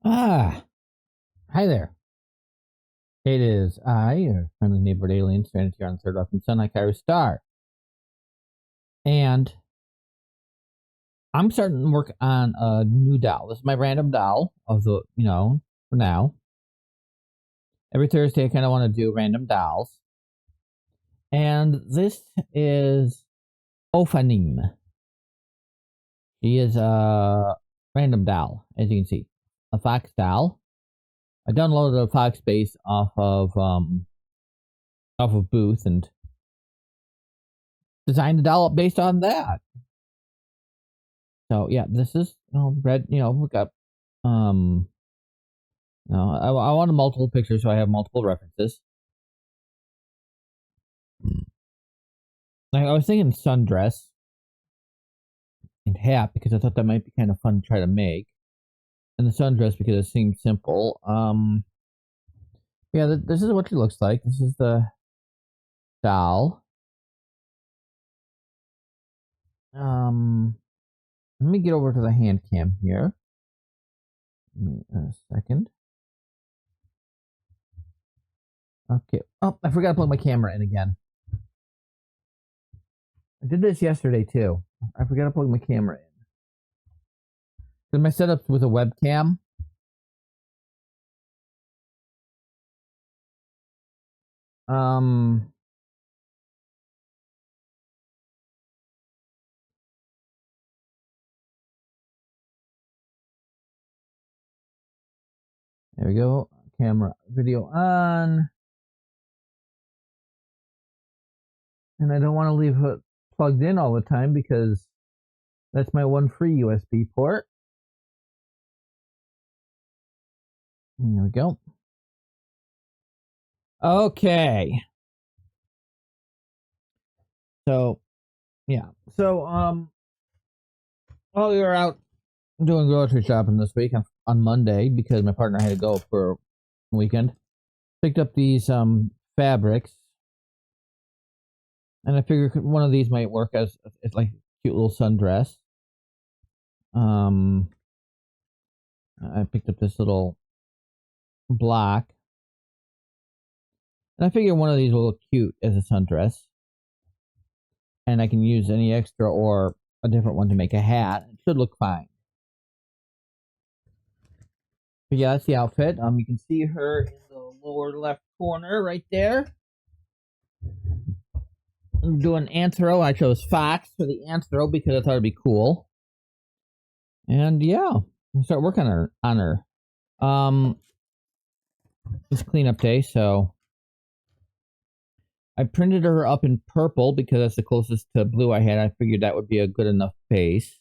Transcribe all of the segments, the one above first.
Ah, hi there. It is I, your friendly neighborhood alien, stranded here on the third rock from Sun H'karu Star. And I'm starting to work on a new doll. This is my random doll of for now. Every Thursday, I kind of want to do random dolls. And this is Ophanim. She is a random doll, as you can see. A fox doll. I downloaded a fox base off of Booth and designed a doll based on that. So yeah, this is red. We got um. I wanted multiple pictures, so I have multiple references. Like I was thinking sundress and hat because I thought that might be kind of fun to try to make, and the sundress because it seemed simple. Yeah, this is what she looks like. This is the doll. Let me get over to the hand cam here. Give me a second. Okay. Oh, I forgot to plug my camera in again. I did this yesterday too. I forgot to plug my camera in. So my setup's with a webcam. Um, there we go. Camera video on. And I don't want to leave it plugged in all the time because that's my one free USB port. There we go. Okay. So, yeah. So, while we were out doing grocery shopping this week on Monday because my partner had to go for a weekend, picked up these fabrics, and I figured one of these might work as it's like a cute little sundress. Um, I picked up this little block, and I figured one of these will look cute as a sundress, and I can use any extra or a different one to make a hat. It should look fine. But yeah, that's the outfit. You can see her in the lower left corner right there. I'm doing anthro. I chose fox for the anthro because I thought it'd be cool. And yeah, we'll start working on her. It's cleanup day, so I printed her up in purple because that's the closest to blue I had. I figured that would be a good enough base.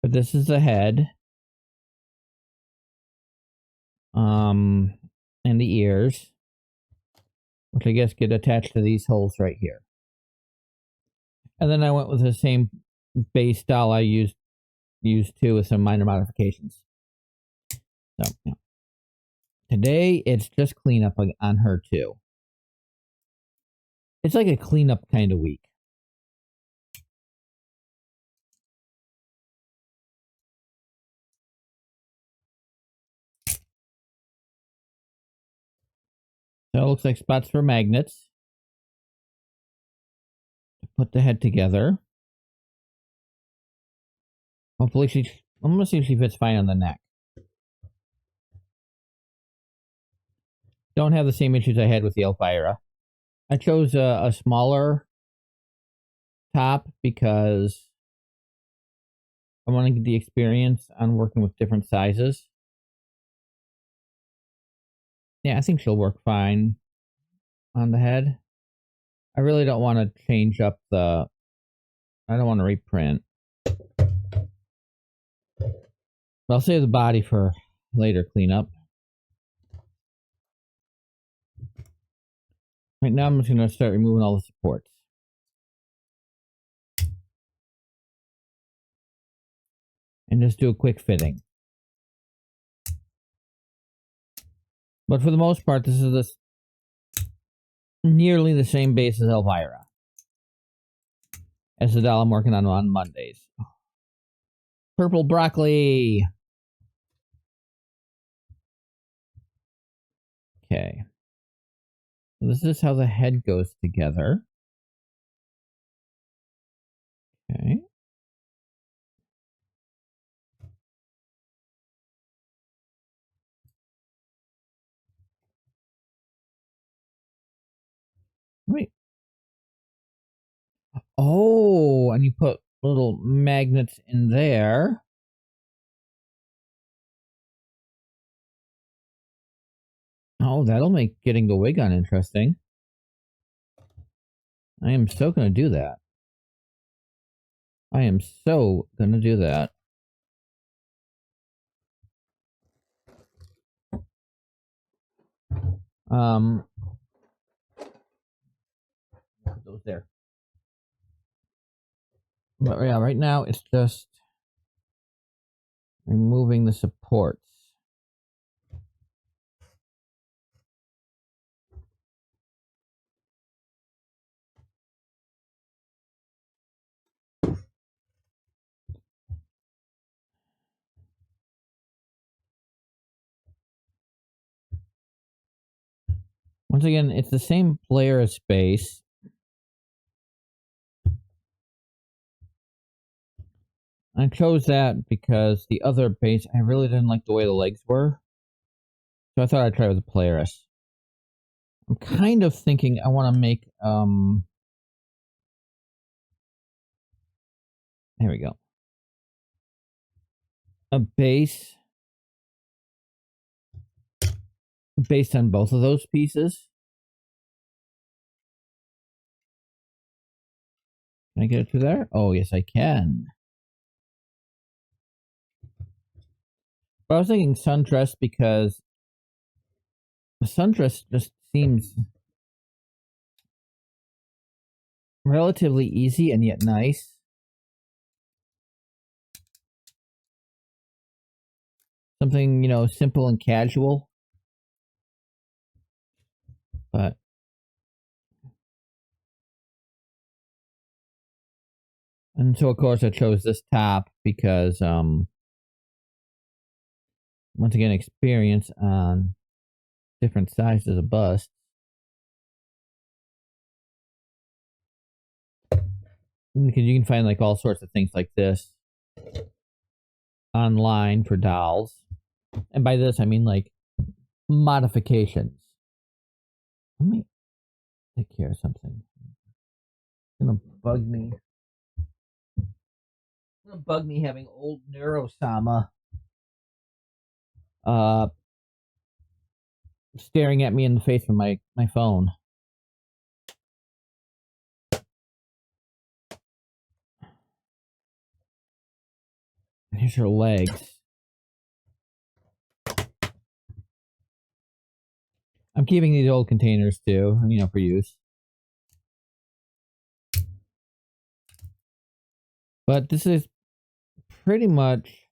But this is the head. And the ears, which I guess get attached to these holes right here. And then I went with the same base style I used too with some minor modifications. So yeah. Today it's just cleanup on her too. It's like a cleanup kind of week. So it looks like spots for magnets to put the head together. Hopefully I'm gonna see if she fits fine on the neck. Don't have the same issues I had with the Elvira. I chose a smaller top because I want to get the experience on working with different sizes. Yeah, I think she'll work fine on the head. I really don't want to change up I don't want to reprint. But I'll save the body for later cleanup. Right now I'm just going to start removing all the supports. And just do a quick fitting. But for the most part, this is nearly the same base as Elvira. As the doll I'm working on Mondays. Purple broccoli. Okay. So this is how the head goes together. Okay. Wait. Oh, and you put little magnets in there. Oh, that'll make getting the wig on interesting. I am so going to do that. I am so going to do that. Put those there. But yeah, right now it's just removing the supports. Once again, it's the same player space. I chose that because the other base, I really didn't like the way the legs were. So I thought I'd try with the Polaris. I'm kind of thinking I want to make, here we go. A base based on both of those pieces. Can I get it through there? Oh, yes, I can. But I was thinking sundress because the sundress just seems relatively easy and yet nice. Something, you know, simple and casual. But and so of course I chose this top because once again experience on different sizes of bust. Because you can find like all sorts of things like this online for dolls. And by this I mean like modifications. Let me take care of something. It's gonna bug me. It's gonna bug me having old Neurosama uh staring at me in the face with my phone. Here's her legs. I'm keeping these old containers too, you know, for use. But this is pretty much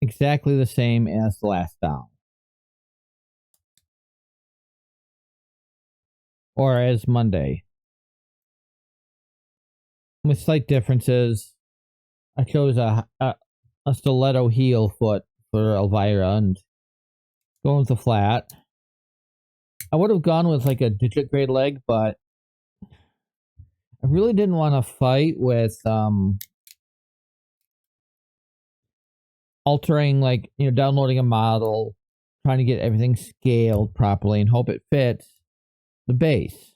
exactly the same as the last doll. Or as Monday. With slight differences. I chose a stiletto heel foot for Elvira and going with the flat. I would have gone with like a digit grade leg, but I really didn't want to fight with altering, like, you know, downloading a model, trying to get everything scaled properly and hope it fits the base.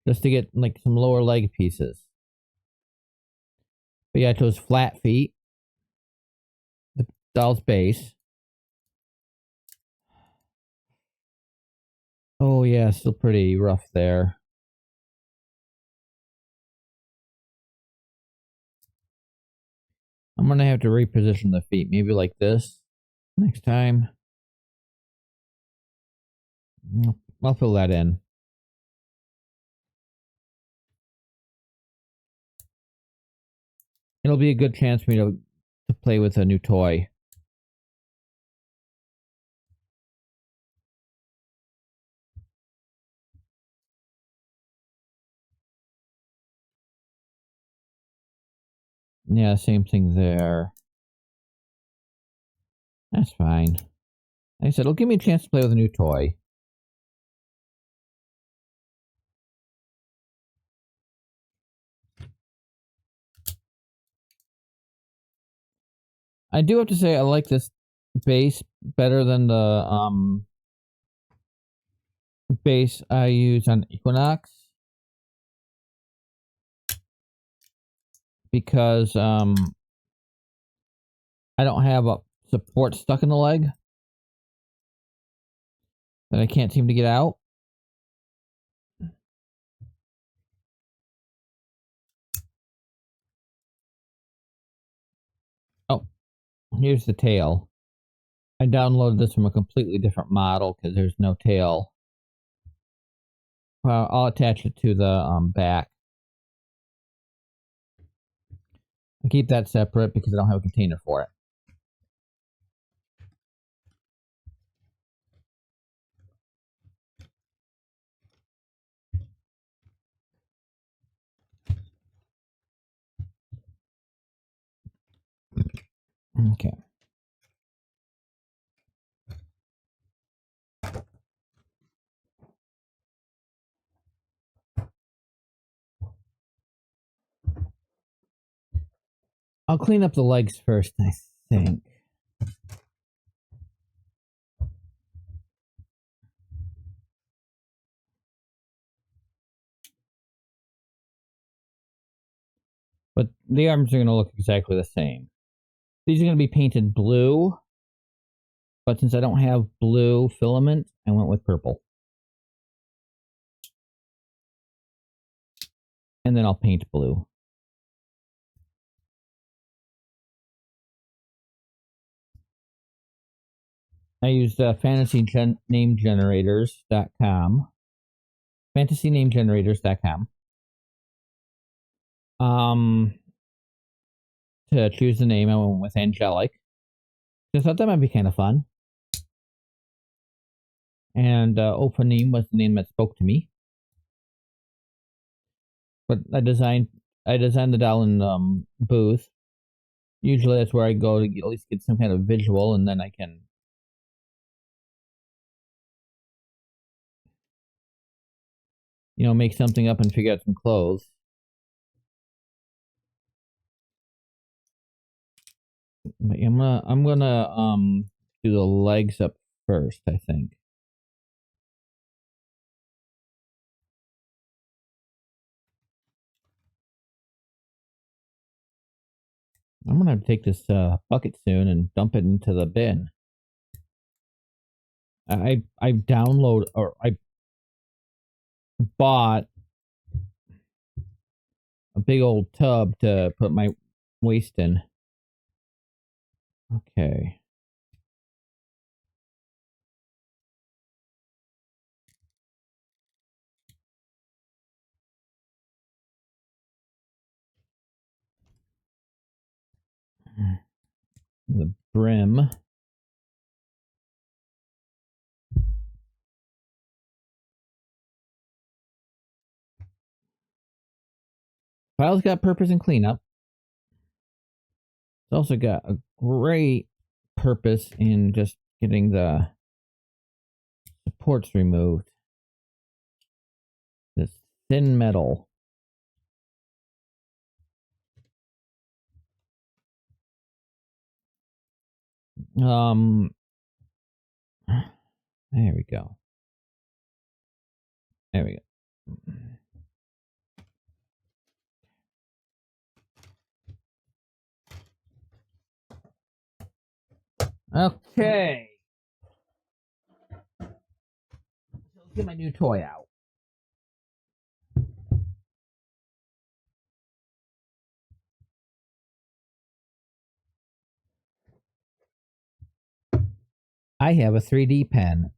Just to get like some lower leg pieces. But yeah, I chose flat feet. The doll's base. Oh yeah, still pretty rough there. I'm gonna have to reposition the feet, maybe like this next time. I'll fill that in. It'll be a good chance for me to play with a new toy. Yeah, same thing there. That's fine. Like I said, it'll give me a chance to play with a new toy. I do have to say I like this base better than the base I use on Equinox. Because I don't have a support stuck in the leg that I can't seem to get out. Oh, here's the tail. I downloaded this from a completely different model because there's no tail. Well, I'll attach it to the back. I keep that separate because I don't have a container for it. Okay. I'll clean up the legs first, I think. But the arms are going to look exactly the same. These are going to be painted blue. But since I don't have blue filament, I went with purple. And then I'll paint blue. I used fantasynamegenerators.com. Fantasynamegenerators.com. To choose the name, I went with Angelic. I thought that might be kind of fun. And Ophanim was the name that spoke to me. But I designed the doll in booth. Usually that's where I go to at least get some kind of visual, and then I can make something up and figure out some clothes. But I'm gonna do the legs up first, I think. I'm gonna have to take this bucket soon and dump it into the bin. I bought a big old tub to put my waste in. Okay. The brim. File's got purpose and cleanup. It's also got a great purpose in just getting the supports removed. This thin metal. There we go. There we go. Okay. Let's get my new toy out. I have a 3D pen.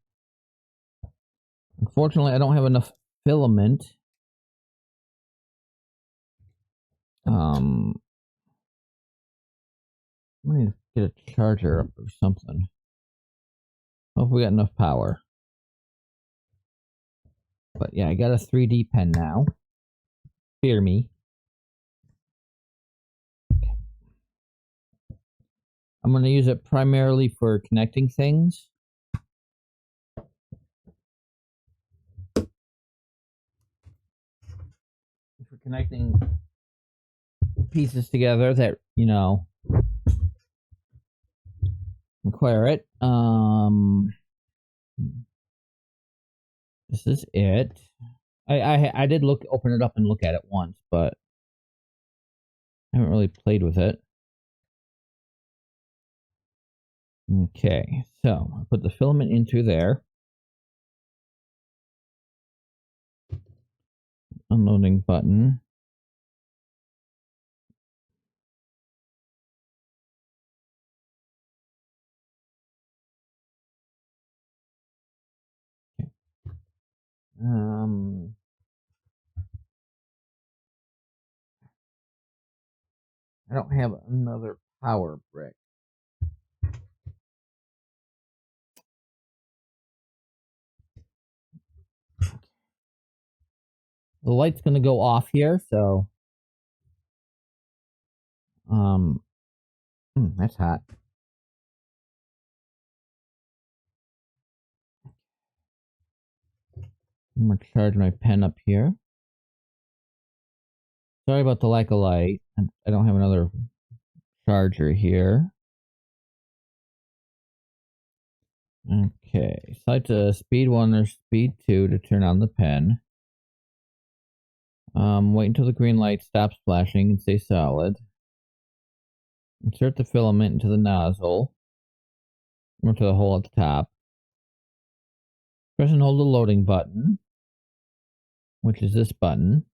Unfortunately, I don't have enough filament. I'm gonna need to get a charger up or something. Hope we got enough power. But yeah, I got a 3D pen now. Fear me. I'm going to use it primarily for connecting things. For connecting pieces together that, you know, require it. This is it. I did open it up and look at it once, but I haven't really played with it. Okay, so I put the filament in through there. Unloading button. Okay. I don't have another power brick. The light's gonna go off here, so that's hot. I'm gonna charge my pen up here. Sorry about the lack of light. I don't have another charger here. Okay, slide to speed 1 or speed 2 to turn on the pen. Wait until the green light stops flashing and stay solid. Insert the filament into the nozzle, or to the hole at the top. Press and hold the loading button, which is this button.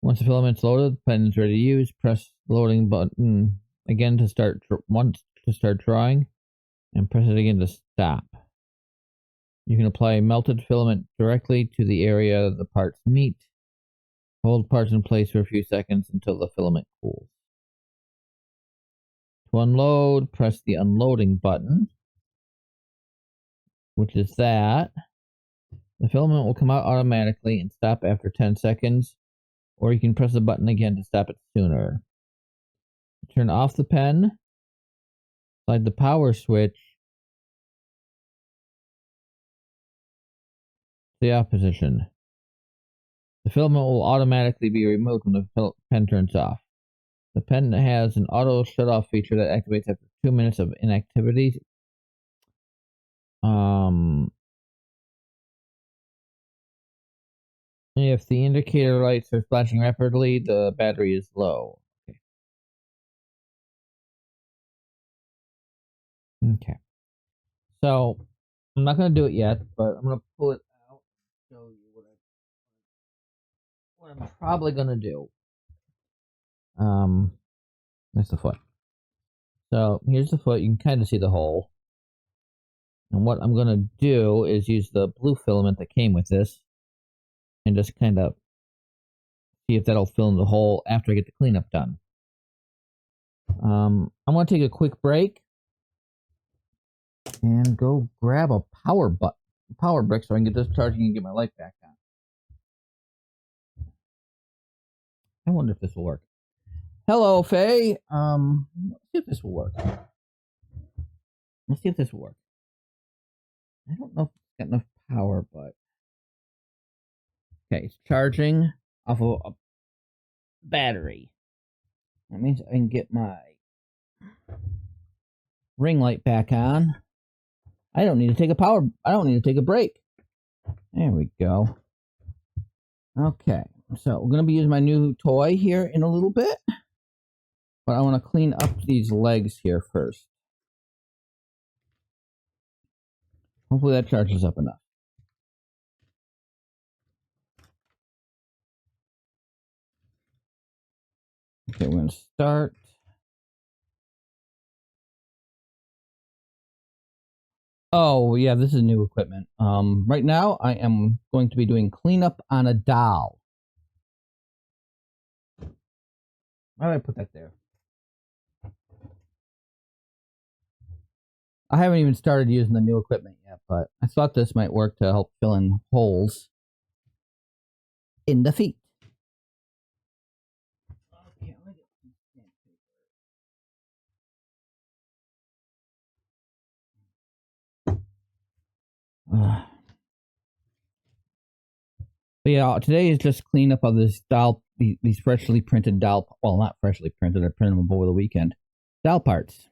Once the filament's loaded, the pen is ready to use. Press the loading button again to start drawing, and press it again to stop. You can apply melted filament directly to the area the parts meet. Hold parts in place for a few seconds until the filament cools. To unload, press the unloading button, which is that. The filament will come out automatically and stop after 10 seconds, or you can press the button again to stop it sooner. Turn off the pen, slide the power switch to the off position. The filament will automatically be removed when the pen turns off. The pen has an auto shut-off feature that activates after 2 minutes of inactivity. If the indicator lights are flashing rapidly, the battery is low. Okay. So, I'm not going to do it yet, but I'm going to pull it out and show you what I'm probably going to do. That's the foot. So, here's the foot. You can kind of see the hole. And what I'm going to do is use the blue filament that came with this and just kind of see if that'll fill in the hole after I get the cleanup done. I'm going to take a quick break and go grab a power brick so I can get this charging and get my light back on. I wonder if this will work. Hello, Faye. Let's see if this will work. Let's see if this will work. I don't know if it's got enough power, but okay, it's charging off of a battery. That means I can get my ring light back on. I don't need to take a break. There we go. Okay, so we're gonna be using my new toy here in a little bit, but I want to clean up these legs here first. Hopefully that charges up enough. Okay, we're gonna start. Oh yeah, this is new equipment. Right now I am going to be doing cleanup on a doll. Why did I put that there? I haven't even started using the new equipment yet, but I thought this might work to help fill in holes in the feet. Okay, So yeah, today is just cleanup of this dowel, these freshly printed dowel. Well, not freshly printed. I printed them over the weekend. Dowel parts.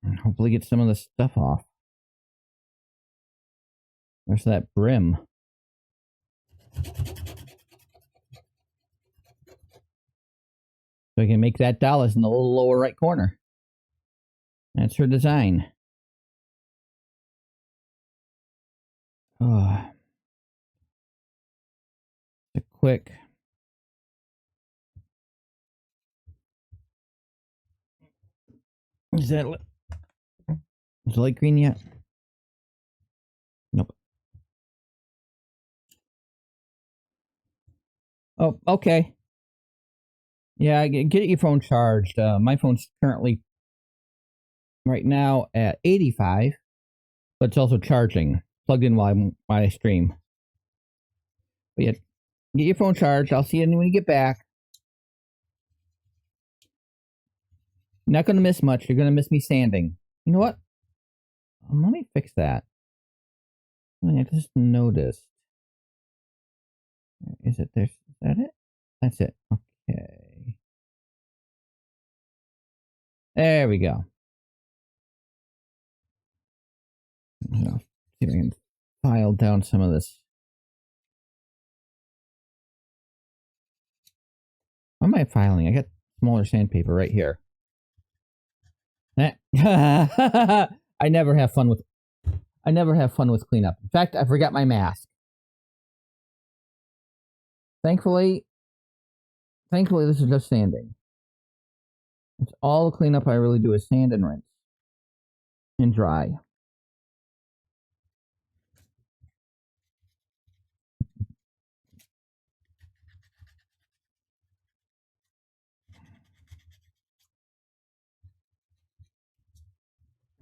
And hopefully get some of this stuff off. There's that brim. So I can make that dowel in the little lower right corner. That's her design. Oh. A quick. Is that is it light green yet? Nope. Oh, okay. Yeah, get your phone charged. My phone's currently right now at 85, but it's also charging, plugged in while I stream. But yeah, get your phone charged. I'll see you when you get back. You're not going to miss much. You're going to miss me sanding. You know what? Let me fix that. I just noticed. Is it there? Is that it? That's it. Okay. There we go. I'll see if I can file down some of this. What am I filing? I got smaller sandpaper right here. I never have fun with cleanup. In fact, I forgot my mask. Thankfully, this is just sanding. It's all the cleanup I really do is sand and rinse and dry.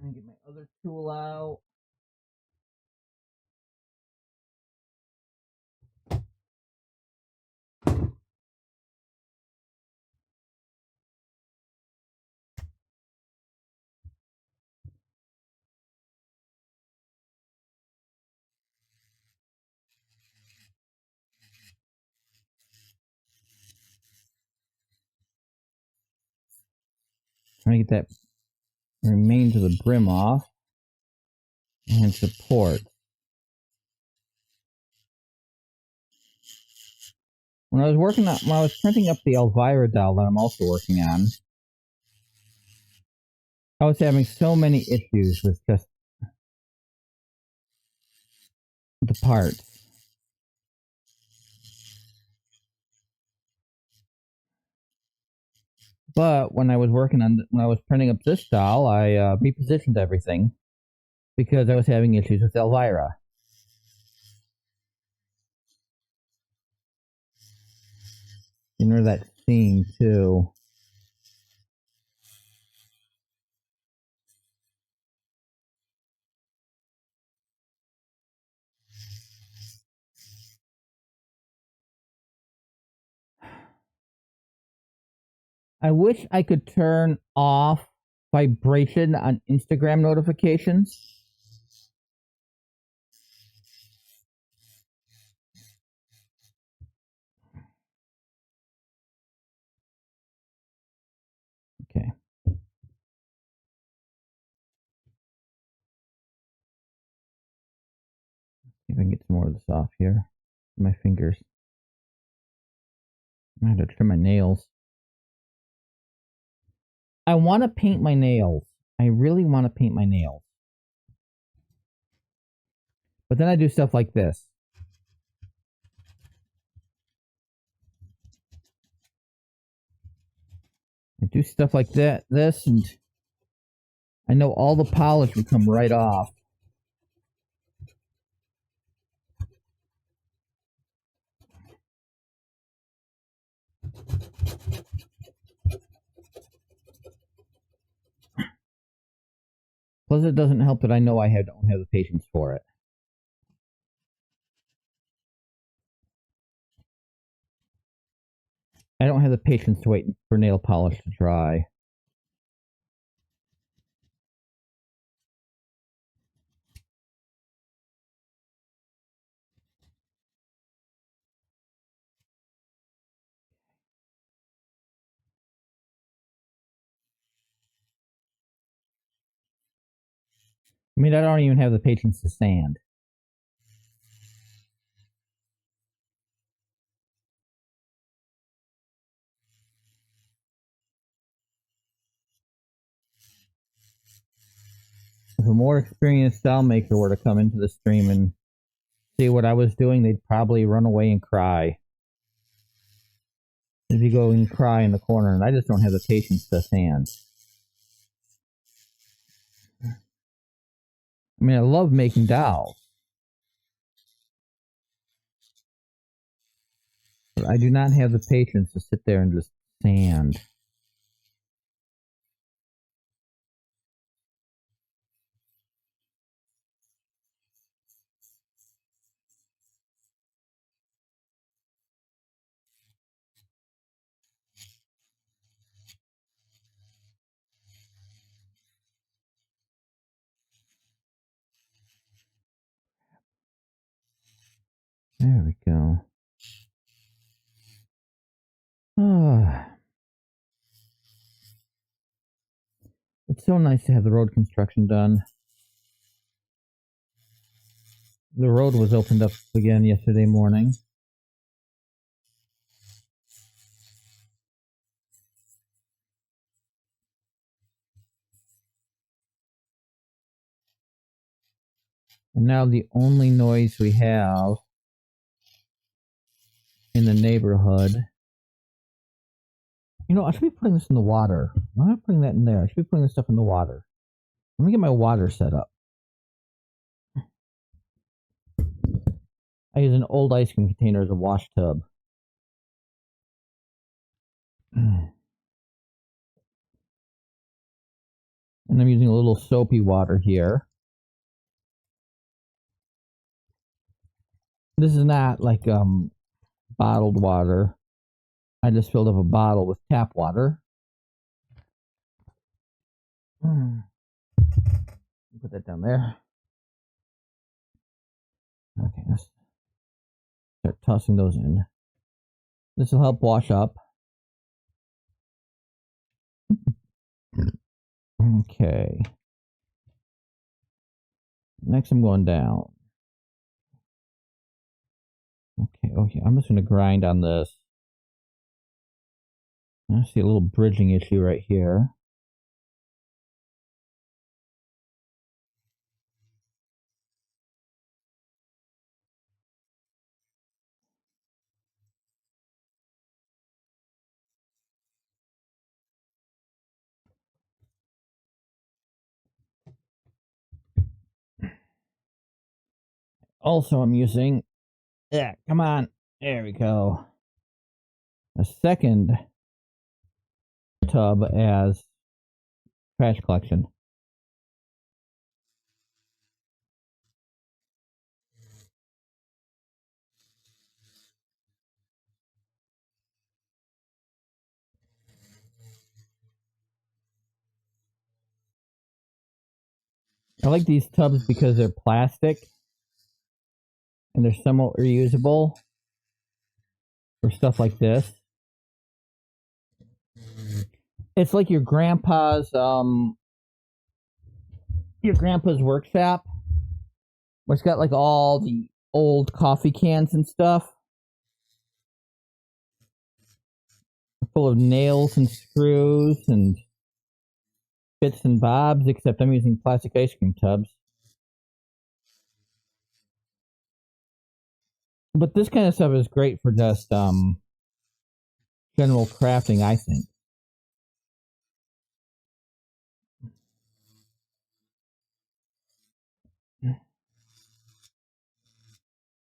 And get my other tool out. Trying to get that remains of the brim off and support. When I was printing up the Elvira doll that I'm also working on, I was having so many issues with just the parts. But when I was printing up this doll, I repositioned everything because I was having issues with Elvira. You know that scene too. I wish I could turn off vibration on Instagram notifications. Okay. See if I can get some more of this off here. My fingers. I have to trim my nails. I want to paint my nails. I really want to paint my nails. But then I do stuff like this. I do stuff like this, and I know all the polish will come right off. Plus, it doesn't help that I know don't have the patience for it. I don't have the patience to wait for nail polish to dry. I mean, I don't even have the patience to sand. If a more experienced style maker were to come into the stream and see what I was doing, they'd probably run away and cry. If you go and cry in the corner, and I just don't have the patience to sand. I mean, I love making dolls, but I do not have the patience to sit there and just sand. There we go. It's so nice to have the road construction done. The road was opened up again yesterday morning. And now the only noise we have in the neighborhood. You know, I should be putting this in the water. Why am I putting that in there? I should be putting this stuff in the water. Let me get my water set up. I use an old ice cream container as a wash tub. And I'm using a little soapy water here. This is not like bottled water. I just filled up a bottle with tap water. Put that down there. Okay, let's start tossing those in. This will help wash up. Okay. Next, I'm going down. Okay, I'm just going to grind on this. I see a little bridging issue right here. Also, I'm using, come on, there we go. A second tub as trash collection. I like these tubs because they're plastic and they're somewhat reusable for stuff like this. It's like your grandpa's workshop, where it's got like all the old coffee cans and stuff, full of nails and screws and bits and bobs, except I'm using plastic ice cream tubs. But this kind of stuff is great for just general crafting, I think.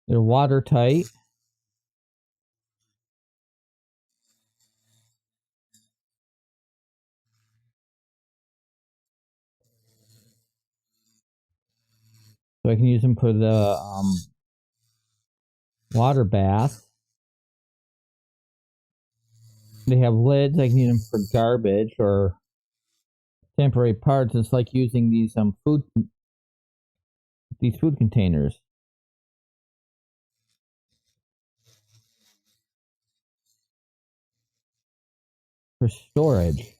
They're watertight. So I can use them for the water bath. They have lids. I can use them for garbage or temporary parts. It's like using these food containers for storage.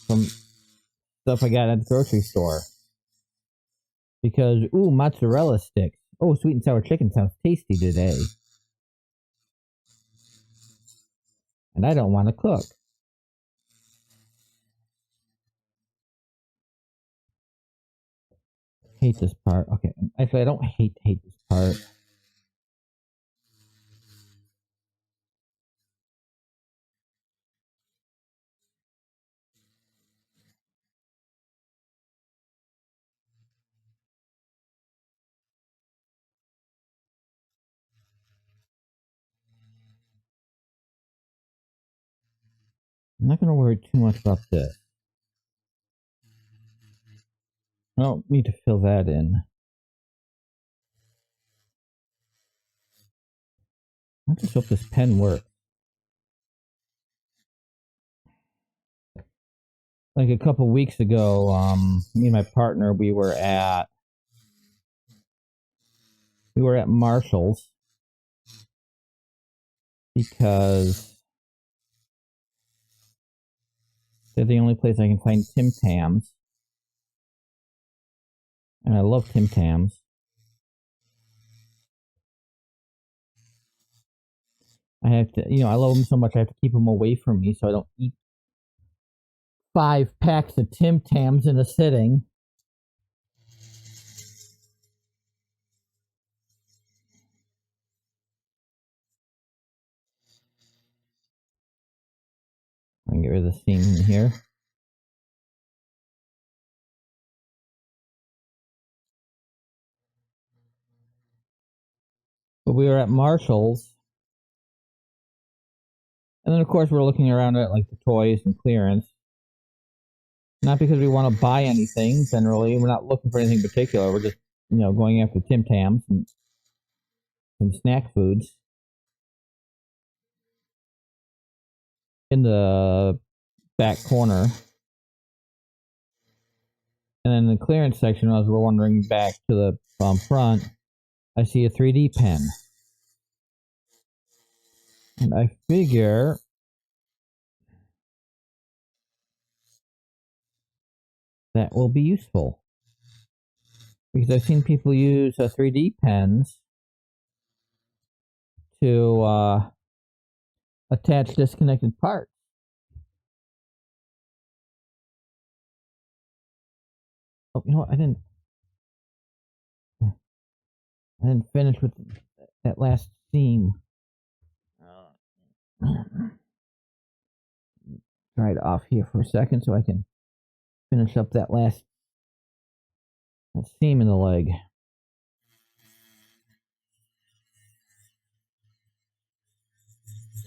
Some stuff I got at the grocery store. Because, ooh, mozzarella sticks. Oh, sweet and sour chicken sounds tasty today. And I don't want to cook. Hate this part. Okay, actually, I don't hate this part. I'm not going to worry too much about this. I don't need to fill that in. I just hope this pen works. Like a couple weeks ago, me and my partner, we were at Marshall's because they're the only place I can find Tim Tams. And I love Tim Tams. I have to, I love them so much I have to keep them away from me so I don't eat 5 packs of Tim Tams in a sitting. I can get rid of the seam in here. But we were at Marshall's. And then, of course, we're looking around at like the toys and clearance. Not because we want to buy anything, generally. We're not looking for anything particular. We're just, going after Tim Tams and some snack foods. In the back corner. And then in the clearance section, as we're wandering back to the front, I see a 3D pen. And I figure that will be useful. Because I've seen people use 3D pens to attach disconnected parts. Oh, you know what? I didn't finish with that last seam. Try it off here for a second so I can finish up that seam in the leg.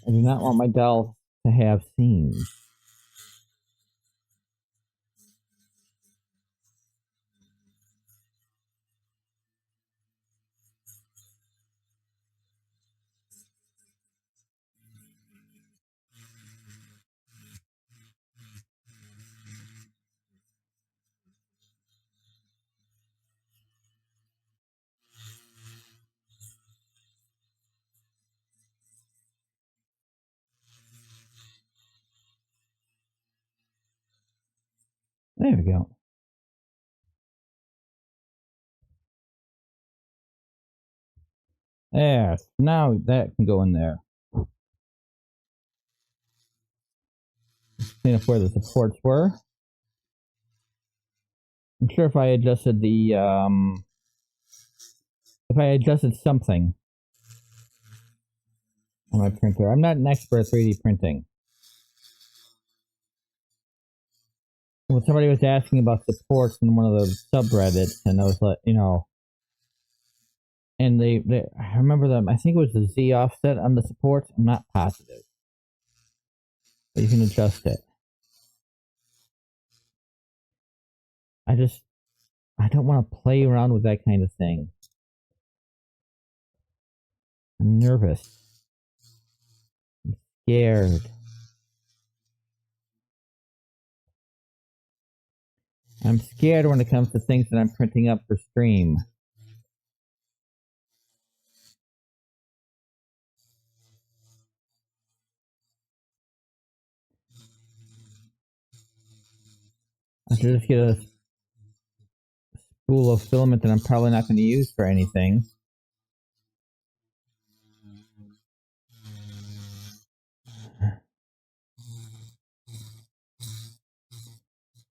I do not want my doll to have seams. There we go. There. Now that can go in there. Clean up where the supports were. I'm sure if I adjusted something on my printer. I'm not an expert at 3D printing. Well, somebody was asking about supports in one of the subreddits, and I was like, and I remember them. I think it was the Z offset on the supports. I'm not positive, but you can adjust it. I don't want to play around with that kind of thing. I'm nervous. I'm scared. I'm scared when it comes to things that I'm printing up for stream. I should just get a spool of filament that I'm probably not going to use for anything.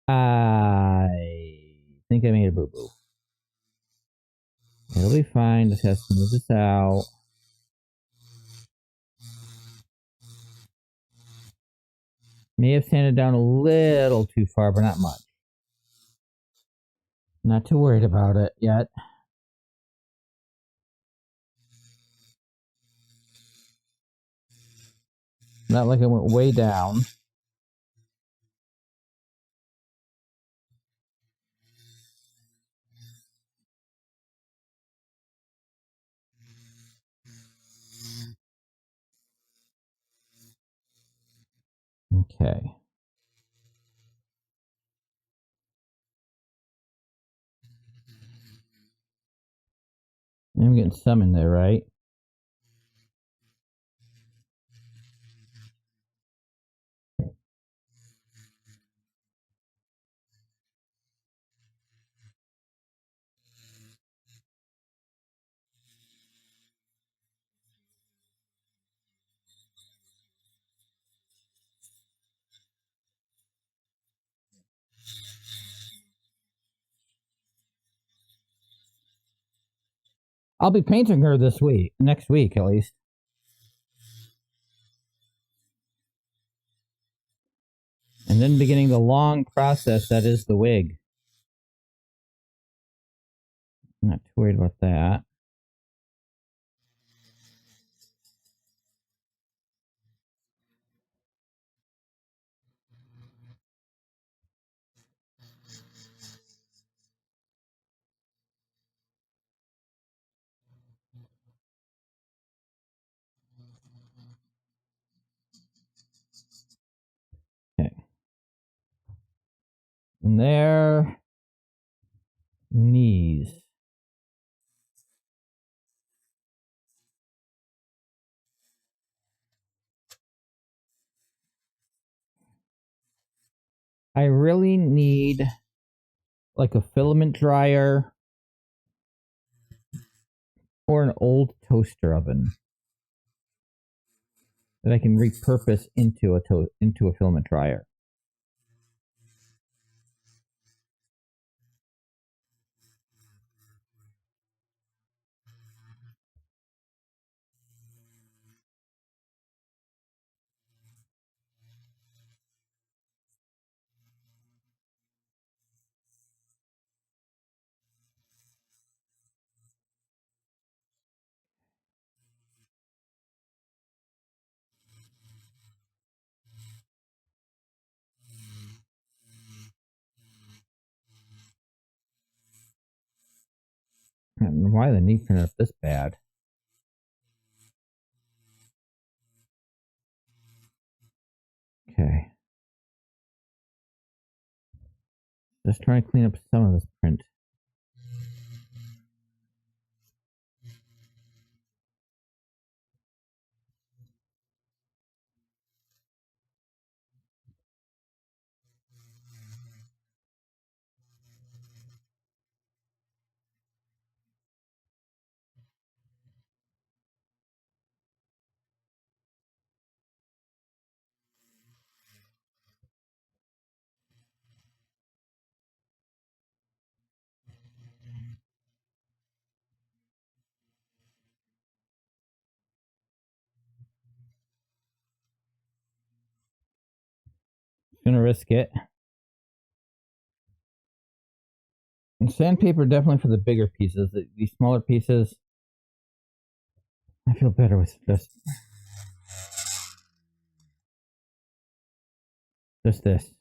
I think I made a boo-boo. It'll be fine. Just have to move this out. May have sanded down a little too far, but not much. Not too worried about it yet. Not like it went way down. Okay. I'm getting some in there, right? I'll be painting her this week, next week at least. And then beginning the long process that is the wig. I'm not too worried about that. Okay. And there. Knees. I really need like a filament dryer or an old toaster oven that I can repurpose into a filament dryer. I don't know why the knee turned up this bad. Okay. Just trying to clean up some of this print. Gonna risk it. And sandpaper definitely for the bigger pieces. These smaller pieces, I feel better with just this.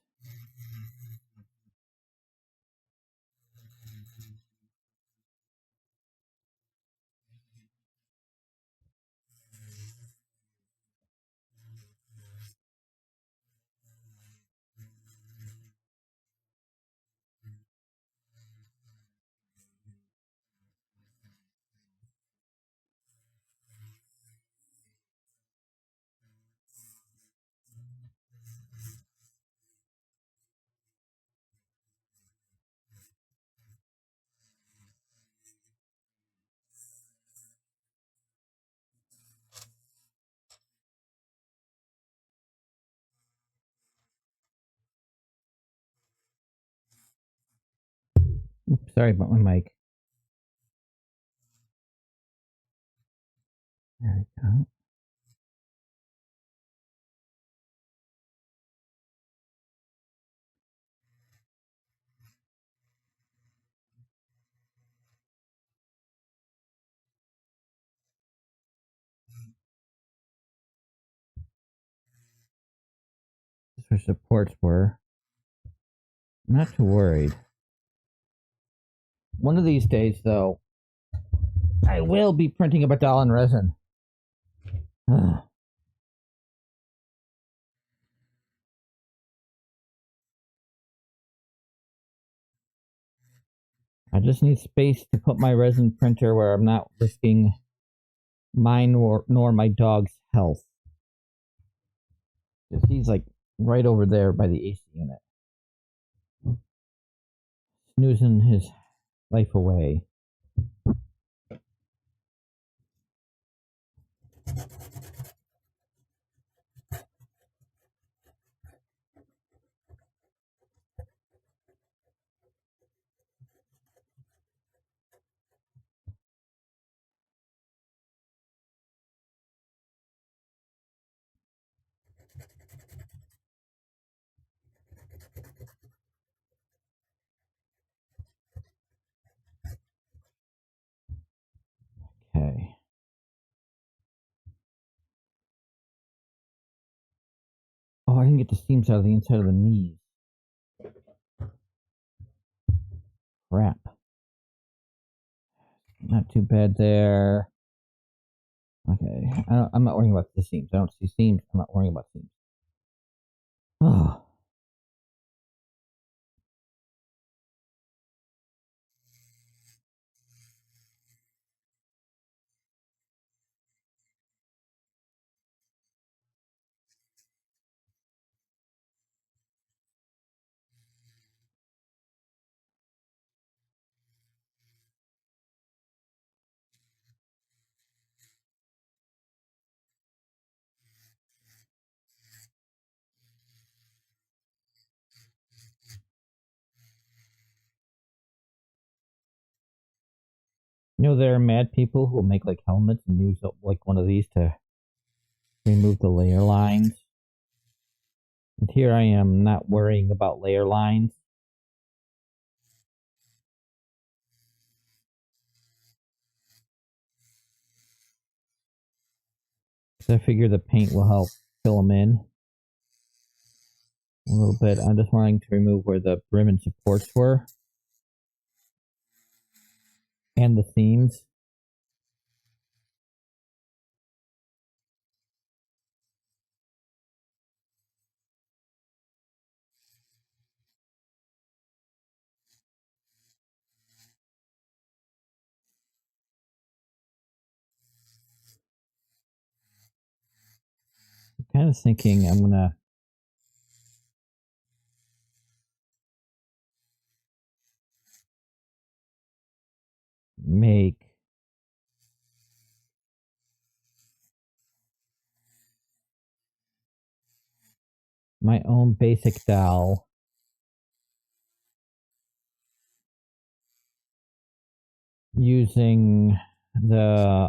Oops, sorry about my mic. There we go. This is where supports were. I'm not too worried. One of these days, though, I will be printing up a doll in resin. I just need space to put my resin printer where I'm not risking mine nor my dog's health. Because he's like right over there by the AC unit, snoozing his life away. Okay. Oh, I didn't get the seams out of the inside of the knees. Crap. Not too bad there. Okay. I'm not worrying about the seams. I don't see seams. I'm not worrying about seams. Oh. You know, there are mad people who will make like helmets and use like one of these to remove the layer lines. And here I am not worrying about layer lines. Because I figure the paint will help fill them in a little bit. I'm just wanting to remove where the brim and supports were. And the seams. I'm kind of thinking I'm going to make my own basic dowel using the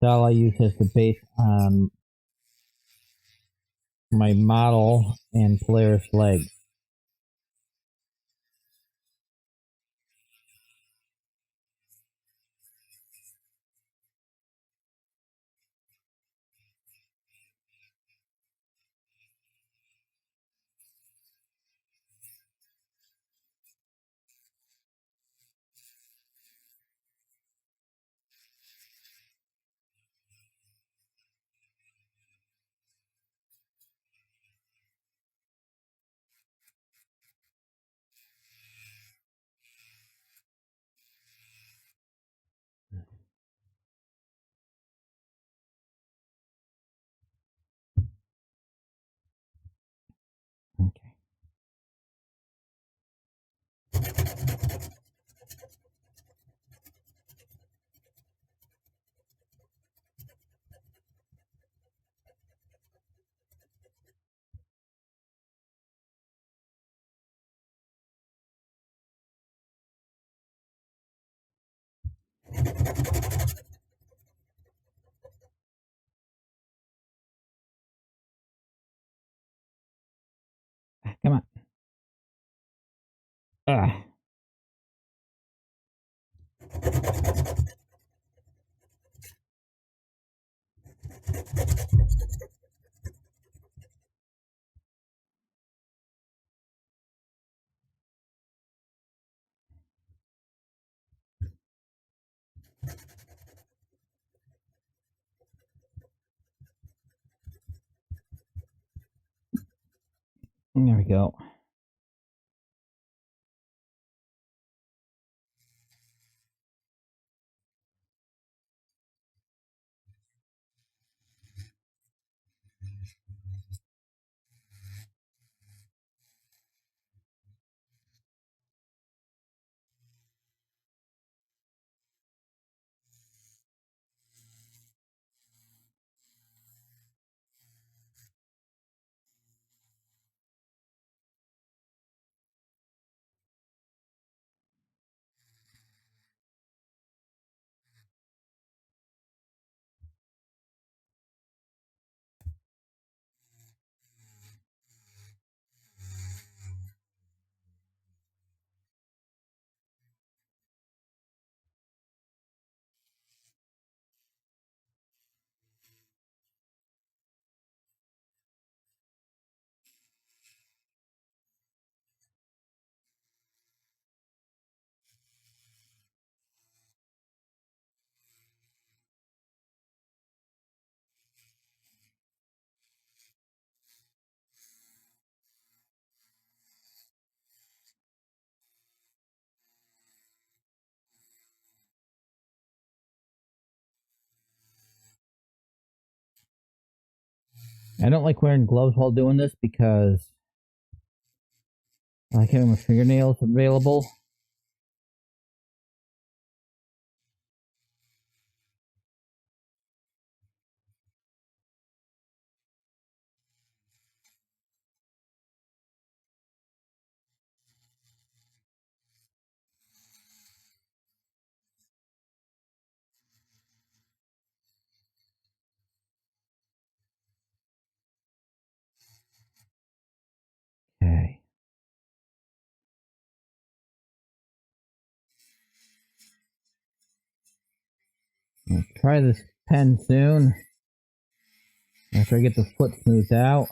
dowel I use as the base on my model and Polaris legs. Come on. Ah. There we go. I don't like wearing gloves while doing this because I like having my fingernails available. Okay. I'll try this pen soon. After I get the foot smoothed out.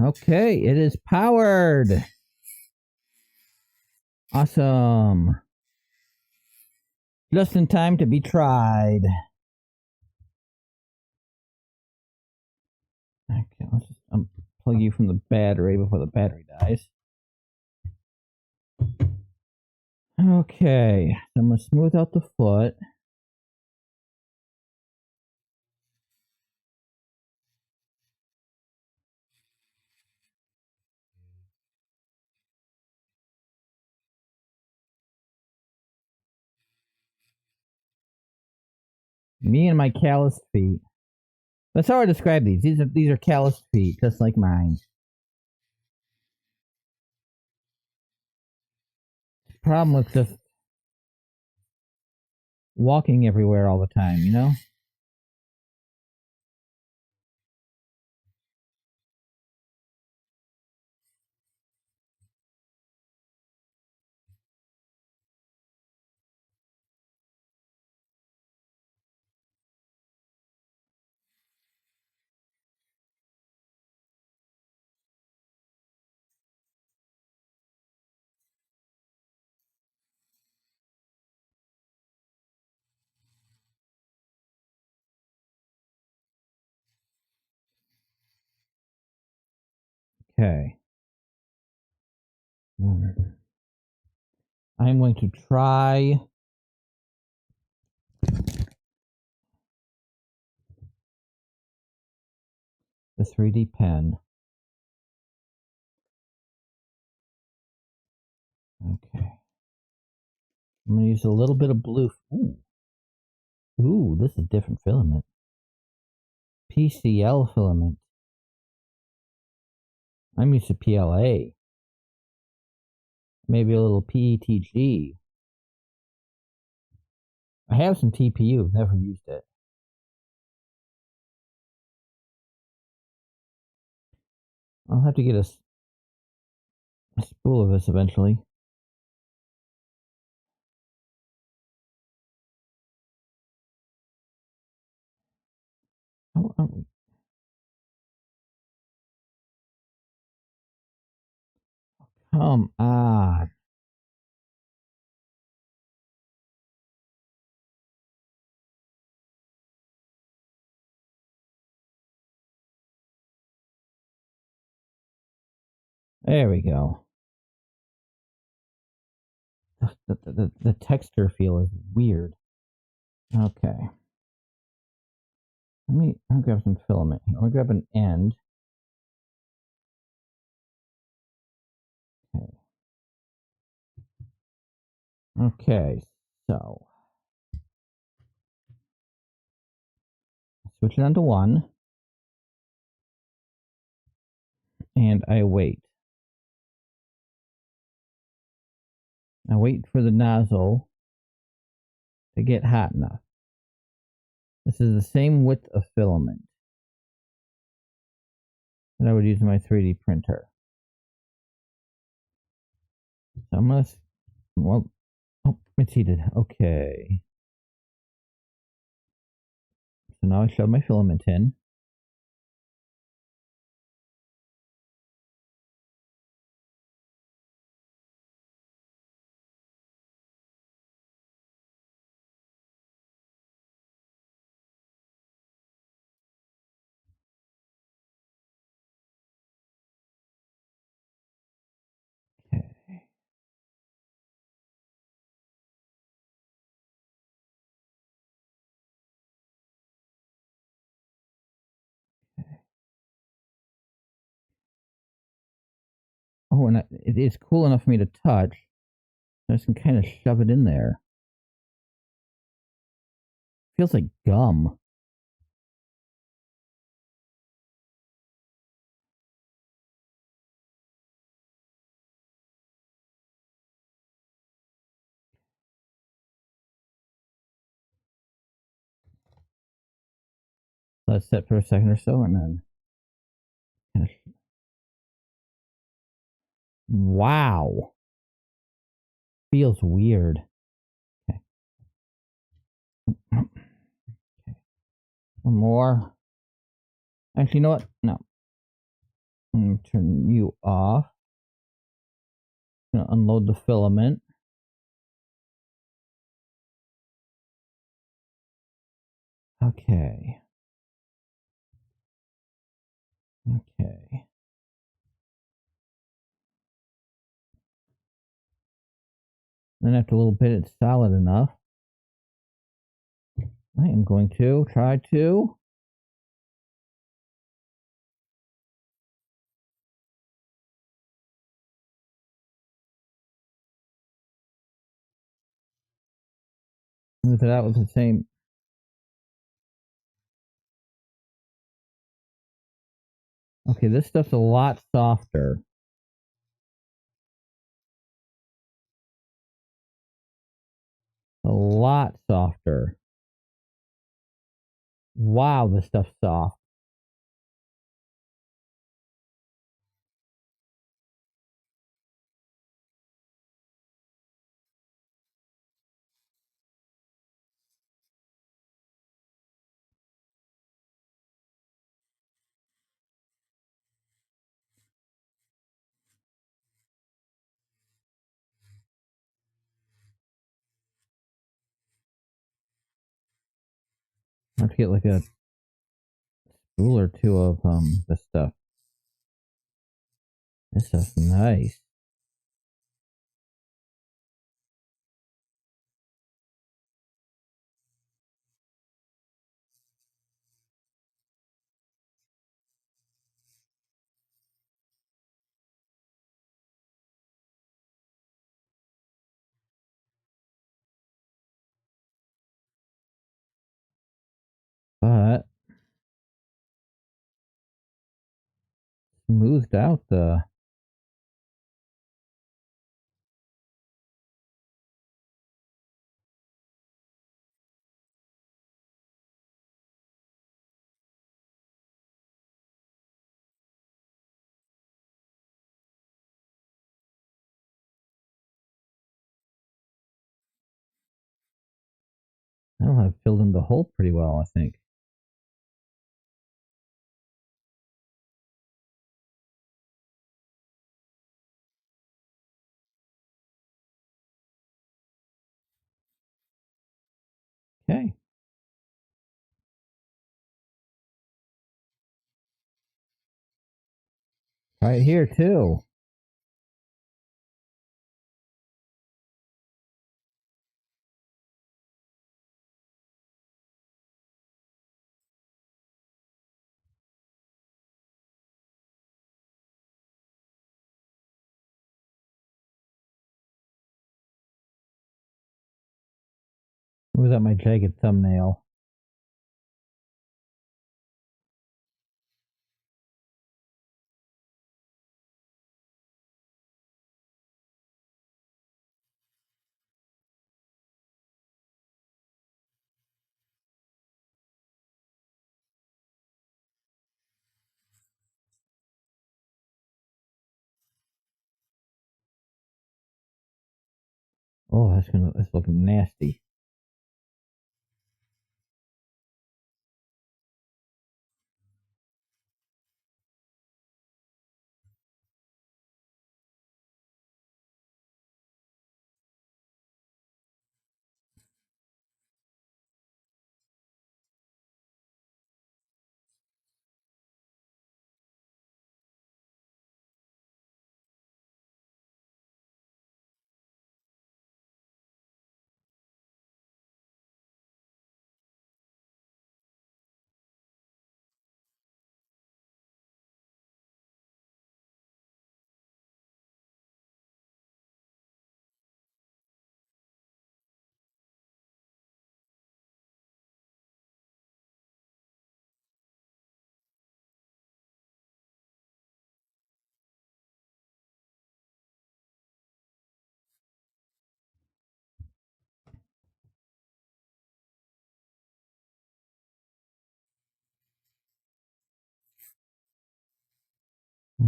Okay, it is powered. Awesome. Just in time to be tried. Okay, let's just unplug you from the battery before the battery dies. Okay, so I'm going to smooth out the foot. Me and my calloused feet. That's how I describe these. These are calloused feet, just like mine. Problem with just walking everywhere all the time, you know? Okay. I'm going to try the 3D pen. Okay. I'm going to use a little bit of blue. Ooh, this is different filament. PCL filament. I'm used to PLA. Maybe a little PETG. I have some TPU, never used it. I'll have to get a spool of this eventually. Oh. Come on. There we go. The texture feel is weird. Okay. I'll grab some filament. I'm gonna grab an end. Okay. Okay, so switch it on to 1. And I wait. I wait for the nozzle to get hot enough. This is the same width of filament that I would use in my 3D printer. So I'm gonna, well, oh, it's heated. Okay. So now I shove my filament in. Okay. Oh, and it is cool enough for me to touch. I just can kind of shove it in there. Feels like gum. Let it set for a second or so, and then kind of. Wow. Feels weird. Okay. Okay. One more. Actually, you know what? No. I'm going to turn you off. I'm going to unload the filament. Okay. Okay. Then after a little bit, it's solid enough. I am going to try to smooth it out with the same. Okay, this stuff's a lot softer. A lot softer. Wow, this stuff's soft. I have to get like a spool or two of this stuff. This stuff's nice. But smooth smoothed out the... I'll have filled in the hole pretty well, I think. Okay. Right here, too. Was that my jagged thumbnail? Oh, that's looking nasty.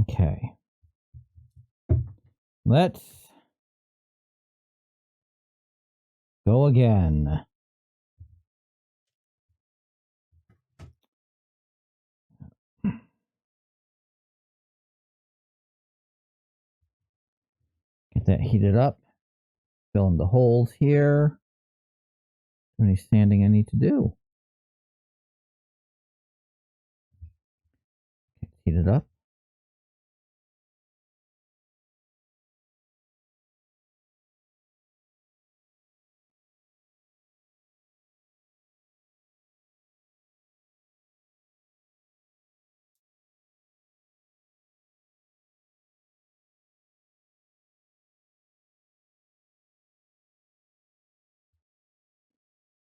Okay. Let's go again. Get that heated up. Fill in the holes here. Any sanding I need to do. Heat it up.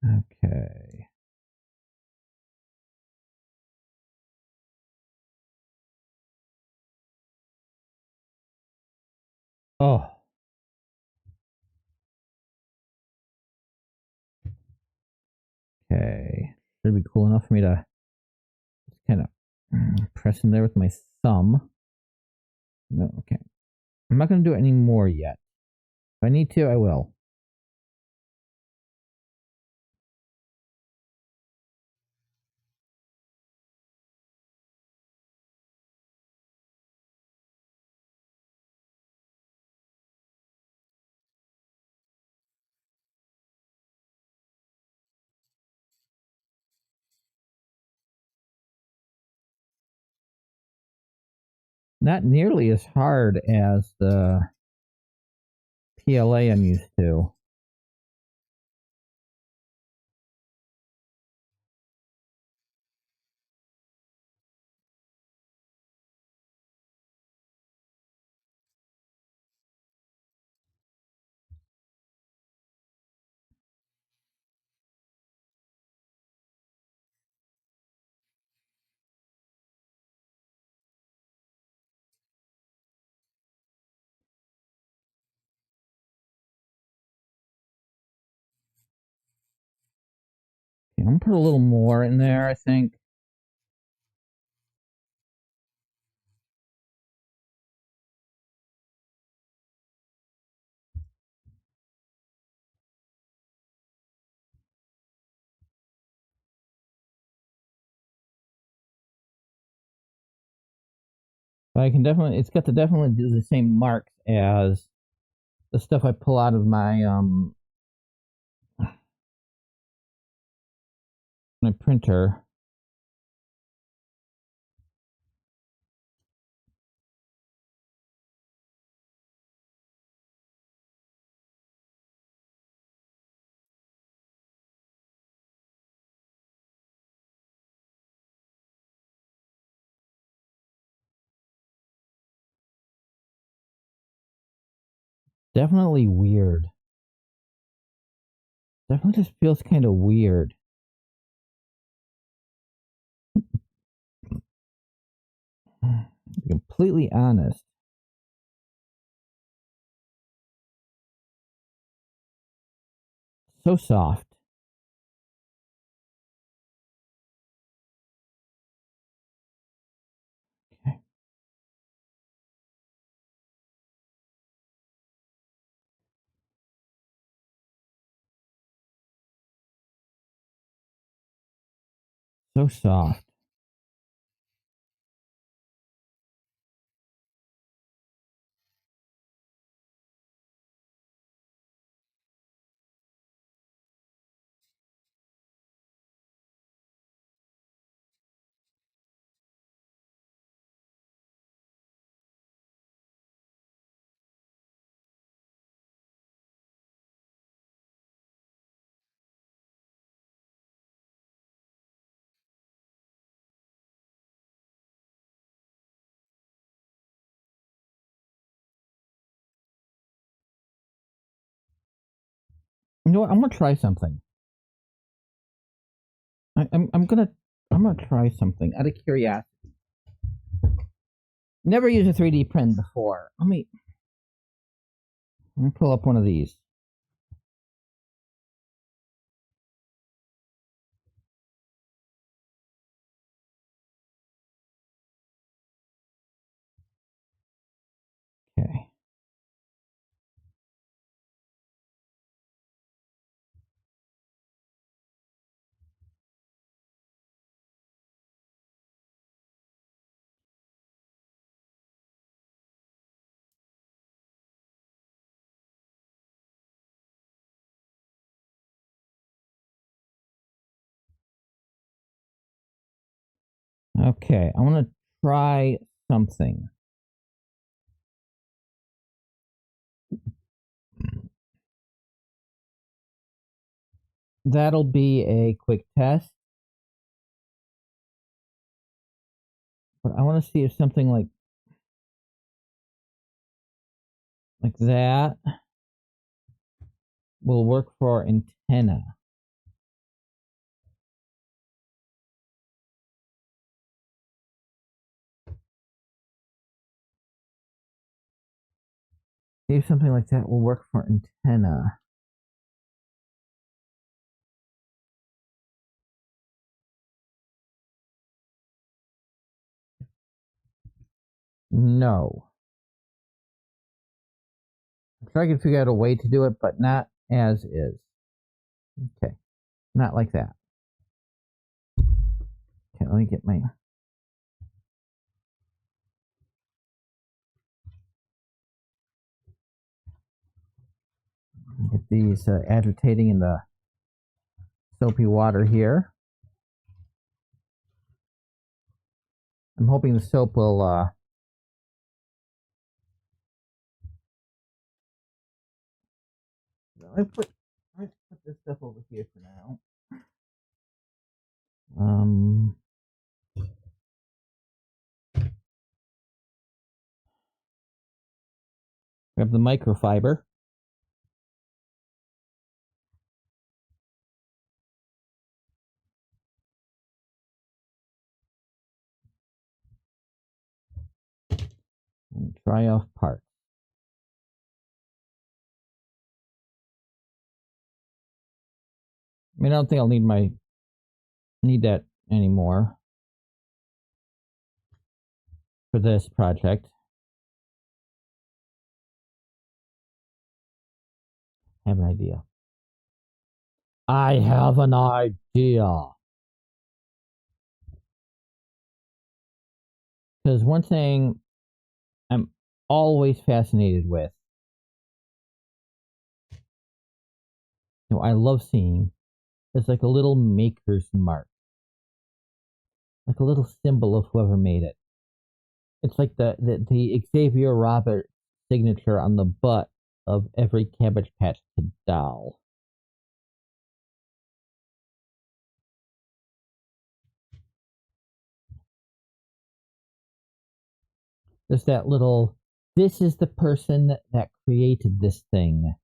Okay. Oh. Okay. Should be cool enough for me to just kind of press in there with my thumb. No, okay. I'm not going to do it anymore yet. If I need to, I will. Not nearly as hard as the PLA I'm used to. I'm gonna put a little more in there, I think. But I can definitely, it's got to definitely do the same marks as the stuff I pull out of my printer. Definitely weird. Definitely just feels kind of weird. To be completely honest. So soft. Okay. So soft. You know what? I'm gonna try something. I'm gonna try something out of curiosity. Never used a 3D print before. Let me pull up one of these. Okay. Okay. I want to try something. That'll be a quick test. But I want to see if something like that will work for antenna. See if something like that will work for antenna. No. I'm sure I can figure out a way to do it, but not as is. Okay. Not like that. Okay, let me get these agitating in the soapy water here. I'm hoping the soap will let's put this stuff over here for now. Grab the microfiber. And dry off parts. I mean, I don't think I'll need my need that anymore for this project. I have an idea. I have an idea. Because one thing I'm always fascinated with, I love seeing, is like a little maker's mark, like a little symbol of whoever made it. It's like the Xavier Robert signature on the butt of every Cabbage Patch doll. Just that little, this is the person that created this thing.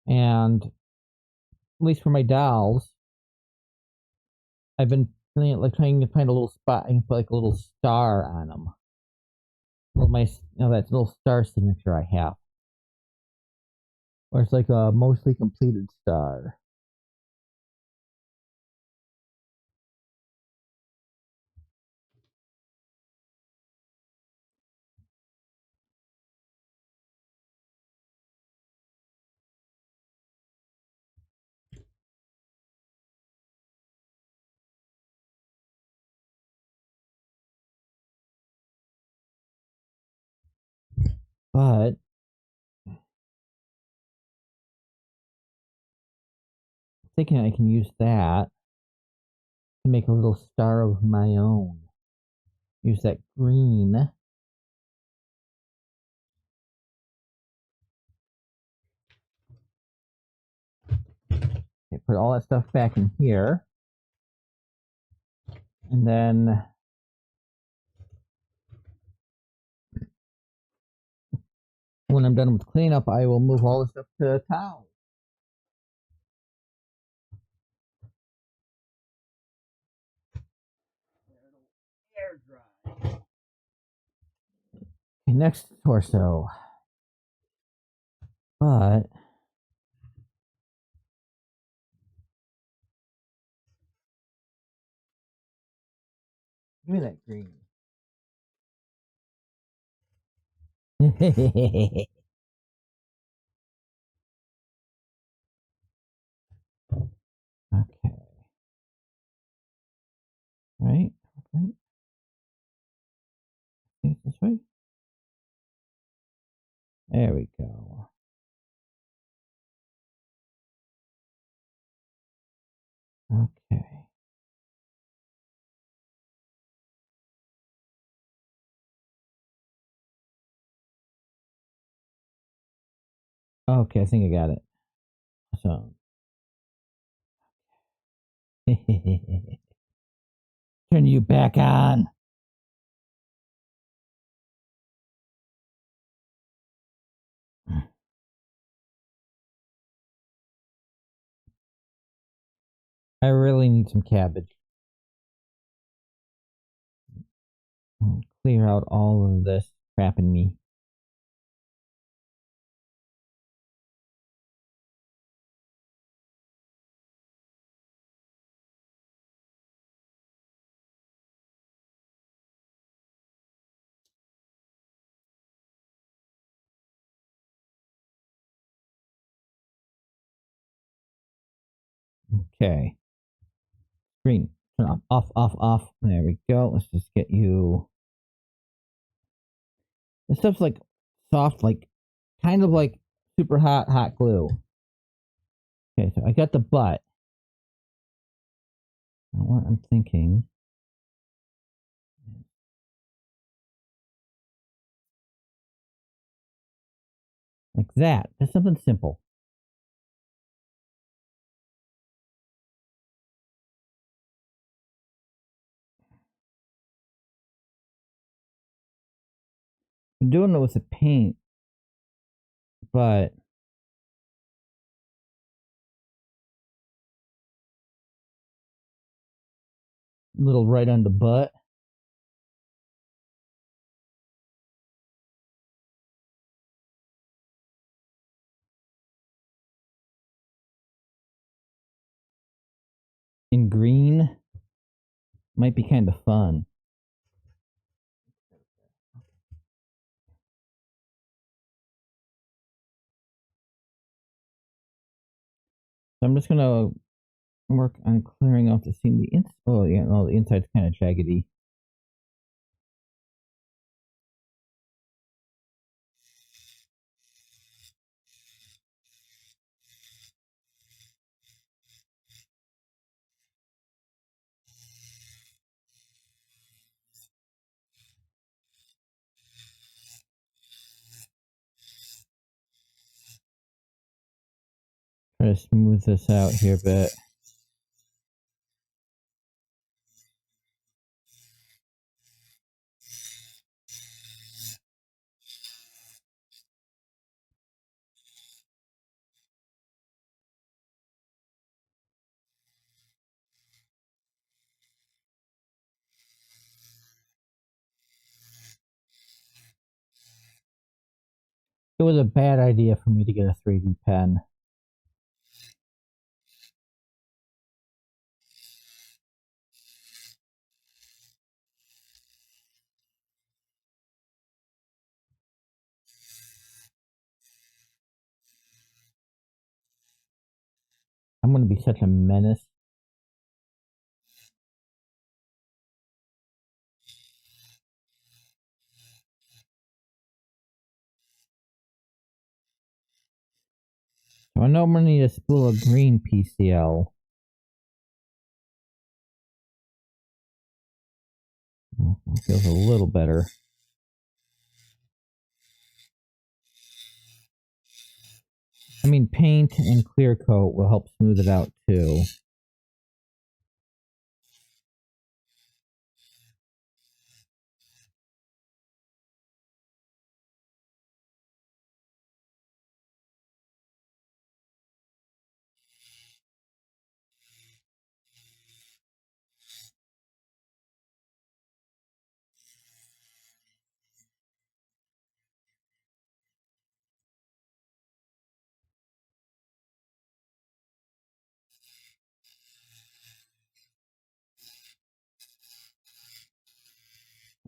And at least for my dolls, I've been trying to find a little spot I can put like a little star on them. That little star signature I have, or it's like a mostly completed star. But I'm thinking I can use that to make a little star of my own. Use that green. Okay, put all that stuff back in here. And then when I'm done with cleanup, I will move all the stuff to towel. Air dry. Okay, next torso. But give me that green. Okay. Right? Right? Think this way? There we go. Okay. Okay, I think I got it. So turn you back on. I really need some cabbage. Clear out all of this crap in me. Okay. Green. Turn off, off, off, off. There we go. Let's just get you. This stuff's like soft, like kind of like super hot glue. Okay, so I got the butt. Now what I'm thinking, like that. That's something simple. I'm doing it with the paint, but a little right on the butt. Might be kind of fun. So I'm just gonna work on clearing off the seam. Oh yeah, no, the inside's kind of jaggedy. Try to smooth this out here a bit. It was a bad idea for me to get a 3D pen. I'm gonna be such a menace. So I know I'm gonna need a spool of green PCL. It feels a little better. I mean, paint and clear coat will help smooth it out too.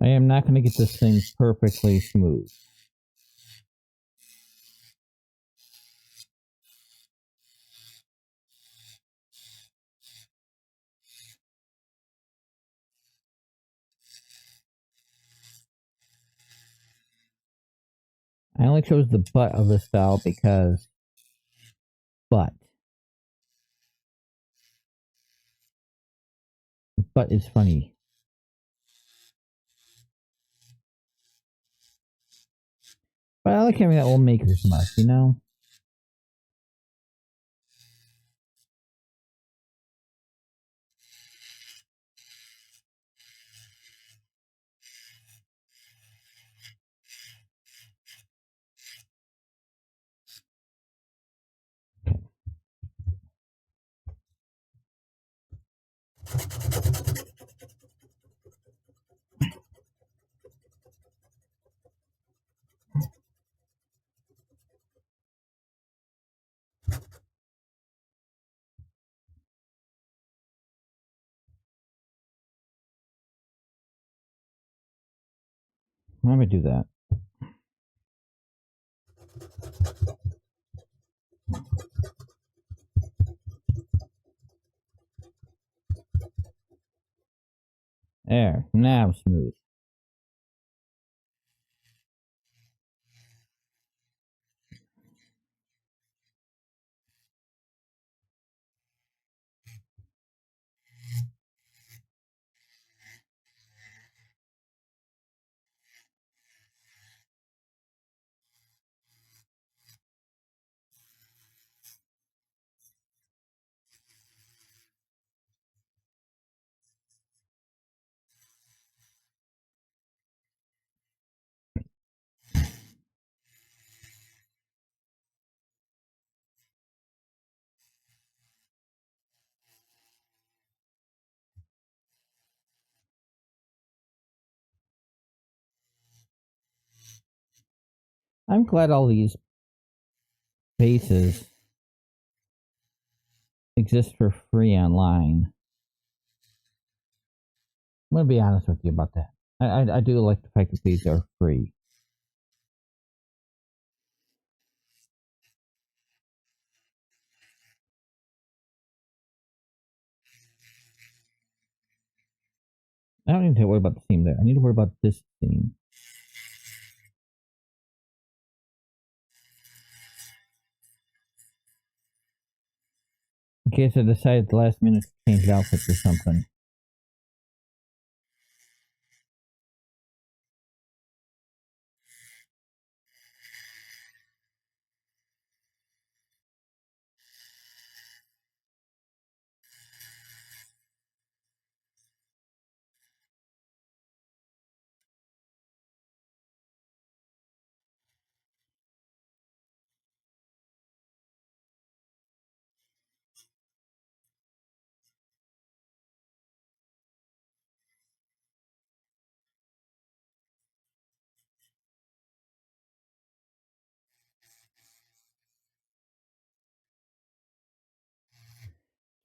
I am not going to get this thing perfectly smooth. I only chose the butt of the style because butt. Butt is funny. But I like having that old maker's muff, you know? Why would I do that? There, now smooth. I'm glad all these bases exist for free online. I'm gonna be honest with you about that. I do like the fact that these are free. I don't need to worry about the theme there. I need to worry about this theme. In case I decide at the last minute to change outfits or something.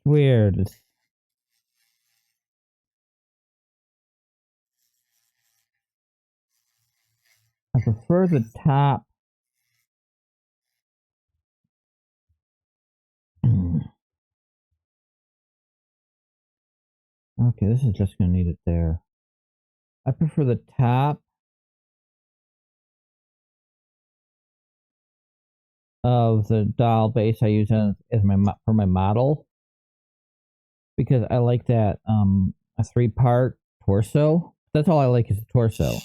Weird. I prefer the top. Okay, this is just gonna need it there. I prefer the top of the doll base I use as my for my model because I like that a 3-part torso. That's all I like is the torso.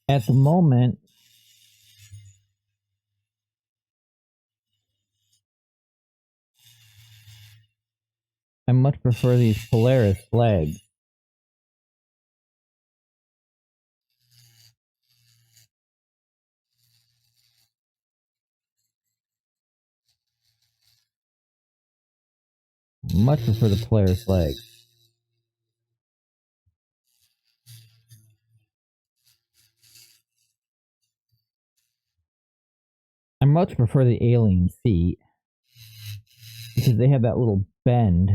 At the moment, I much prefer these Polaris legs. Much prefer the Polaris legs. I much prefer the alien feet because they have that little bend.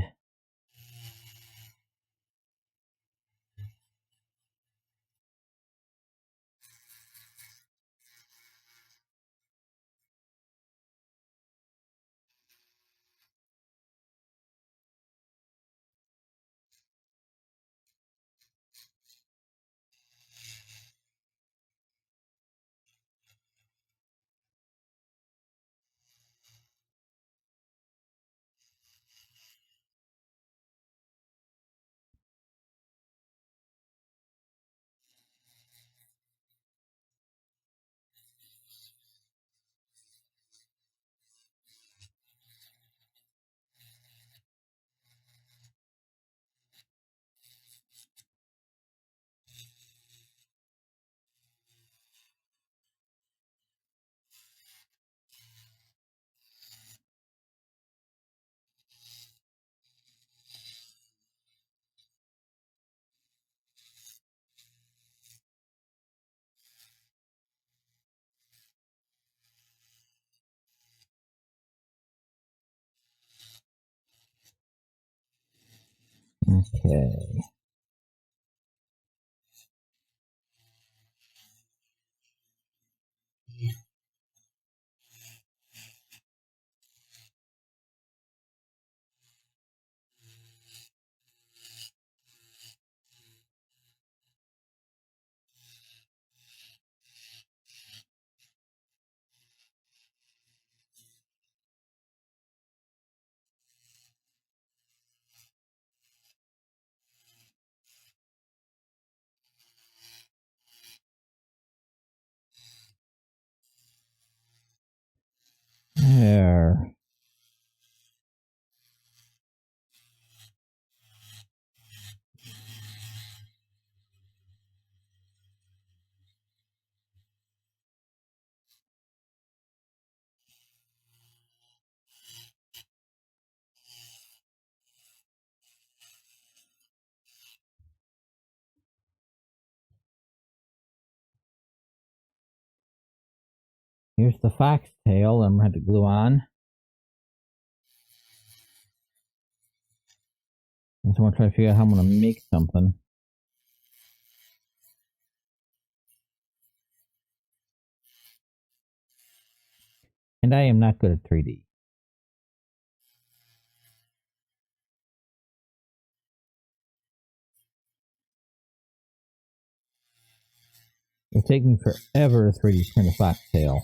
Okay. Here's the foxtail I'm going to glue on. So I'm going to try to figure out how I'm going to make something. And I am not good at 3D. It's taking forever to 3D print a foxtail.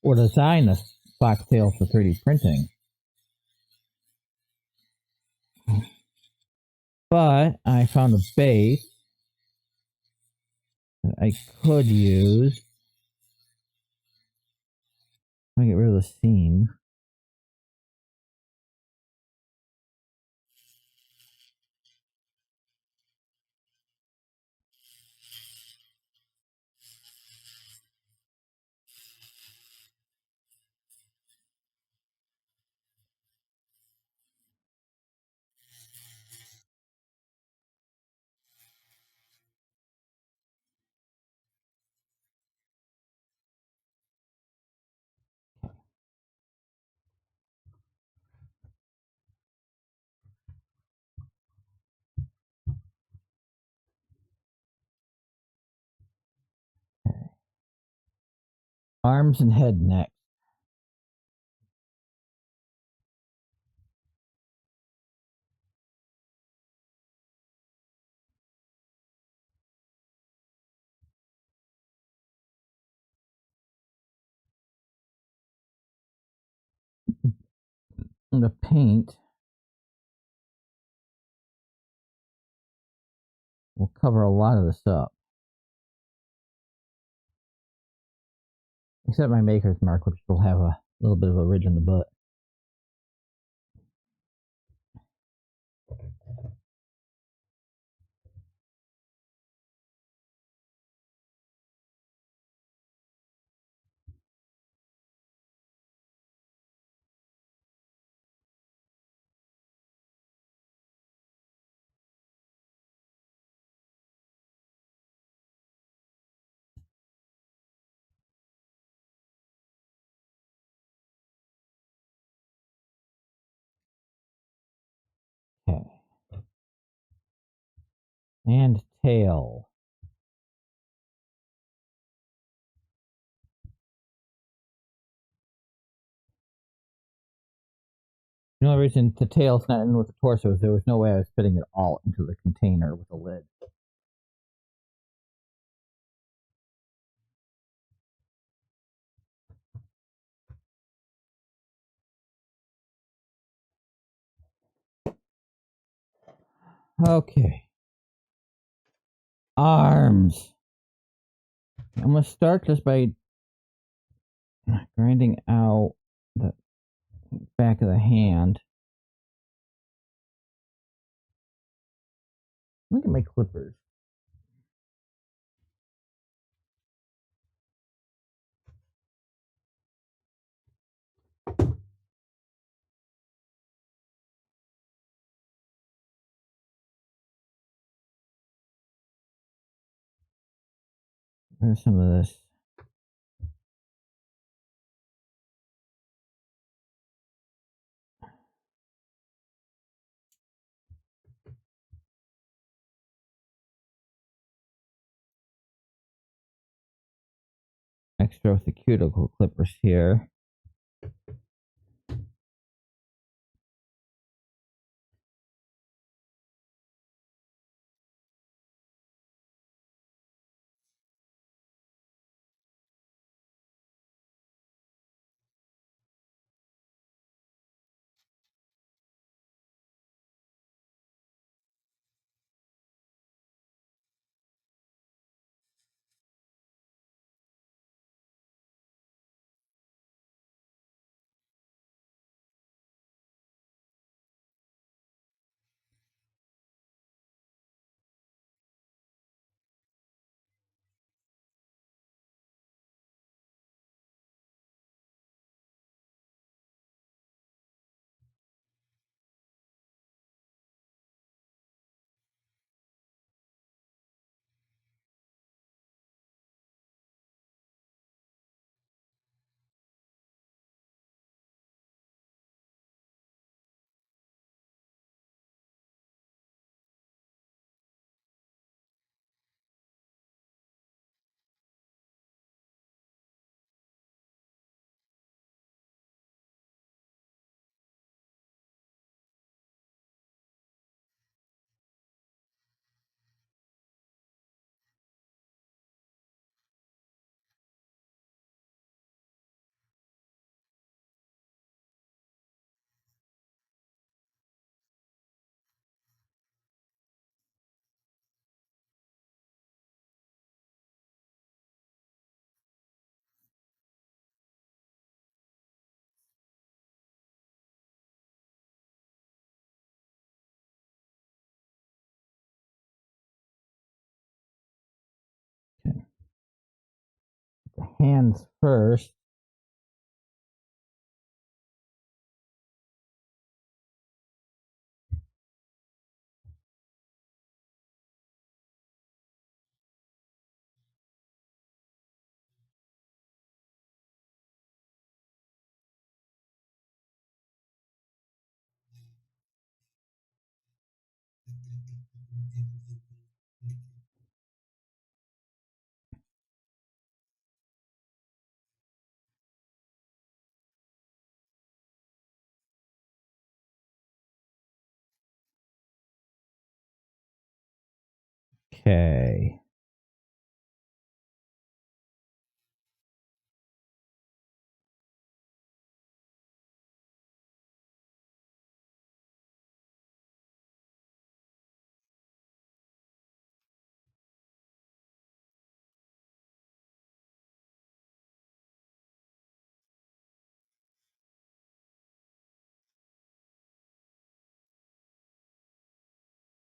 Or design a foxtail for 3D printing. But I found a base that I could use. Let me get rid of the seam. Arms and head next. And the paint will cover a lot of this up. Except my maker's mark, which will have a little bit of a ridge in the butt. Okay. And tail. The only reason the tail's not in with the torso is there was no way I was fitting it all into the container with a lid. Okay. Arms. I'm going to start just by grinding out the back of the hand. Look at my clippers. There's some of this. Extra with the cuticle clippers here. Hands first. Okay.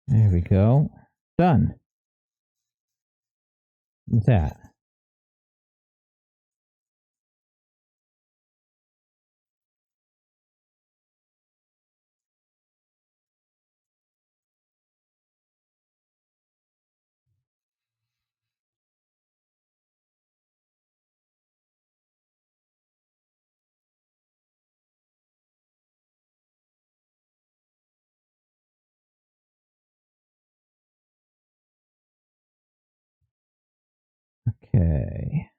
There we go. Done. What's that? Okay.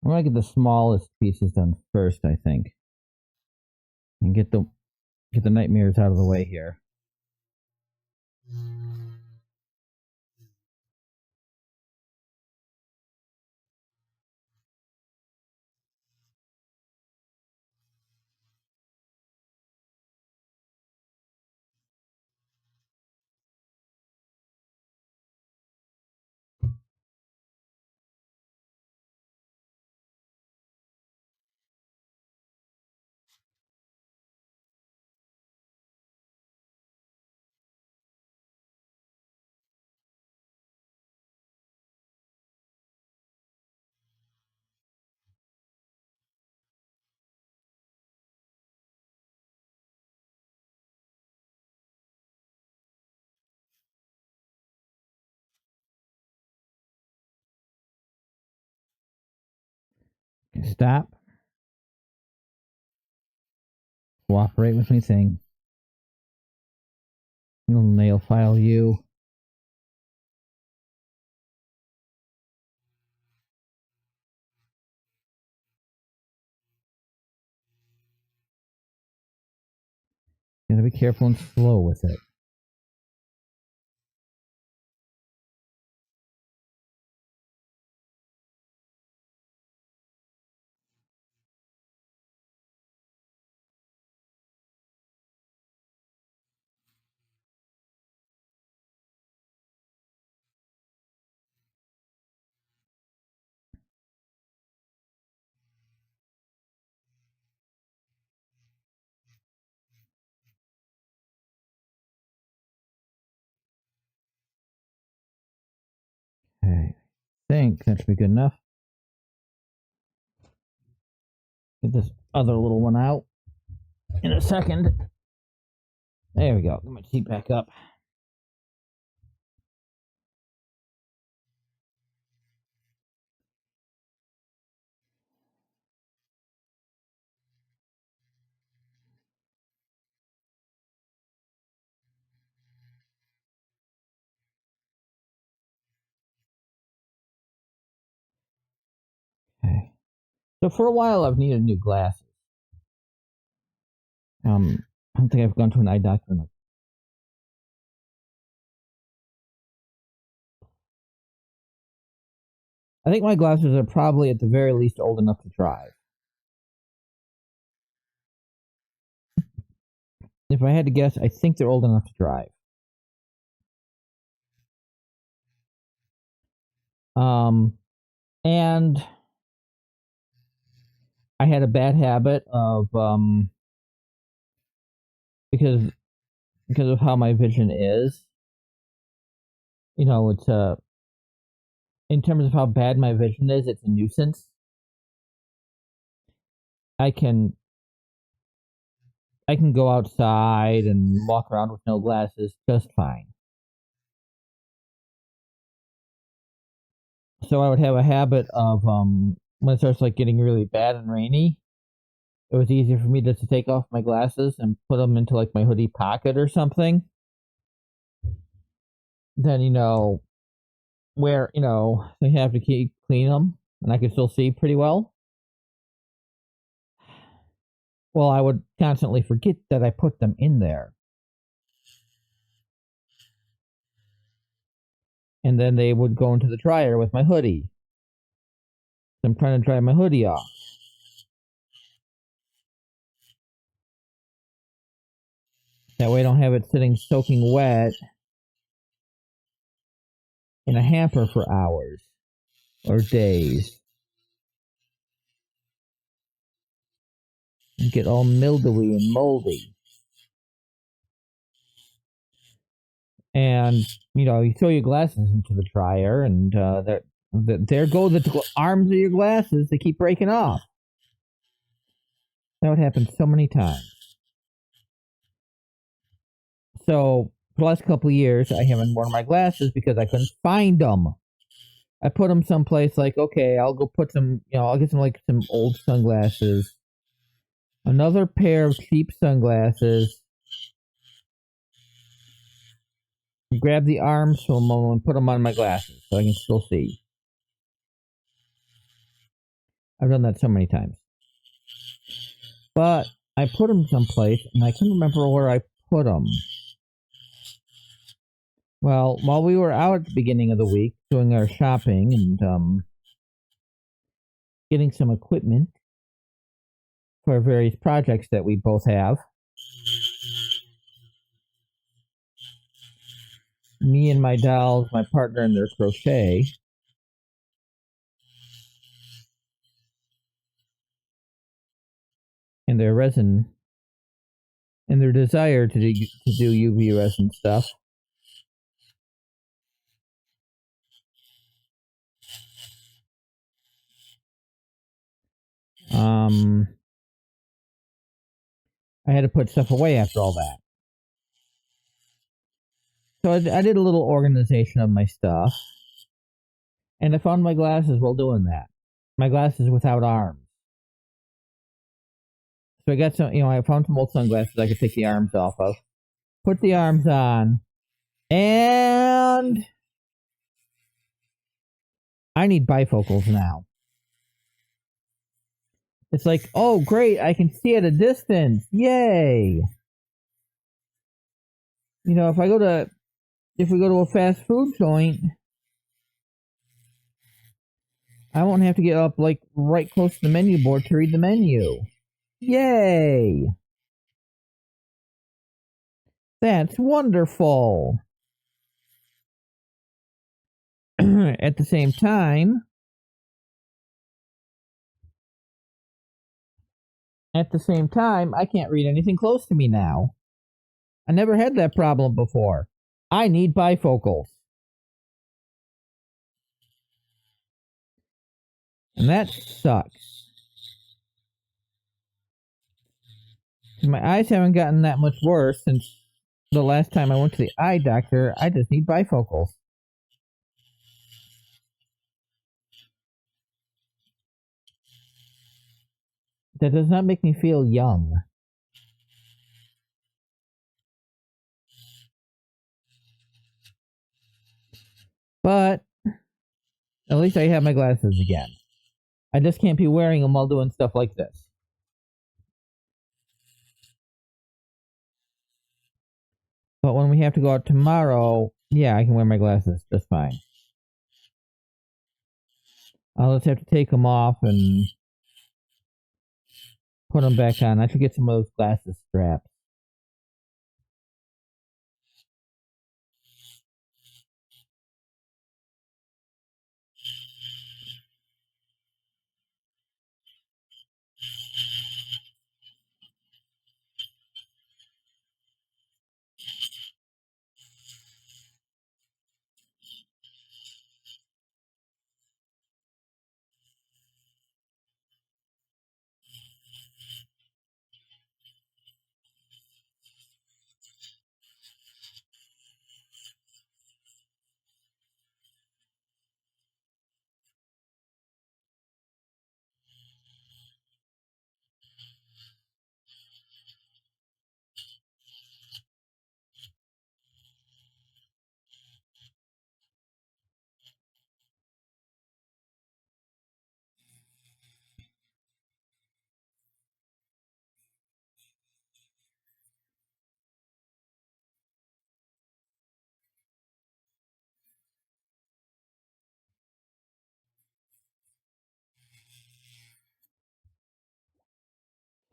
I'm gonna get the smallest pieces done first, I think, and get the nightmares out of the way here. Stop. Cooperate with me, thing. Little nail file, you. Gotta be careful and slow with it. Okay. I think that should be good enough. Get this other little one out in a second. There we go. Get my sheet back up. Okay. So for a while, I've needed new glasses. I don't think I've gone to an eye doctor. I think my glasses are probably at the very least old enough to drive. If I had to guess, I think they're old enough to drive. And I had a bad habit of because of how my vision is. You know, it's in terms of how bad my vision is, it's a nuisance. I can go outside and walk around with no glasses just fine. So I would have a habit of when it starts like getting really bad and rainy, it was easier for me just to take off my glasses and put them into like my hoodie pocket or something. Then where they have to keep clean them and I could still see pretty well. Well, I would constantly forget that I put them in there. And then they would go into the dryer with my hoodie. I'm trying to dry my hoodie off. That way I don't have it sitting soaking wet in a hamper for hours or days. And get all mildewy and moldy. And, you throw your glasses into the dryer and there go the arms of your glasses. They keep breaking off. That would happen so many times. So for the last couple of years, I haven't worn my glasses because I couldn't find them. I put them someplace like, okay, I'll go put some, I'll get some old sunglasses. Another pair of cheap sunglasses. Grab the arms from them and put them on my glasses so I can still see. I've done that so many times. But I put them someplace and I couldn't remember where I put them. Well, while we were out at the beginning of the week doing our shopping and getting some equipment for various projects that we both have, me and my dolls, my partner in their crochet, and their resin, and their desire to do UV resin stuff. I had to put stuff away after all that. So I did a little organization of my stuff. And I found my glasses while doing that. My glasses without arms. So I got some, I found some old sunglasses I could take the arms off of. Put the arms on. And I need bifocals now. It's like, oh, great, I can see at a distance. Yay. If we go to a fast food joint, I won't have to get up like right close to the menu board to read the menu. Yay. That's wonderful. At the same time, I can't read anything close to me now. I never had that problem before. I need bifocals. And that sucks. My eyes haven't gotten that much worse since the last time I went to the eye doctor. I just need bifocals. That does not make me feel young. But at least I have my glasses again. I just can't be wearing them while doing stuff like this. But when we have to go out tomorrow, yeah, I can wear my glasses just fine. I'll just have to take them off and put them back on. I should get some of those glasses straps.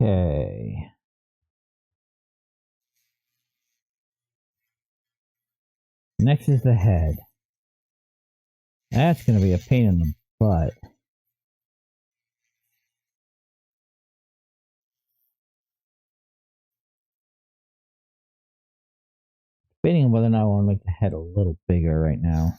Okay. Next is the head. That's going to be a pain in the butt. Debating on whether or not I want to make the head a little bigger right now.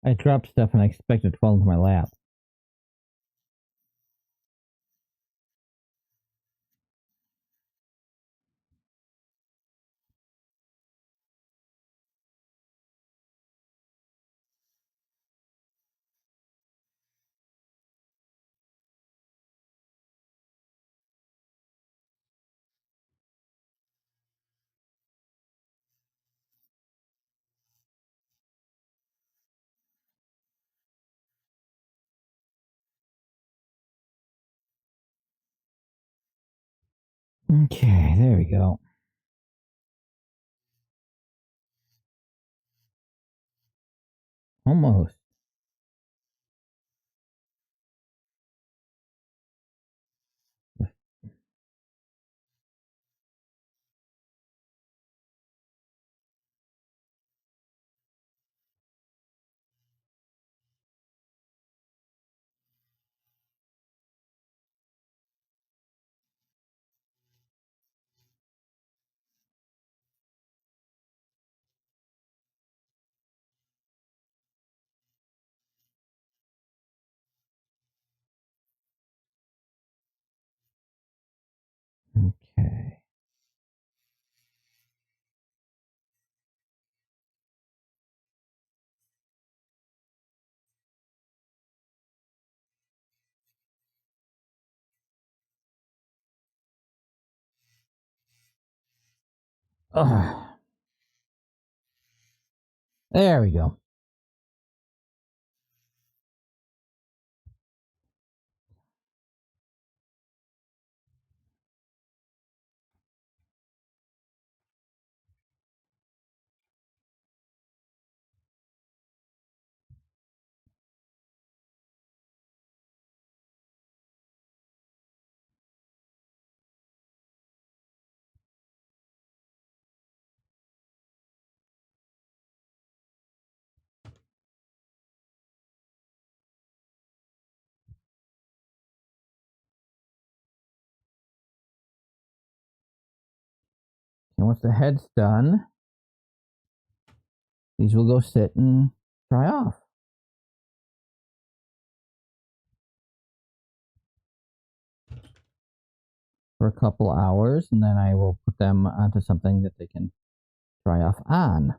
I dropped stuff and I expect it to fall into my lap. Okay, there we go. Almost. Okay. Ugh. There we go. And once the head's done, these will go sit and dry off. For a couple hours, and then I will put them onto something that they can dry off on.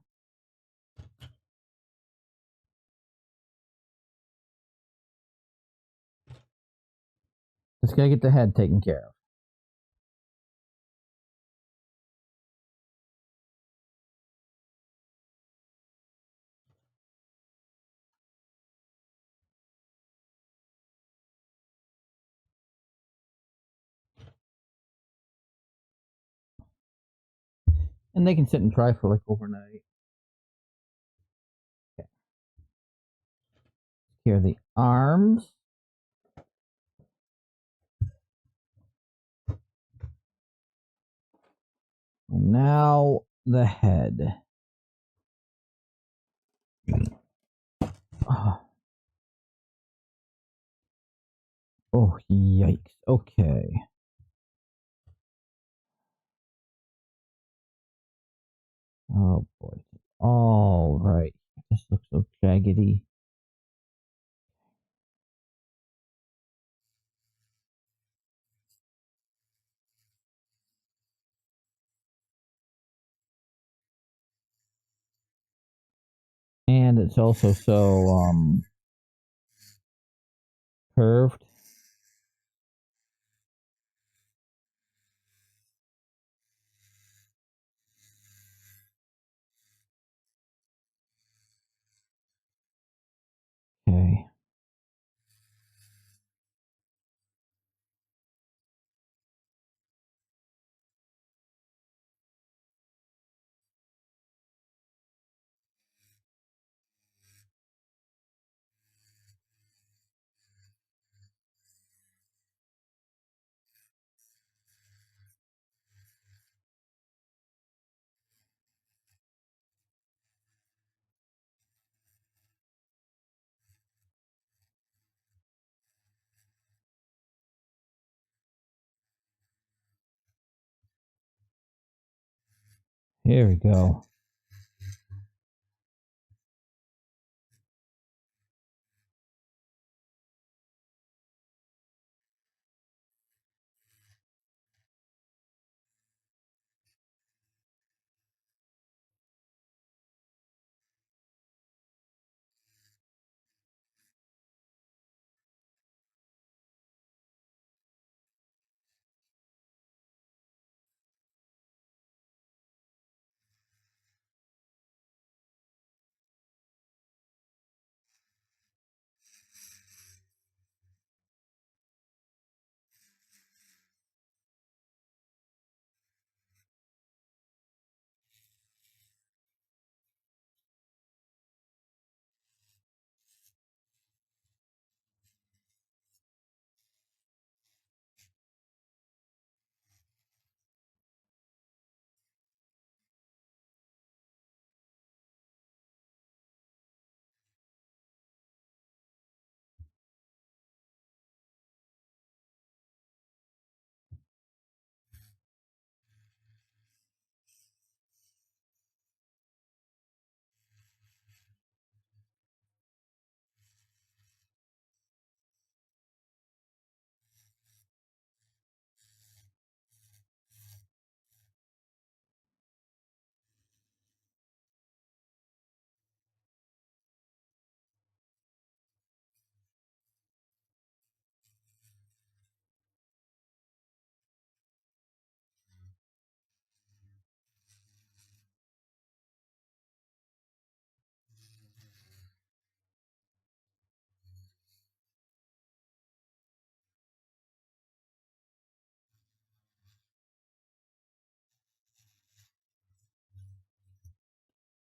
Just gotta get the head taken care of. And they can sit and dry for like overnight. Okay. Here are the arms. And now the head. Oh, yikes. Okay. Oh, boy. All right. This looks so jaggedy. And it's also so, curved. Okay. Here we go.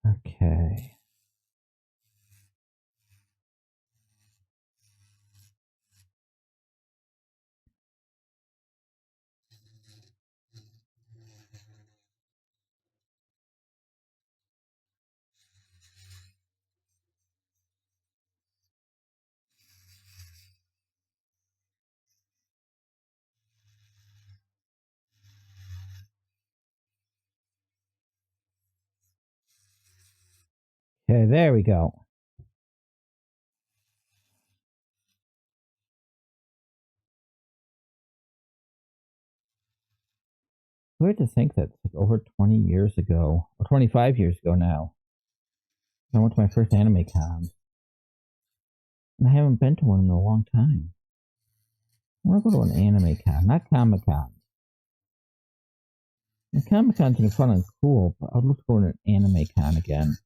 Okay. Okay, there we go. Weird to think that it's over 20 years ago, or 25 years ago now. I went to my first anime con. And I haven't been to one in a long time. I want to go to an anime con, not Comic Con. And Comic Con's in fun and cool, but I'd love to go to an anime con again.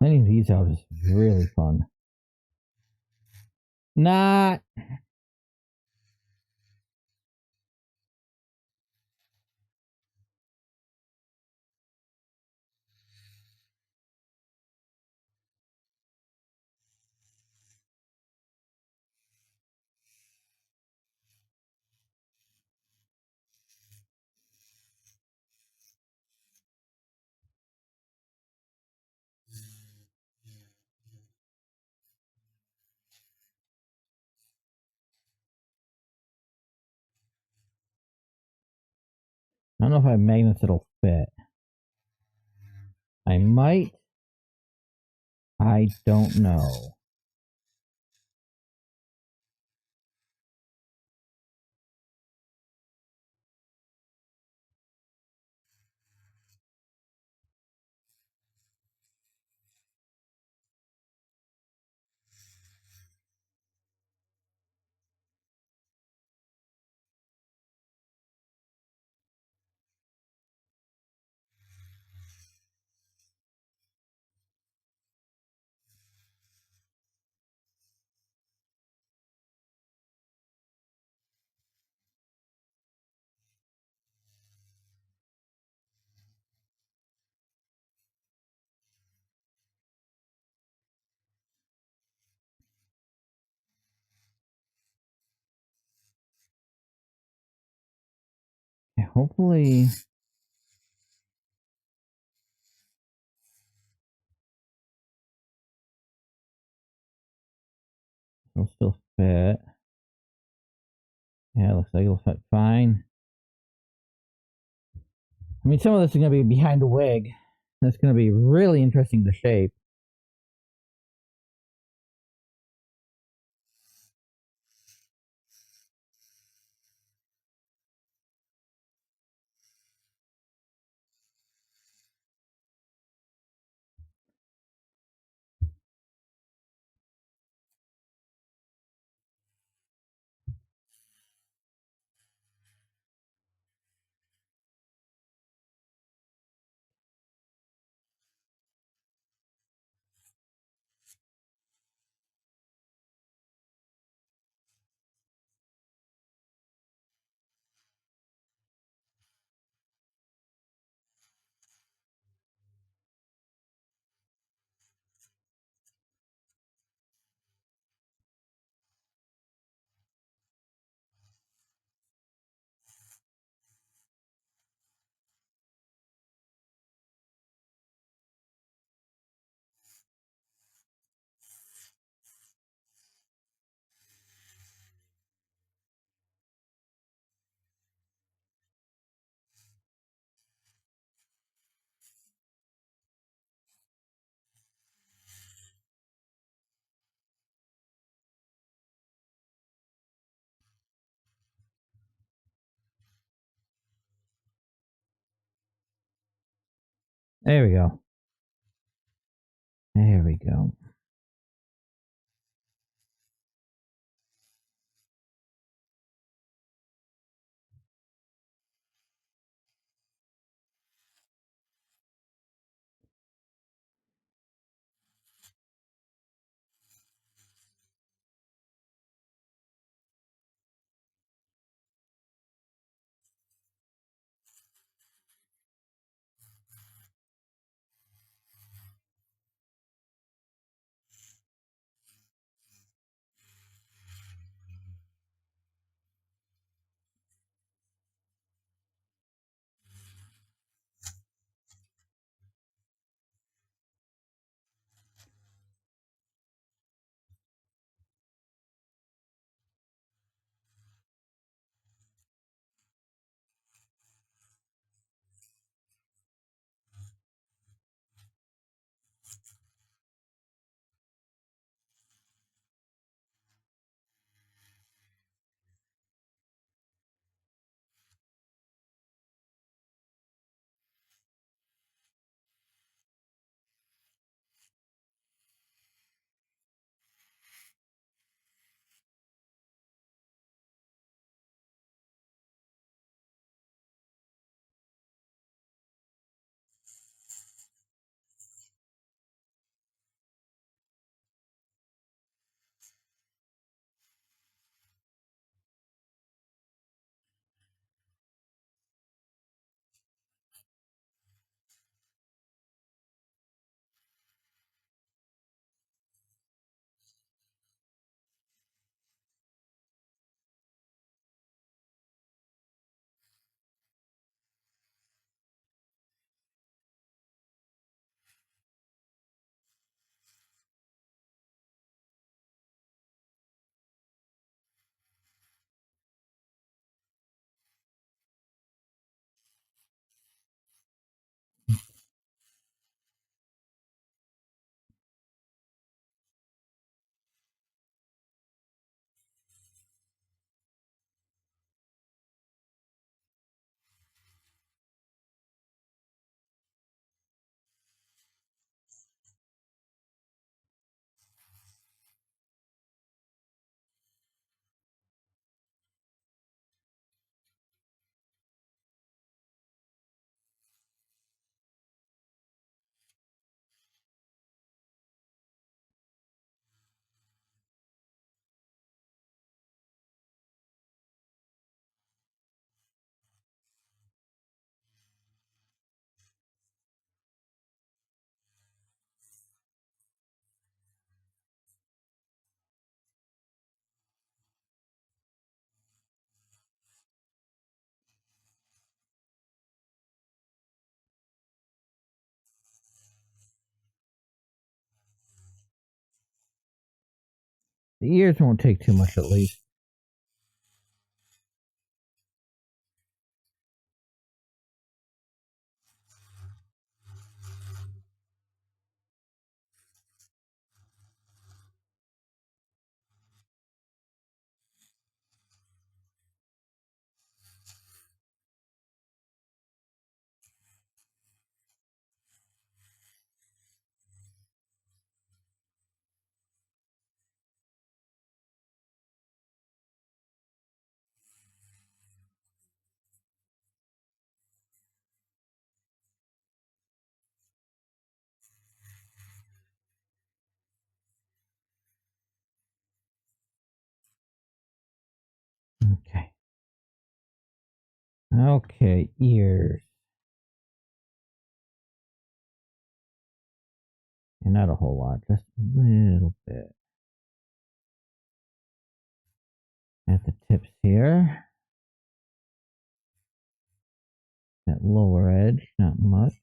Planning these out is really fun. Not. I don't know if I have magnets that'll fit. I might. I don't know. Hopefully. It'll still fit. Yeah, it looks like it'll fit fine. I mean, some of this is going to be behind the wig. That's going to be really interesting to shape. There we go. There we go. The ears won't take too much, at least. Okay. Okay, ears. And not a whole lot, just a little bit. At the tips here. That lower edge, not much.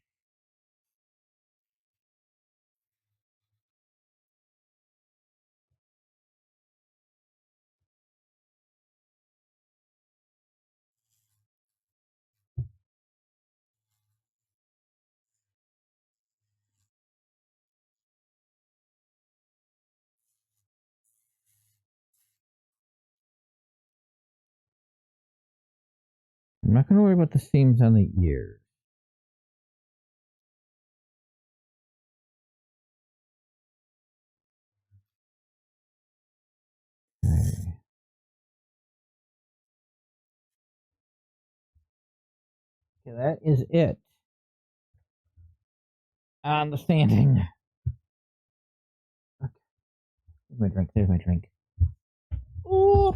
I'm not going to worry about the seams on the ears. Okay. Okay, that is it. On the standing. Okay. There's my drink. There's my drink. Ooh.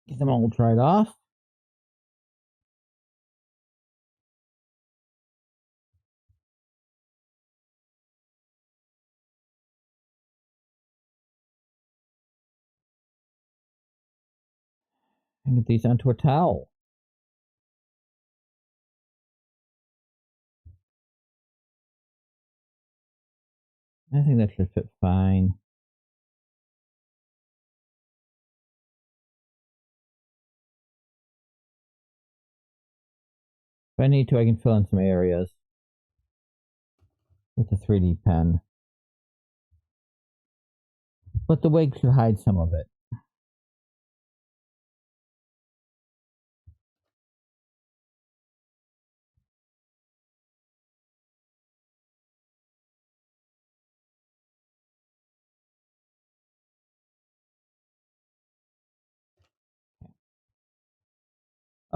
Get them all dried off. And get these onto a towel. I think that should fit fine. If I need to, I can fill in some areas with a 3D pen. But the wig should hide some of it.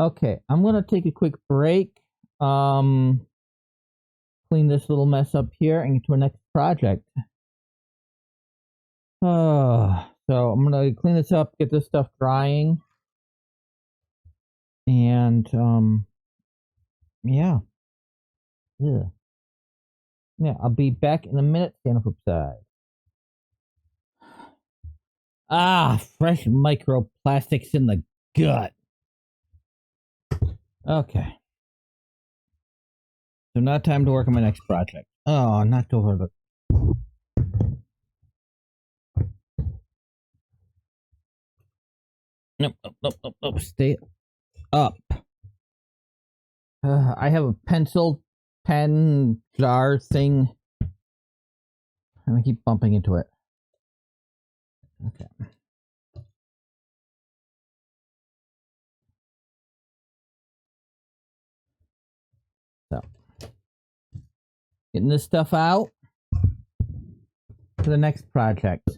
Okay, I'm gonna take a quick break. Clean this little mess up here and get to our next project. So I'm gonna clean this up, get this stuff drying, and yeah, yeah, yeah. I'll be back in a minute. Stand up upside. Fresh microplastics in the gut. Okay. So now time to work on my next project. Oh, knocked over the. Nope, nope, nope, nope, nope. Stay up. I have a pencil pen jar thing, and I keep bumping into it. Okay. So, getting this stuff out for the next project.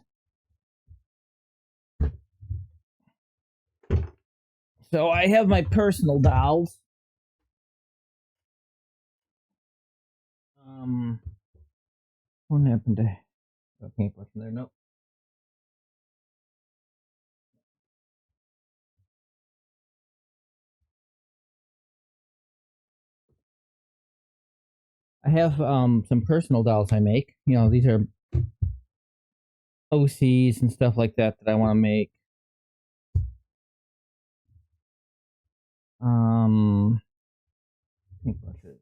So I have my personal dolls. What happened to a paintbrush in there? Nope. I have some personal dolls I make. You know, these are OCs and stuff like that I want to make. Paintbrush it.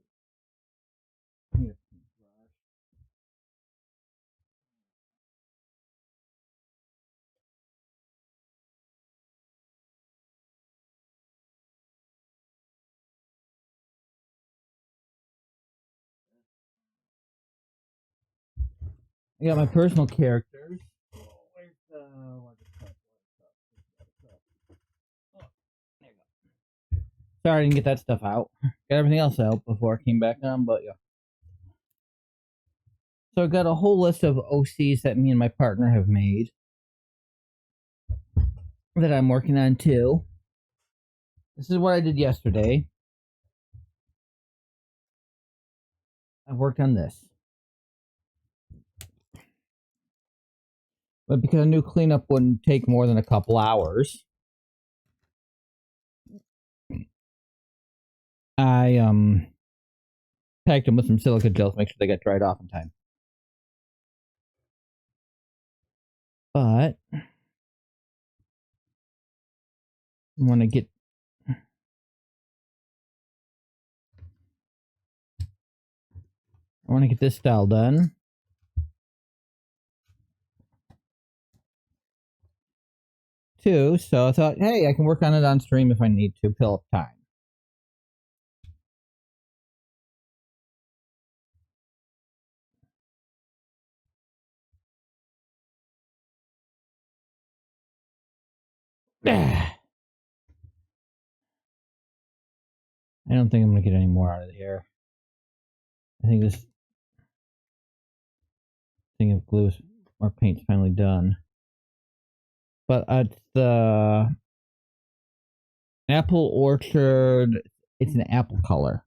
I got my personal characters. Where's the Oh, there you go. Sorry I didn't get that stuff out. Got everything else out before I came back on, but yeah. So I got a whole list of OCs that me and my partner have made that I'm working on too. This is what I did yesterday. I worked on this. But because I knew cleanup wouldn't take more than a couple hours, I packed them with some silica gel to make sure they got dried off in time. But I want to get this style done. Too, so I thought, hey, I can work on it on stream if I need to fill up time. I don't think I'm gonna get any more out of here. I think this thing of glue or paint's finally done. But it's the Apple Orchard. It's an apple color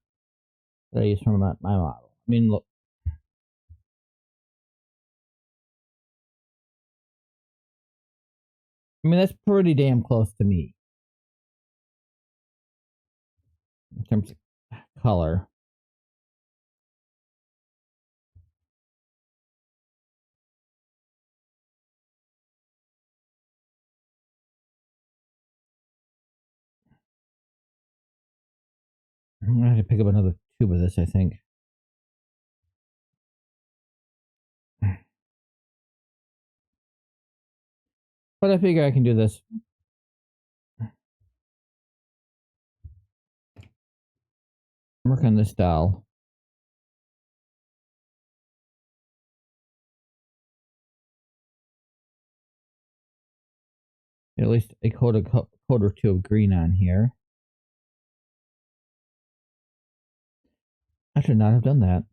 that I use from my model. I mean, look. I mean, that's pretty damn close to me in terms of color. I'm gonna have to pick up another tube of this, I think. But I figure I can do this. Work on this doll. At least a coat or two of green on here. I should not have done that.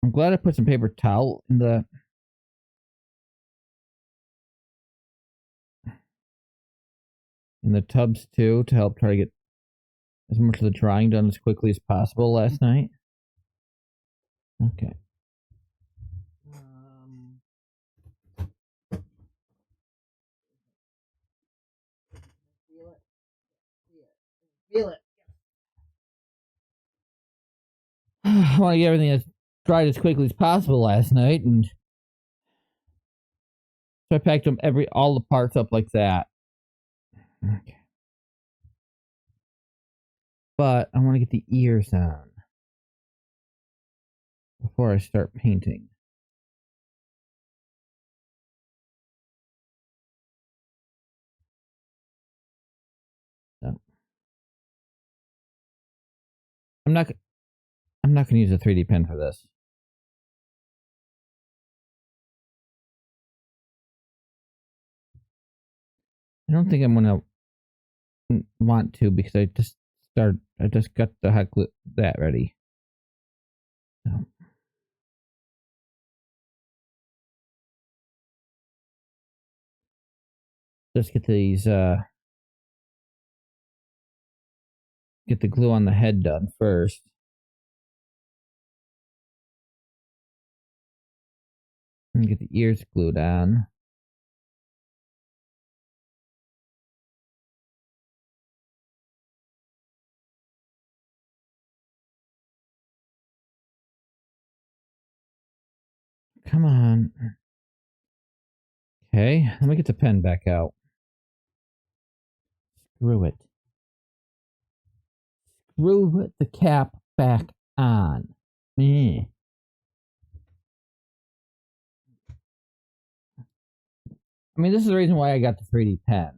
I'm glad I put some paper towel in the tubs too to help try to get as much of the drying done as quickly as possible last night. Okay. Feel it. I want to get everything as dried as quickly as possible last night, and so I packed them all the parts up like that. Okay. But I want to get the ears on before I start painting. So I'm not going to use a 3D pen for this. I don't think I'm going to want to because I just got the hot glue that ready. So. Just get these get the glue on the head done first. And get the ears glued on. Come on. Okay, let me get the pen back out. Screw it. Screw the cap back on. I mean, this is the reason why I got the 3D pen.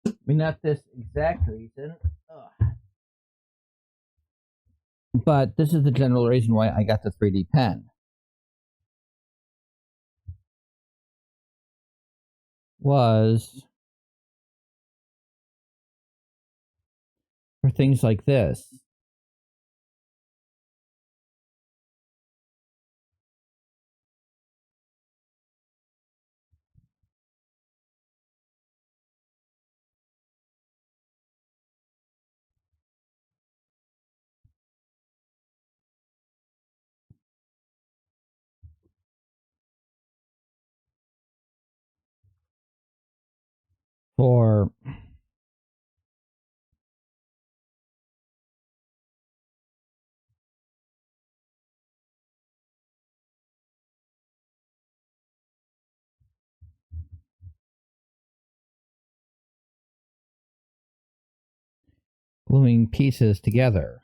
I mean, not this exact reason. Ugh. But this is the general reason why I got the 3D pen. Was for things like this. For gluing pieces together.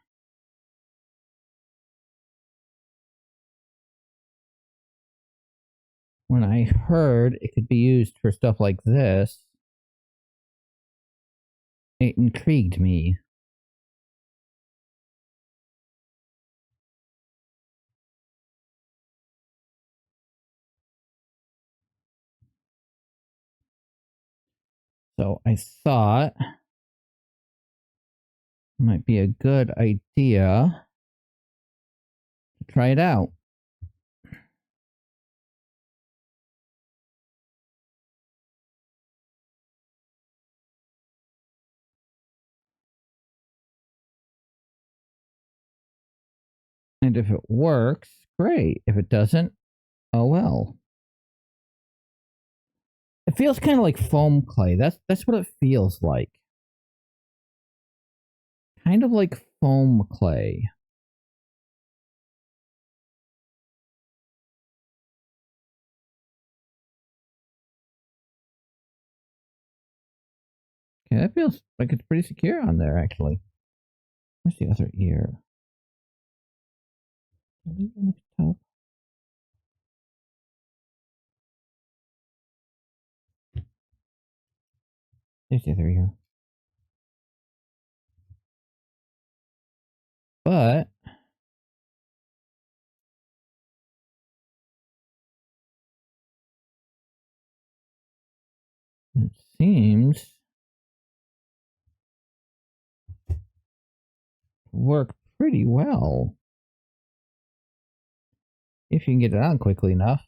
When I heard it could be used for stuff like this, it intrigued me. So I thought it might be a good idea to try it out. And if it works, great. If it doesn't, oh well. It feels kind of like foam clay. That's what it feels like. Kind of like foam clay. Okay, that feels like it's pretty secure on there, actually. Where's the other ear? Top. There's the other ear. But it seems to work pretty well. If you can get it on quickly enough.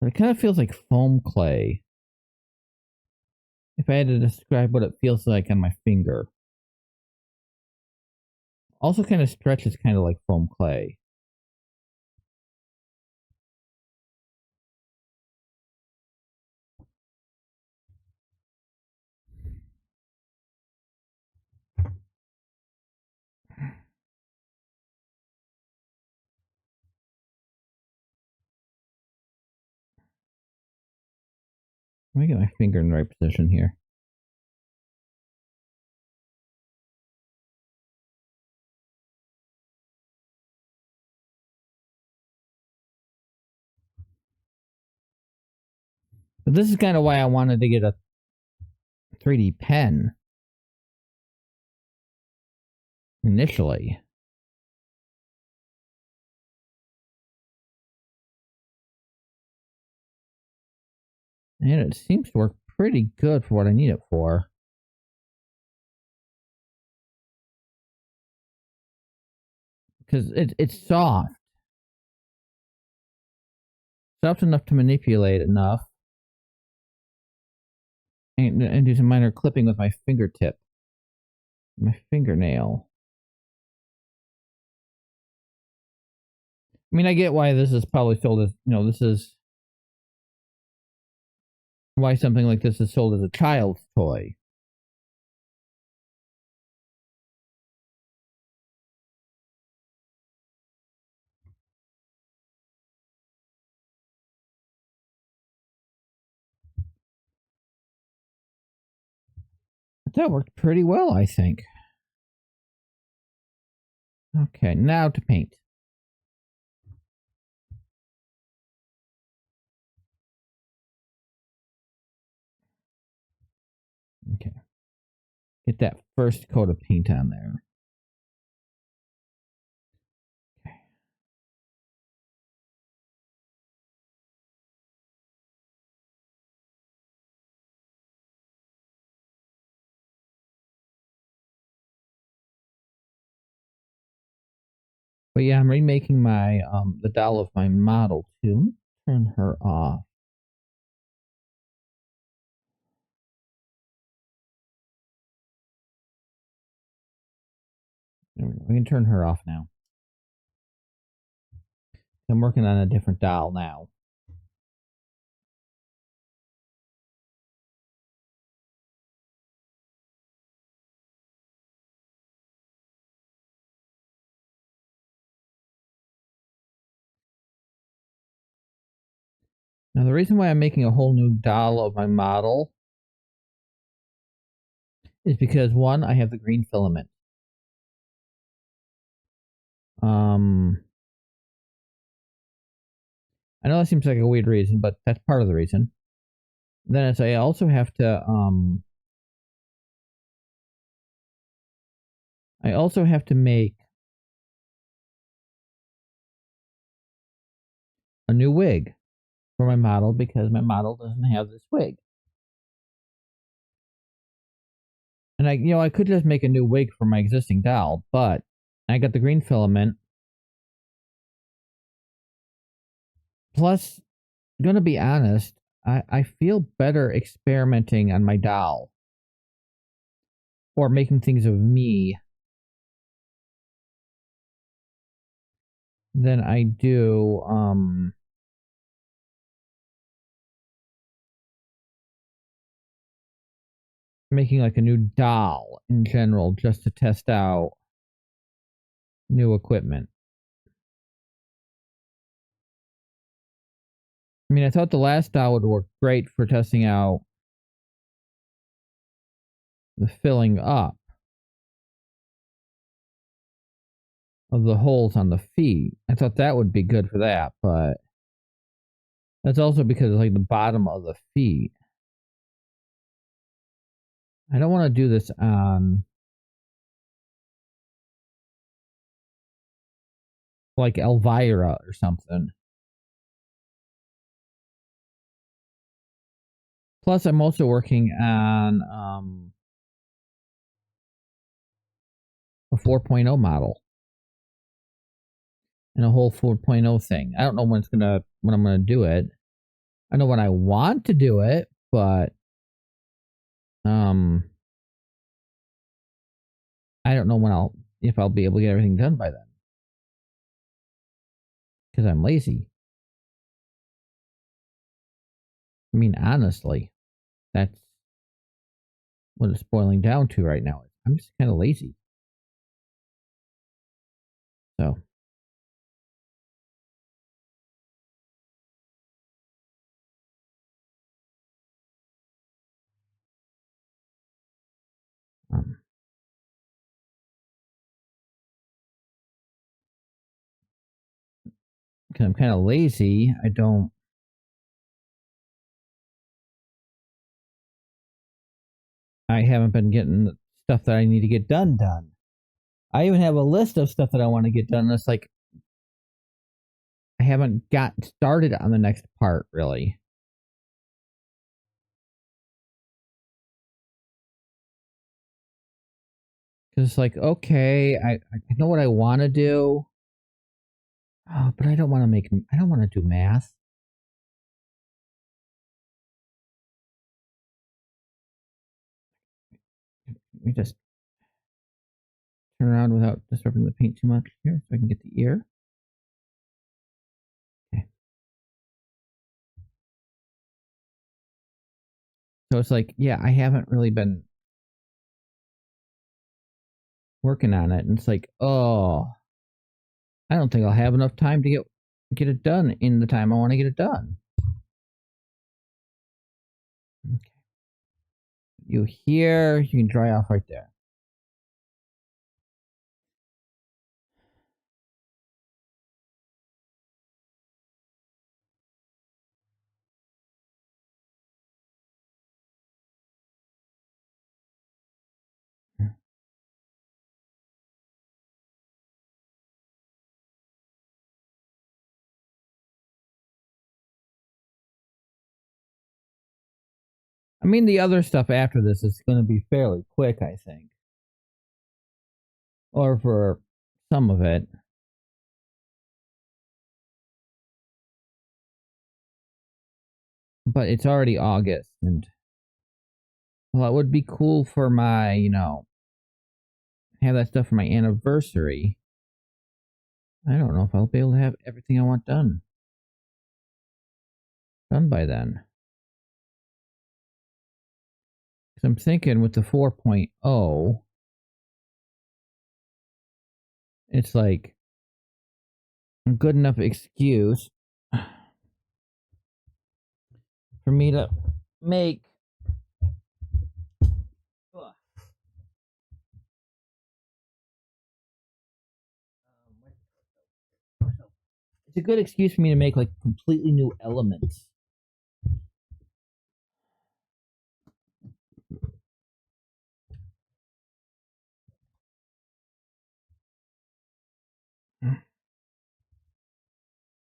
But it kind of feels like foam clay. If I had to describe what it feels like on my finger. Also kind of stretches kind of like foam clay. Let me get my finger in the right position here. But this is kind of why I wanted to get a 3D pen initially. And it seems to work pretty good for what I need it for. Because it's soft. Soft enough to manipulate enough. And do some minor clipping with my fingertip. My fingernail. I mean, I get why this is probably sold as, this is why something like this is sold as a child's toy. But that worked pretty well, I think. Okay, now to paint. Okay. Get that first coat of paint on there. Okay. But yeah, I'm remaking my the doll of my model too. Turn her off. There we go. We can turn her off now. I'm working on a different doll now. Now the reason why I'm making a whole new doll of my model is because one, I have the green filament. I know that seems like a weird reason, but that's part of the reason. Then it's I also have to make a new wig for my model because my model doesn't have this wig. And I could just make a new wig for my existing doll, but I got the green filament. Plus, gonna be honest, I feel better experimenting on my doll or making things of me than I do making like a new doll in general just to test out new equipment. I mean, I thought the last doll would work great for testing out the filling up of the holes on the feet. I thought that would be good for that, but that's also because like the bottom of the feet. I don't want to do this on like Elvira or something. Plus, I'm also working on a 4.0 model and a whole 4.0 thing. I don't know when I'm gonna do it. I know when I want to do it, but um, I don't know if I'll be able to get everything done by then because I'm lazy. I mean, honestly, that's what it's boiling down to right now. I'm just kind of lazy. So, um, because I'm kind of lazy, I haven't been getting stuff that I need to get done. I even have a list of stuff that I want to get done. It's like I haven't got started on the next part really. Because it's like, okay, I know what I want to do, but I don't want to do math. We just turn around without disturbing the paint too much here so I can get the ear. Okay. So it's like, yeah, I haven't really been working on it. And it's like, oh, I don't think I'll have enough time to get it done in the time I want to get it done. Okay. You here, you can dry off right there. I mean, the other stuff after this is going to be fairly quick, I think. Or for some of it. But it's already August, and well, it would be cool for my, have that stuff for my anniversary. I don't know if I'll be able to have everything I want done by then. Because I'm thinking with the 4.0, it's like a good enough excuse for me to make it's a good excuse for me to make like completely new elements.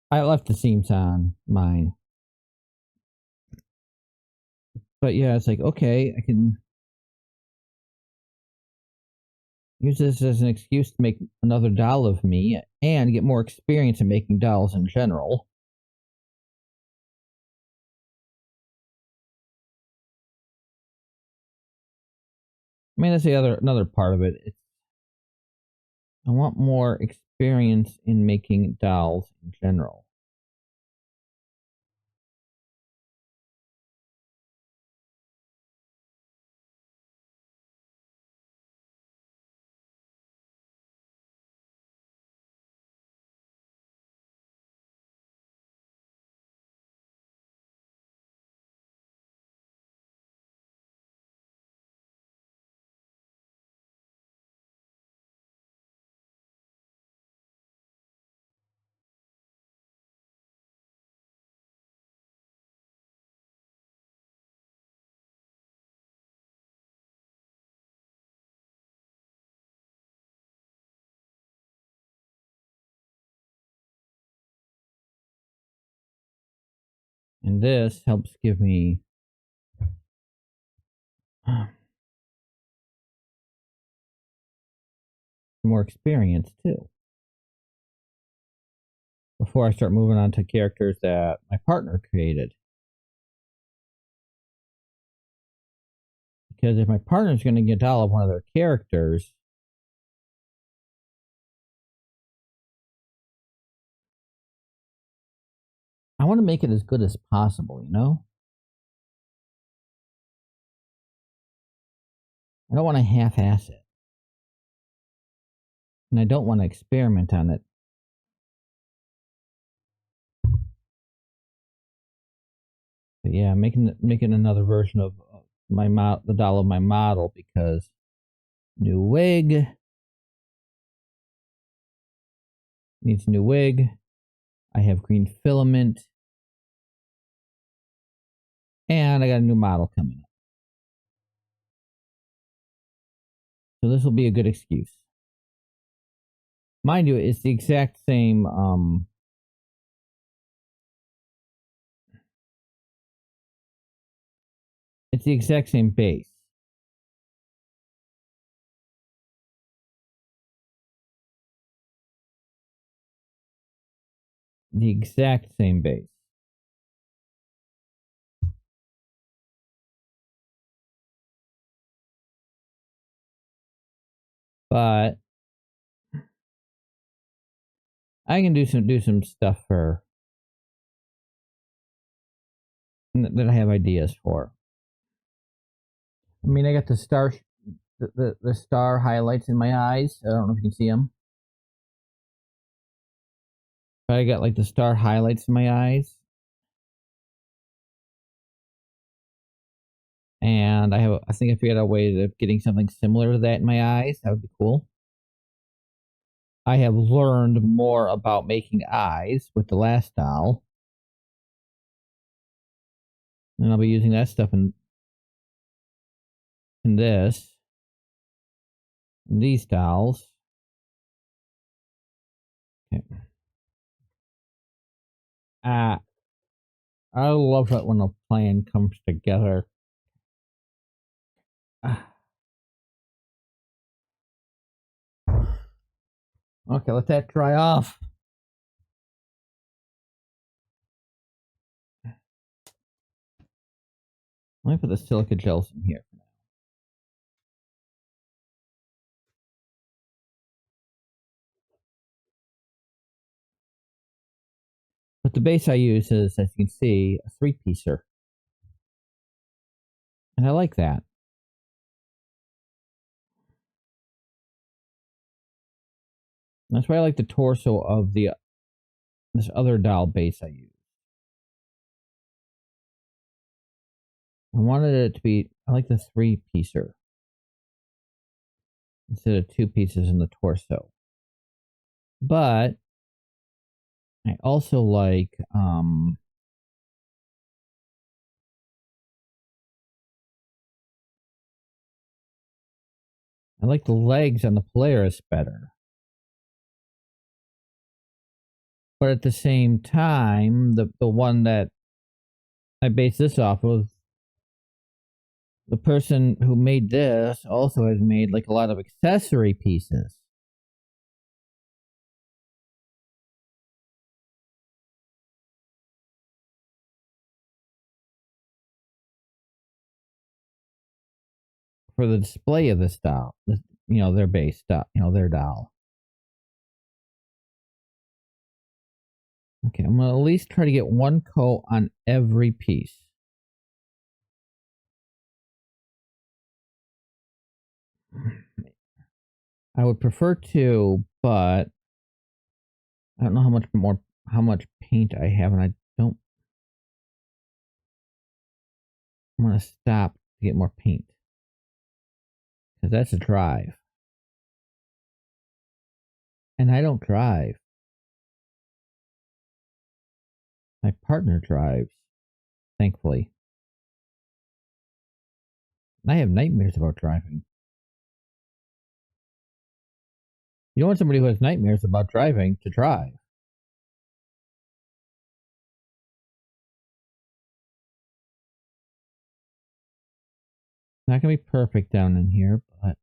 I left the seams on mine. But yeah, it's like, okay, I can use this as an excuse to make another doll of me and get more experience in making dolls in general. I mean, that's another part of it. I want more experience in making dolls in general. And this helps give me more experience too. Before I start moving on to characters that my partner created. Because if my partner's going to get a doll of one of their characters, I want to make it as good as possible, you know? I don't want to half-ass it. And I don't want to experiment on it. But yeah, making another version of the doll of my model because new wig needs new wig. I have green filament. And I got a new model coming up. So this will be a good excuse. Mind you, it's the exact same it's the exact same base. The exact same base. But I can do some stuff for that I have ideas for. I mean, I got the the star highlights in my eyes. I don't know if you can see them, but I got like the star highlights in my eyes, and I think I figured out a way of getting something similar to that in my eyes. That would be cool. I have learned more about making eyes with the last doll, and I'll be using that stuff in this, in these dolls. Okay. I love it when a plan comes together. Okay, let that dry off. Let me put the silica gels in here. But the base I use is, as you can see, a 3-piecer. And I like that. That's why I like the torso of this other doll base I use. I wanted it to be, I like the 3-piecer instead of 2 pieces in the torso. But I also like I like the legs on the Polaris better. But at the same time, the one that I base this off of, the person who made this also has made like a lot of accessory pieces. For the display of this doll, their base doll, their doll. Okay, I'm gonna at least try to get one coat on every piece. I would prefer two, but I don't know how much paint I have, and I don't. I'm gonna stop to get more paint because that's a drive, and I don't drive. My partner drives, thankfully. I have nightmares about driving. You don't want somebody who has nightmares about driving to drive. Not gonna be perfect down in here, but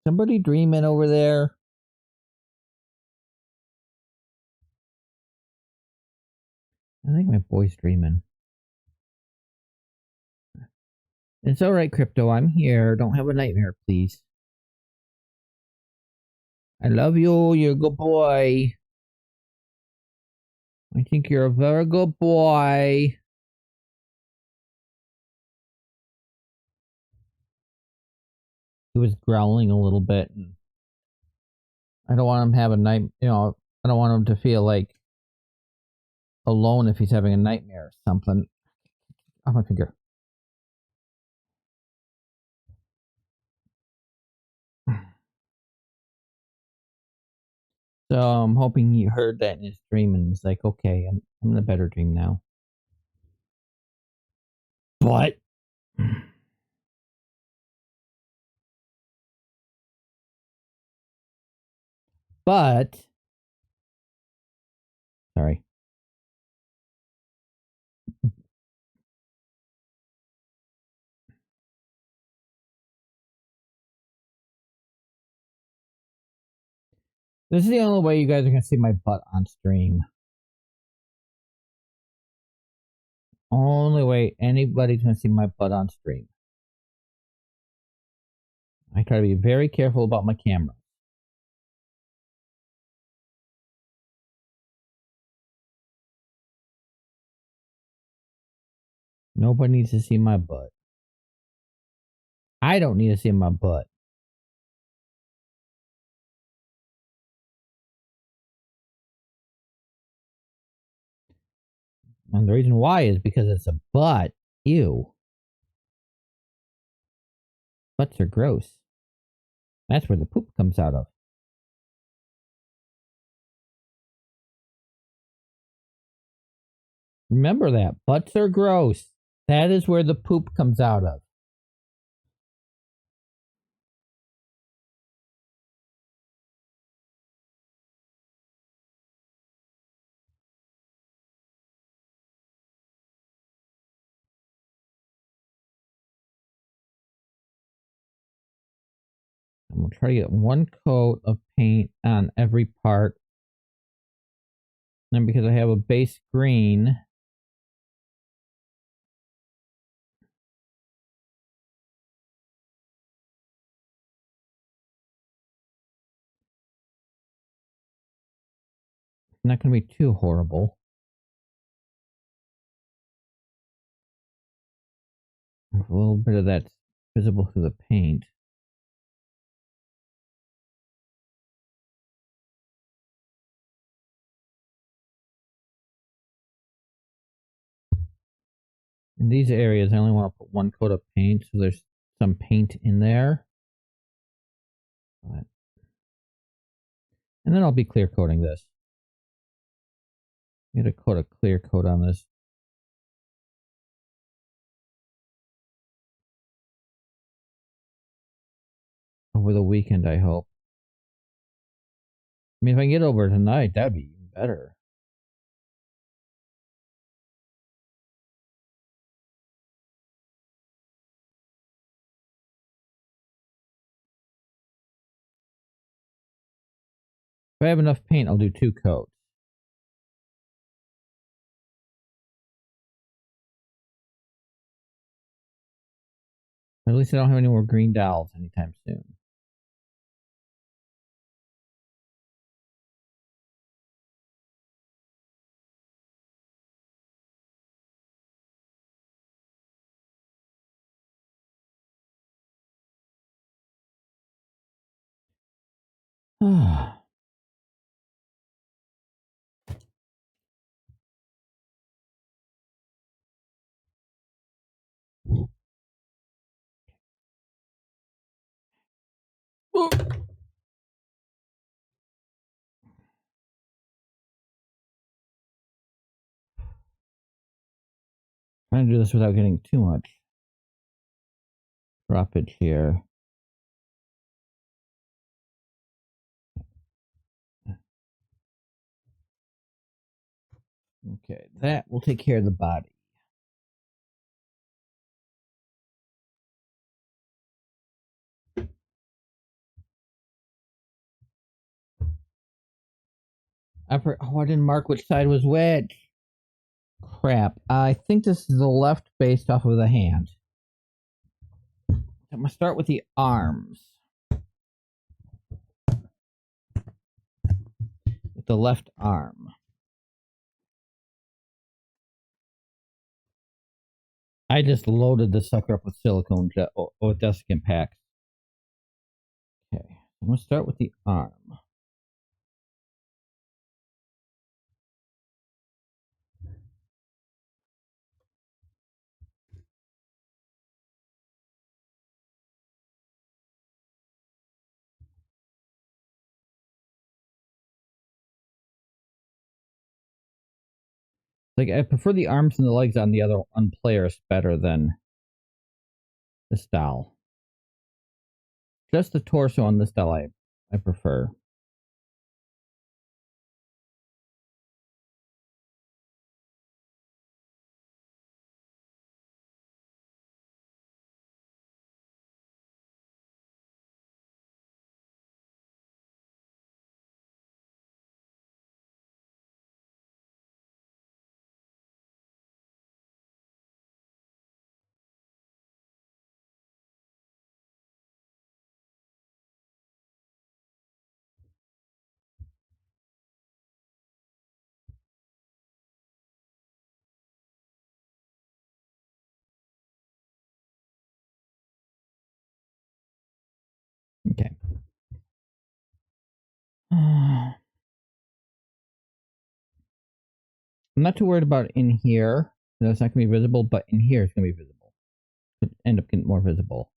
somebody dreaming over there. I think my boy's dreaming. It's all right, Crypto. I'm here. Don't have a nightmare, please. I love you. You're a good boy. I think you're a very good boy. He was growling a little bit, and I don't want him to have a night. I don't want him to feel like alone if he's having a nightmare or something. On my finger. So I'm hoping he heard that in his dream and was like, okay, I'm in a better dream now. But but sorry. This is the only way you guys are gonna see my butt on stream. Only way anybody's gonna see my butt on stream. I try to be very careful about my camera. Nobody needs to see my butt. I don't need to see my butt. And the reason why is because it's a butt. Ew. Butts are gross. That's where the poop comes out of. Remember that. Butts are gross. That is where the poop comes out of. I'm going to try to get one coat of paint on every part. And because I have a base green, it's not going to be too horrible. A little bit of that's visible through the paint. In these areas, I only want to put one coat of paint, so there's some paint in there. But, and then I'll be clear coating this. Get a coat of clear coat on this. Over the weekend, I hope. I mean, if I can get over tonight, that'd be even better. If I have enough paint, I'll do 2 coats. At least I don't have any more green dowels anytime soon. Trying to do this without getting too much droppage here. Okay, that will take care of the body. I didn't mark which side was which. Crap. I think this is the left based off of the hand. I'm going to start with the arms. With the left arm. I just loaded the sucker up with silicone with desiccant packs. Okay, I'm going to start with the arm. Like, I prefer the arms and the legs on the other players better than this doll. Just the torso on this doll I prefer. I'm not too worried about in here. That's not going to be visible, but in here it's going to be visible. Could end up getting more visible.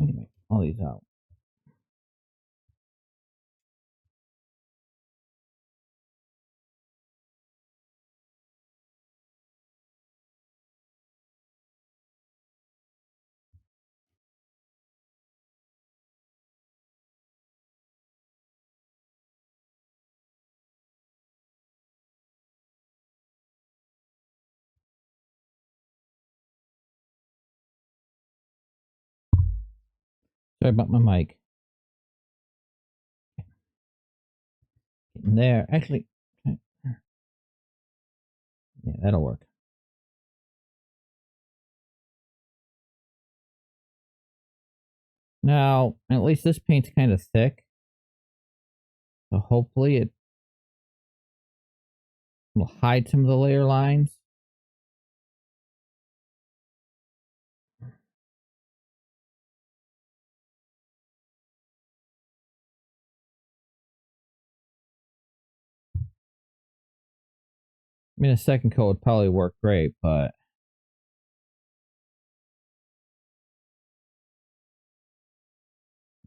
Anyway, all these out. Sorry about my mic. Getting there. Actually, yeah, that'll work. Now, at least this paint's kind of thick. So hopefully it will hide some of the layer lines. I mean, a second coat would probably work great, but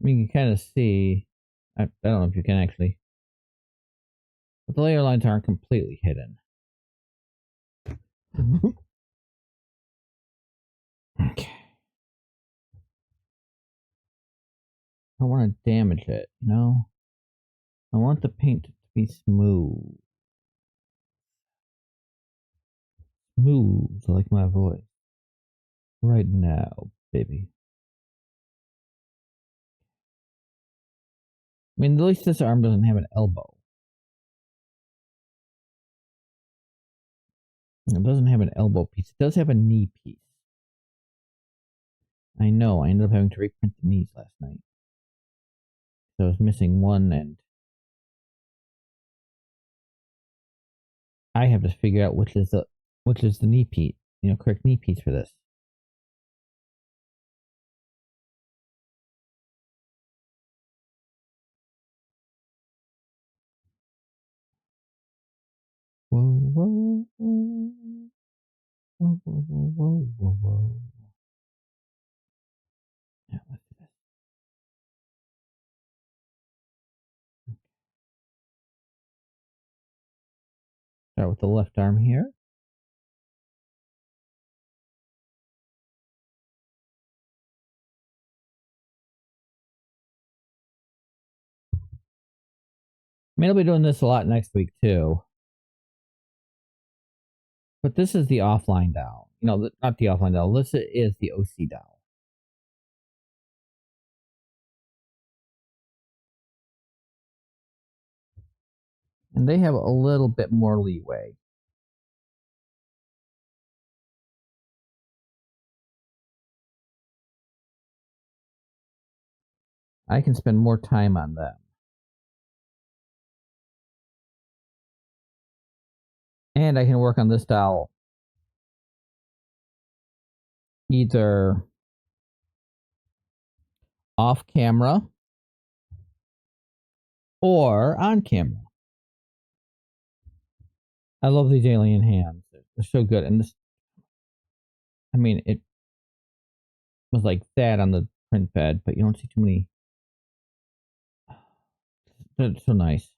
I mean, you can kind of see. I don't know if you can actually, but the layer lines aren't completely hidden. Okay. I don't want to damage it, you know? I want the paint to be smooth. Smooth, like my voice. Right now, baby. I mean, at least this arm doesn't have an elbow. It doesn't have an elbow piece. It does have a knee piece. I know, I ended up having to reprint the knees last night. So I was missing one, and I have to figure out which is the knee piece, correct knee piece for this. Whoa, whoa, whoa, whoa, whoa, whoa, whoa, whoa. Yeah, let's do this. Start with the left arm here. I mean, I'll be doing this a lot next week too. But this is the offline dowel. Not the offline dowel. This is the OC dowel. And they have a little bit more leeway. I can spend more time on them. And I can work on this dowel either off camera or on camera. I love these alien hands. They're so good. And this, I mean, it was like that on the print bed, but you don't see too many. They're so nice.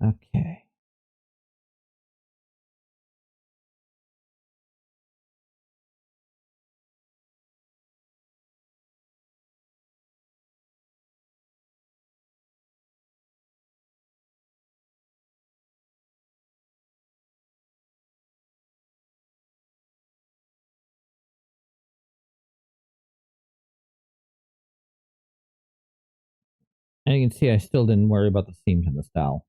Okay. And you can see I still didn't worry about the seams in this dowel.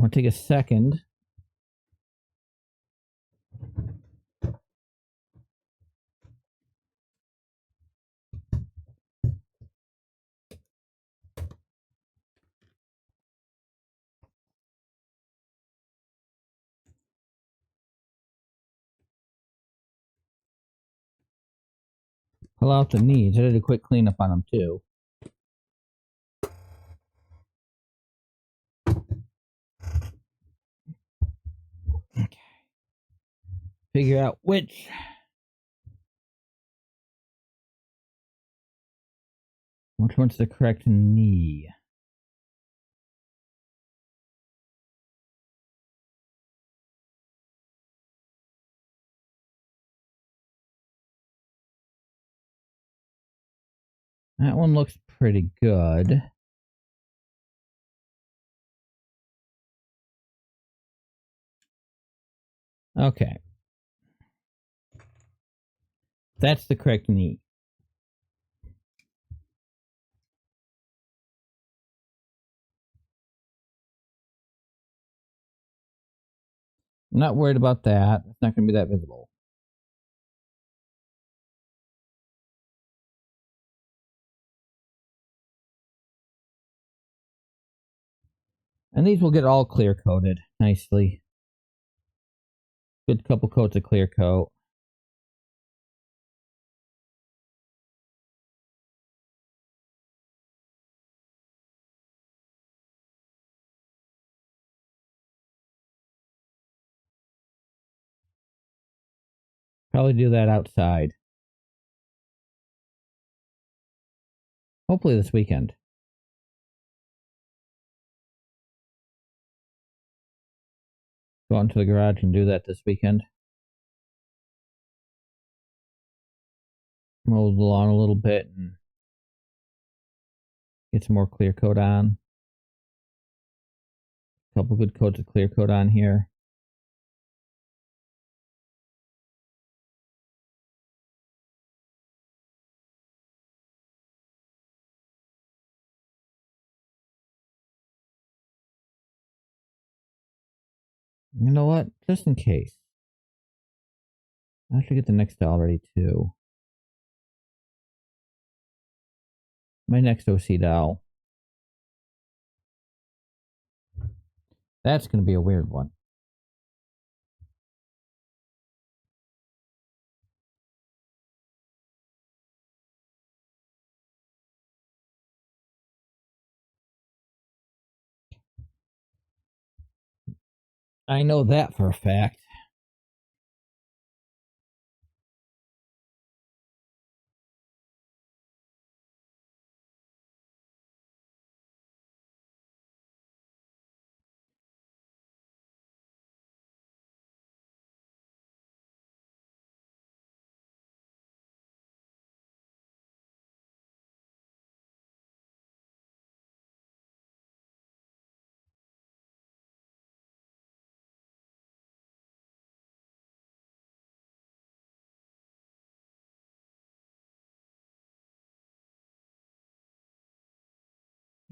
want to take a second. Pull out the knees. I did a quick cleanup on them too. Okay. Figure out which one's the correct knee. That one looks pretty good. Okay. That's the correct knee. I'm not worried about that. It's not going to be that visible. And these will get all clear coated nicely. Good couple coats of clear coat. Probably do that outside. Hopefully this weekend. Go out into the garage and do that this weekend. Mow the lawn a little bit and get some more clear coat on. A couple good coats of clear coat on here. You know what? Just in case. I have to get the next doll ready too. My next OC doll. That's going to be a weird one. I know that for a fact.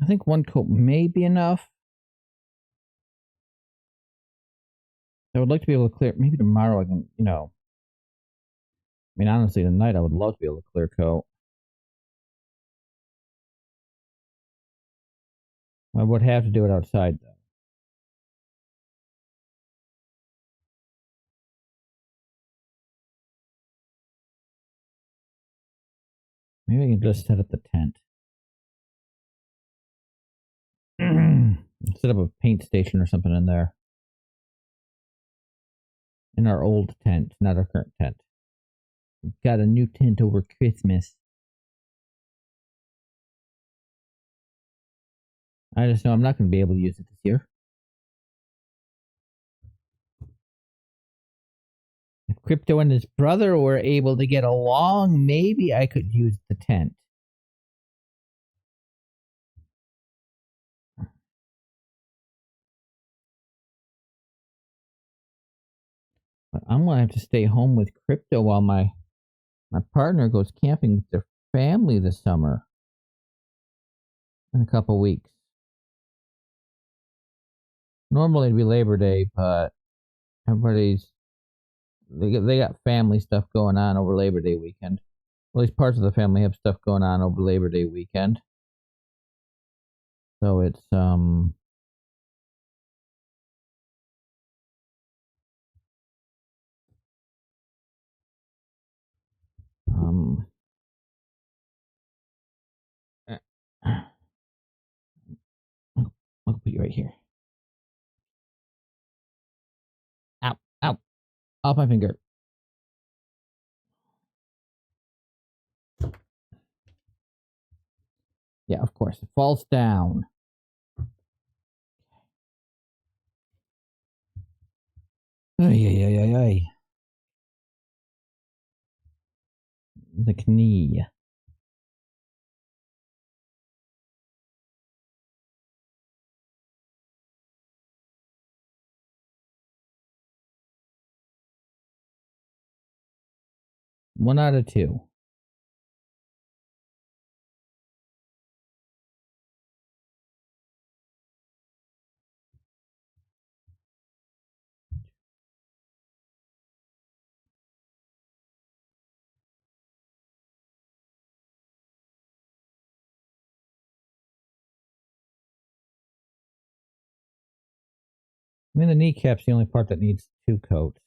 I think one coat may be enough. I would like to be able to clear. Maybe tomorrow I can, I mean, honestly, tonight I would love to be able to clear coat. I would have to do it outside, though. Maybe I can just set up the tent. Set up a paint station or something in there. In our old tent, not our current tent. We've got a new tent over Christmas. I just know I'm not going to be able to use it this year. If Crypto and his brother were able to get along, maybe I could use the tent. But I'm going to have to stay home with Crypto while my partner goes camping with their family this summer. In a couple weeks. Normally it'd be Labor Day, but everybody's they got family stuff going on over Labor Day weekend. At least parts of the family have stuff going on over Labor Day weekend. So it's um I'll put you right here. Ow, ow, off my finger. Yeah, of course. It falls down. Ay, ay, ay, ay, ay. The knee. One out of two. I mean, the kneecap's the only part that needs two coats.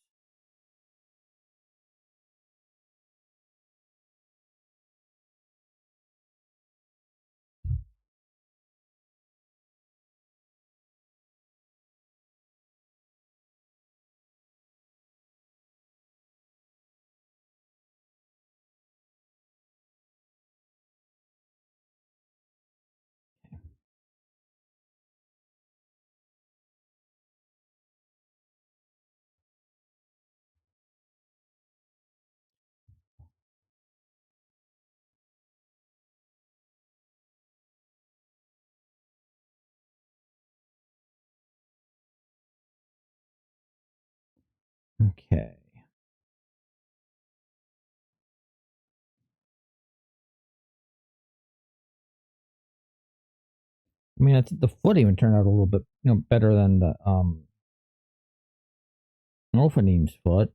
Okay. I mean, the foot even turned out a little bit, better than the Ophanim's foot.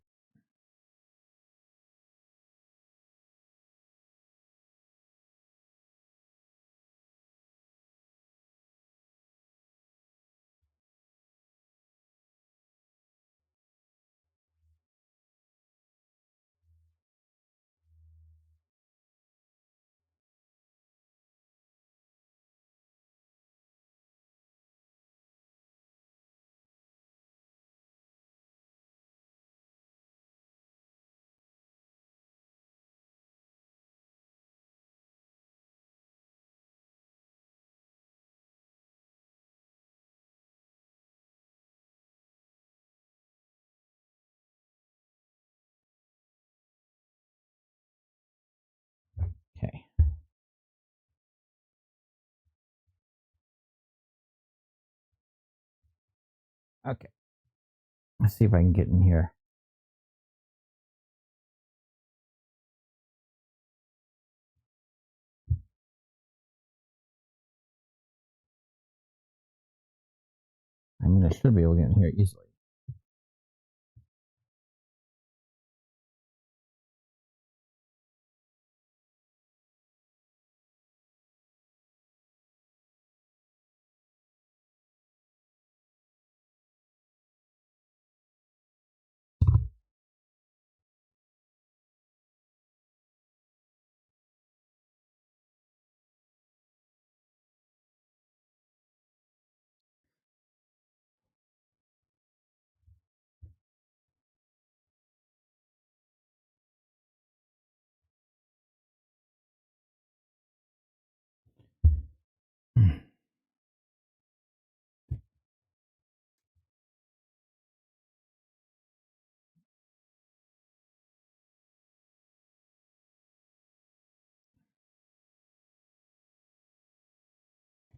Okay. Okay. Let's see if I can get in here. I mean, I should be able to get in here easily.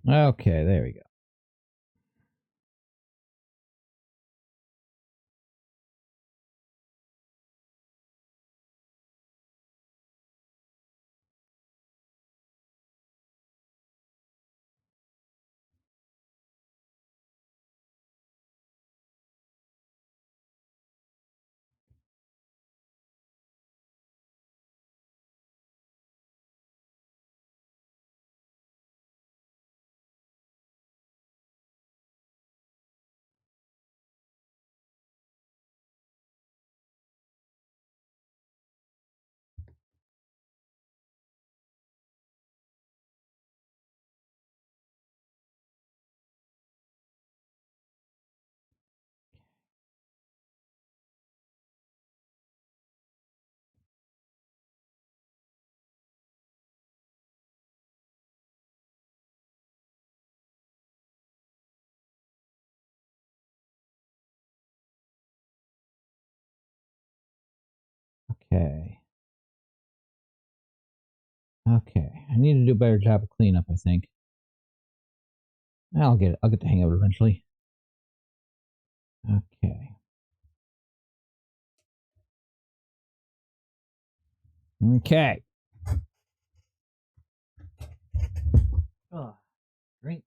Okay, there we go. Okay. Okay. I need to do a better job of cleanup, I think. I'll get the hang of it eventually. Okay. Okay. Oh, drink.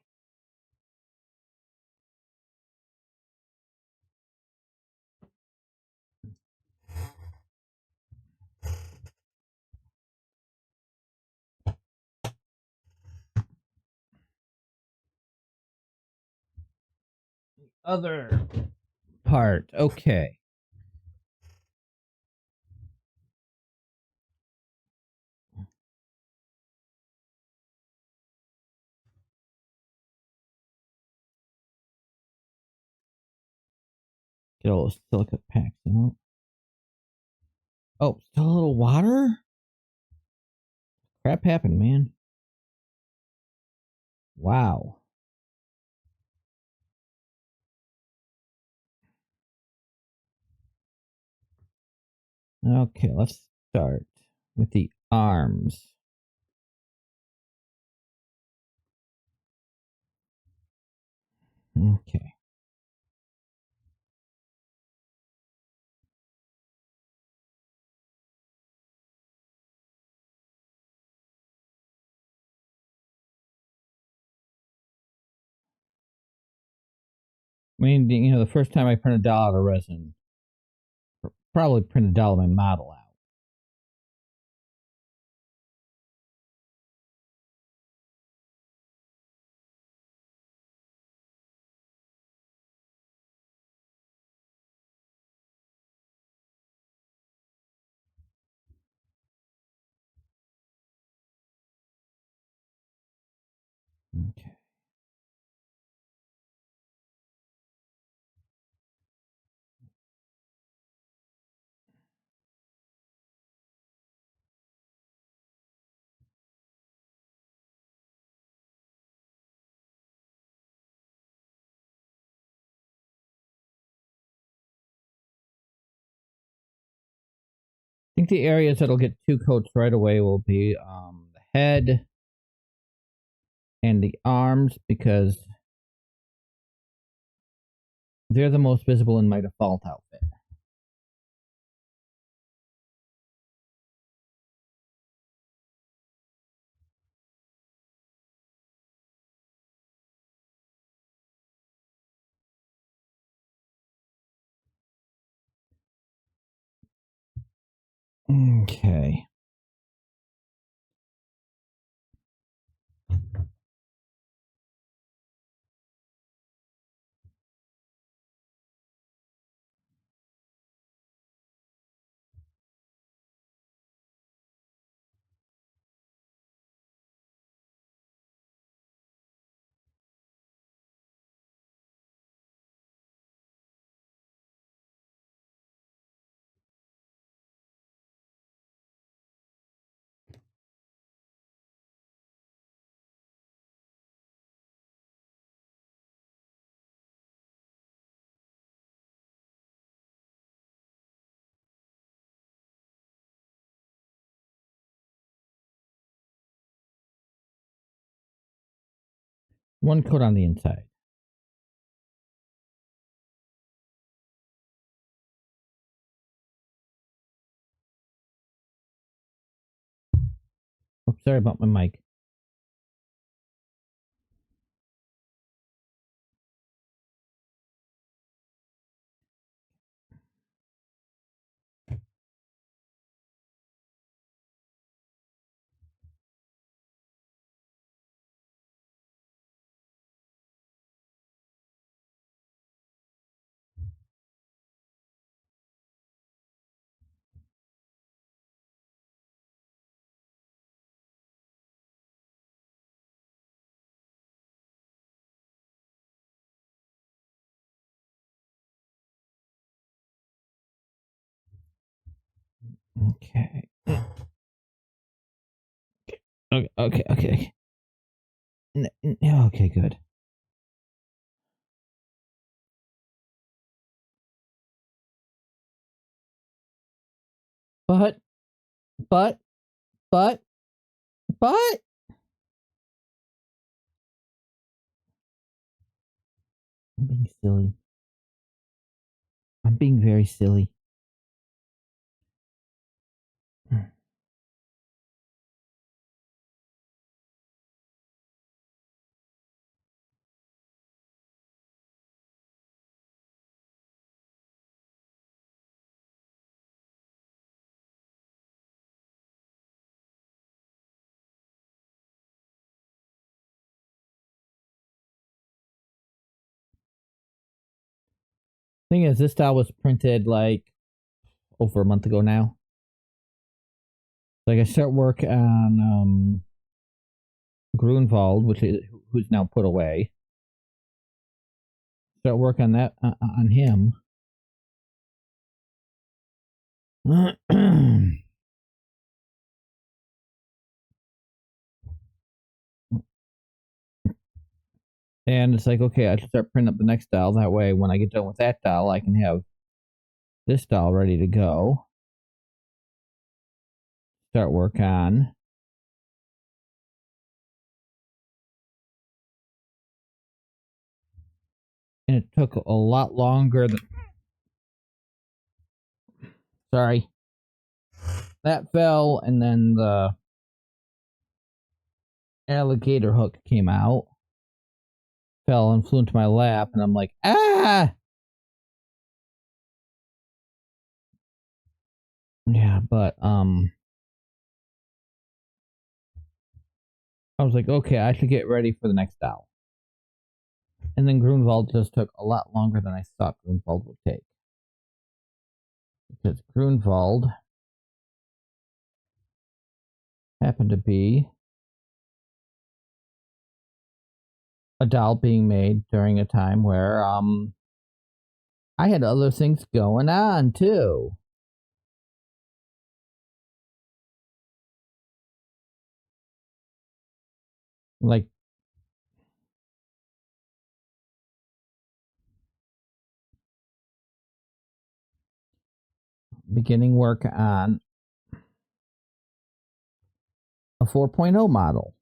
Other part. Okay. Get all those silica packs out. Oh, still a little water? Crap happened, man. Wow. Okay, let's start with the arms. Okay. I mean, the first time I print a doll out of resin, probably print a doll of my model out. Okay. I think the areas that'll get 2 coats right away will be the head and the arms because they're the most visible in my default outfit. Okay. One coat on the inside. Oops, sorry about my mic. Okay. Okay. Okay, good. But, but, but. I'm being silly. I'm being very silly. Thing is, this style was printed like over a month ago now. Like I start work on Grunwald, who's now put away. Start work on that on him. And it's like, okay, I should start printing up the next dial. That way, when I get done with that dial, I can have this dial ready to go. Start work on. And it took a lot longer than. Sorry. That fell, and then the alligator hook came out. Fell and flew into my lap, and I'm like, ah! Yeah, but, I was like, okay, I should get ready for the next dial. And then Grunwald just took a lot longer than I thought Grunwald would take. Because Grunwald happened to be a doll being made during a time where I had other things going on too. Like beginning work on a 4.0 model.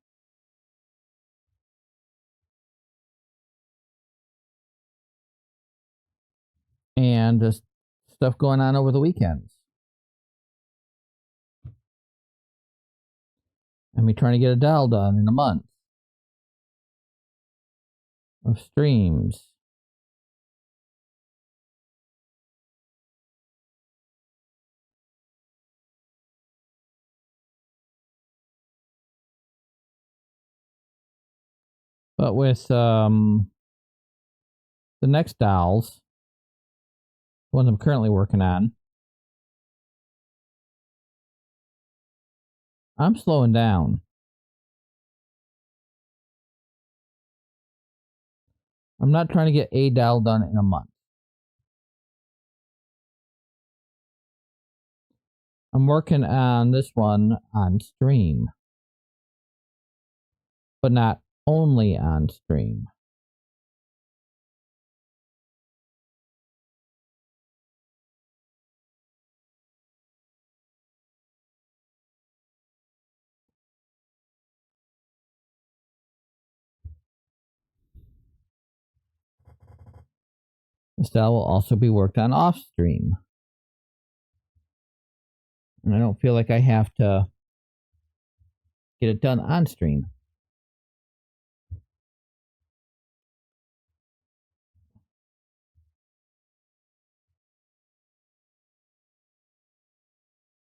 And just stuff going on over the weekends. And me trying to get a doll done in a month of streams. But with the next dolls, the ones I'm currently working on, I'm slowing down. I'm not trying to get a doll done in a month. I'm working on this one on stream, but not only on stream. This doll will also be worked on off stream. And I don't feel like I have to get it done on stream.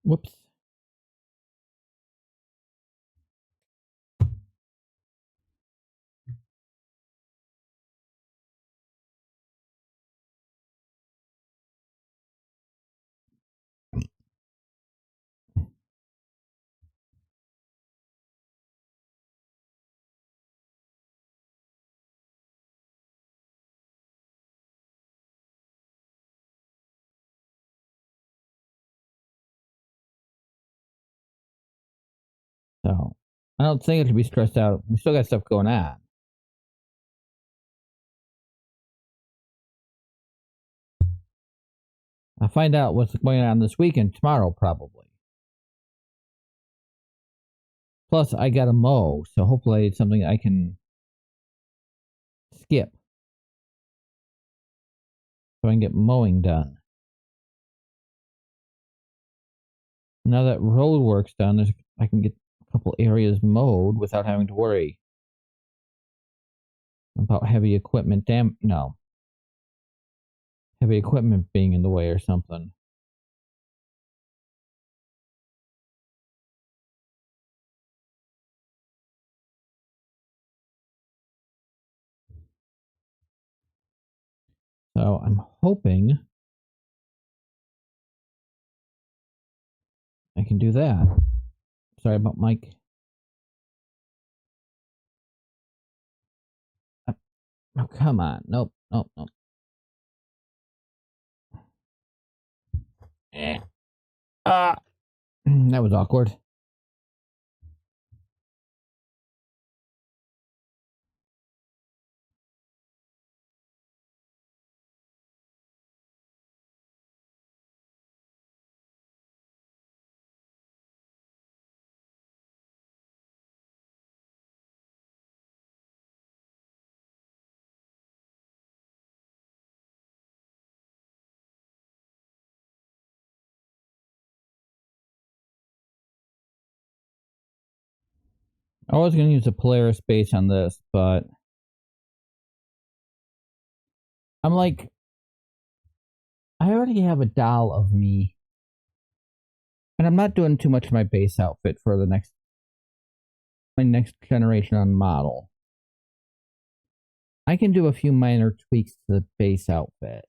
Whoops. So I don't think it should be stressed out. We still got stuff going on. I'll find out what's going on this weekend tomorrow, probably. Plus, I got to mow, so hopefully it's something I can skip so I can get mowing done. Now that road work's done, I can get a couple areas mowed without having to worry about heavy equipment heavy equipment being in the way or something. So I'm hoping I can do that. Sorry about Mike. Oh, come on. Nope, nope, nope. Ah, that was awkward. I was going to use a Polaris base on this, but I'm like, I already have a doll of me, and I'm not doing too much of my base outfit for my next generation on model. I can do a few minor tweaks to the base outfit.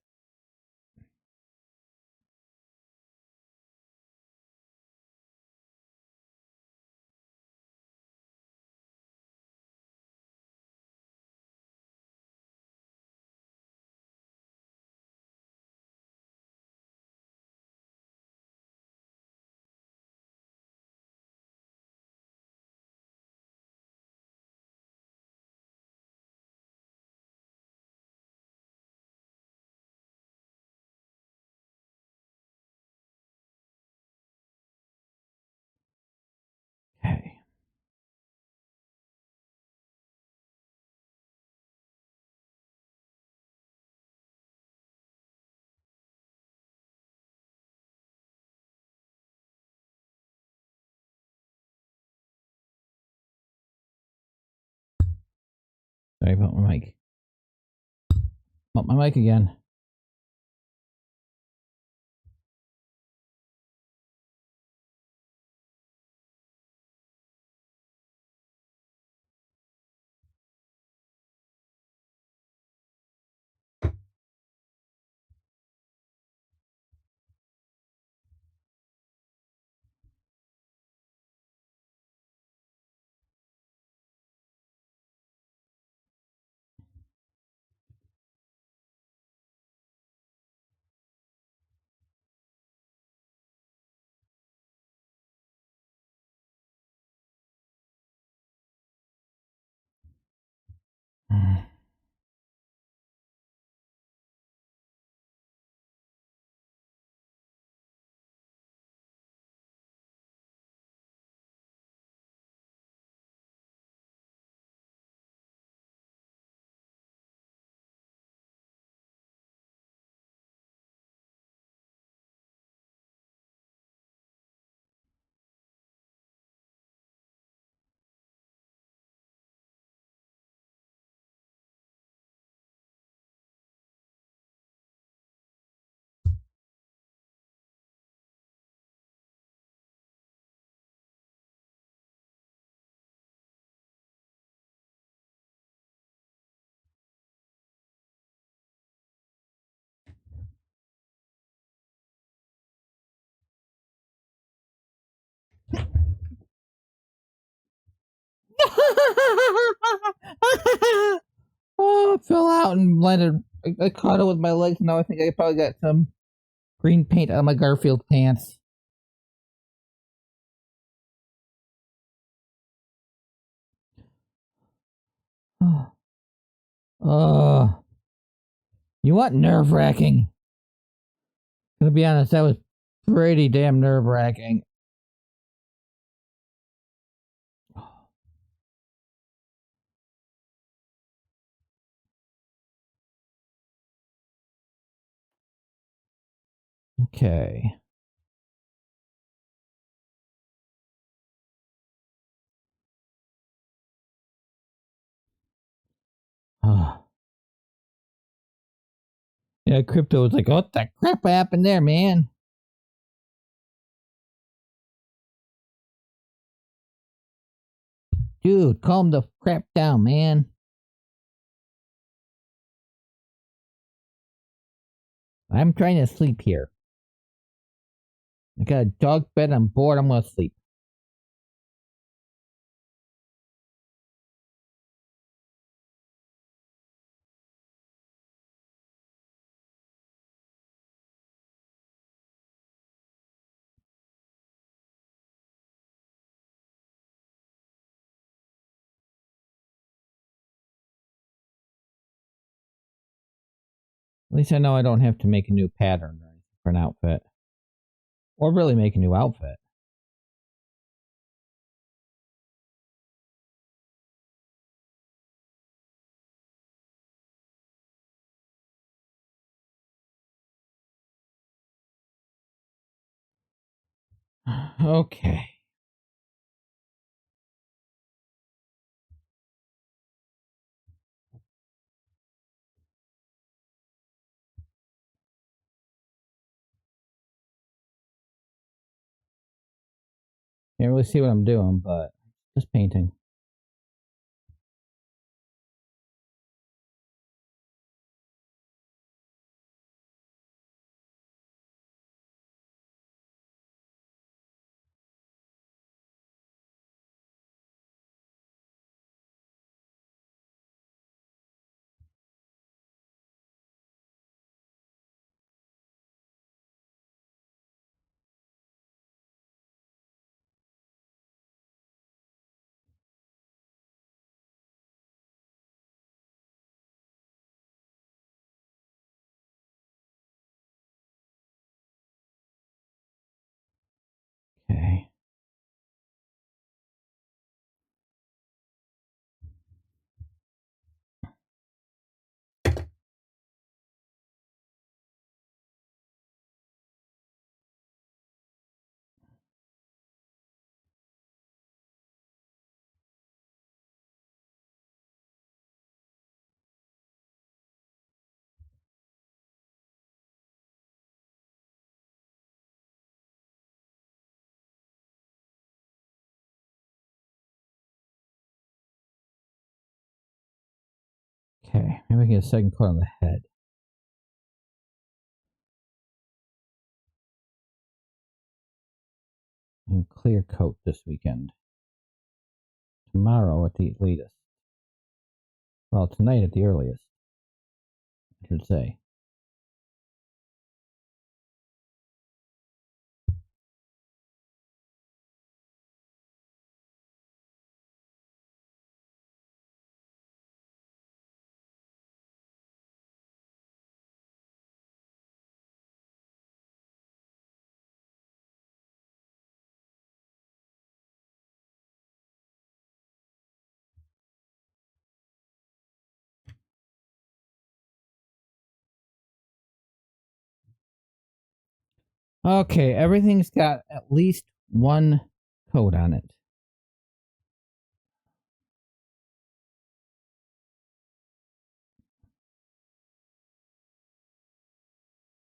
Okay. Sorry about my mic. About my mic again. Oh, it fell out and landed. I caught it with my legs. Now I think I probably got some green paint on my Garfield pants. Uh, you want nerve wracking? To be honest, that was pretty damn nerve-wracking. Okay. Yeah, crypto was like, what the crap happened there, man? Dude, calm the crap down, man. I'm trying to sleep here. I got a dog bed. I'm bored. I'm gonna sleep. At least I know I don't have to make a new pattern for an outfit. Or really make a new outfit. Okay. Can't really see what I'm doing, but just painting. Okay. Okay. Maybe I can get a second coat on the head. And clear coat this weekend. Tomorrow at the latest. Well, tonight at the earliest, I should say. Okay, everything's got at least one coat on it.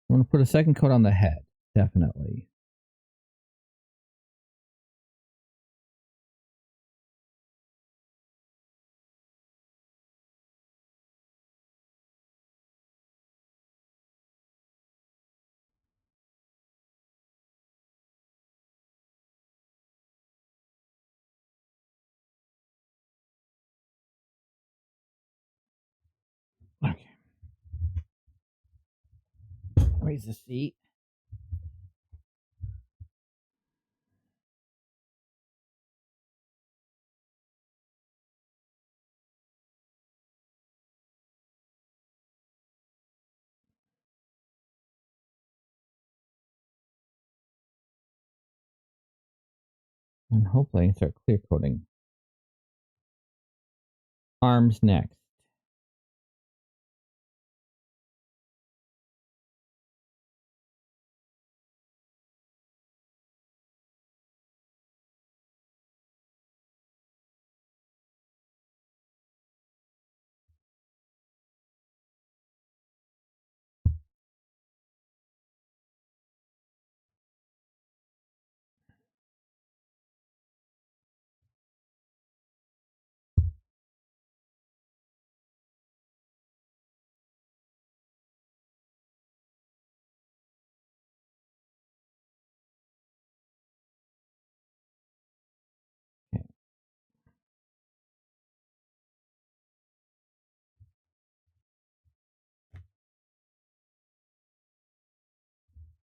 I'm going to put a second coat on the head, definitely. Okay. Raise the seat. And hopefully I can start clear coating. Arms next.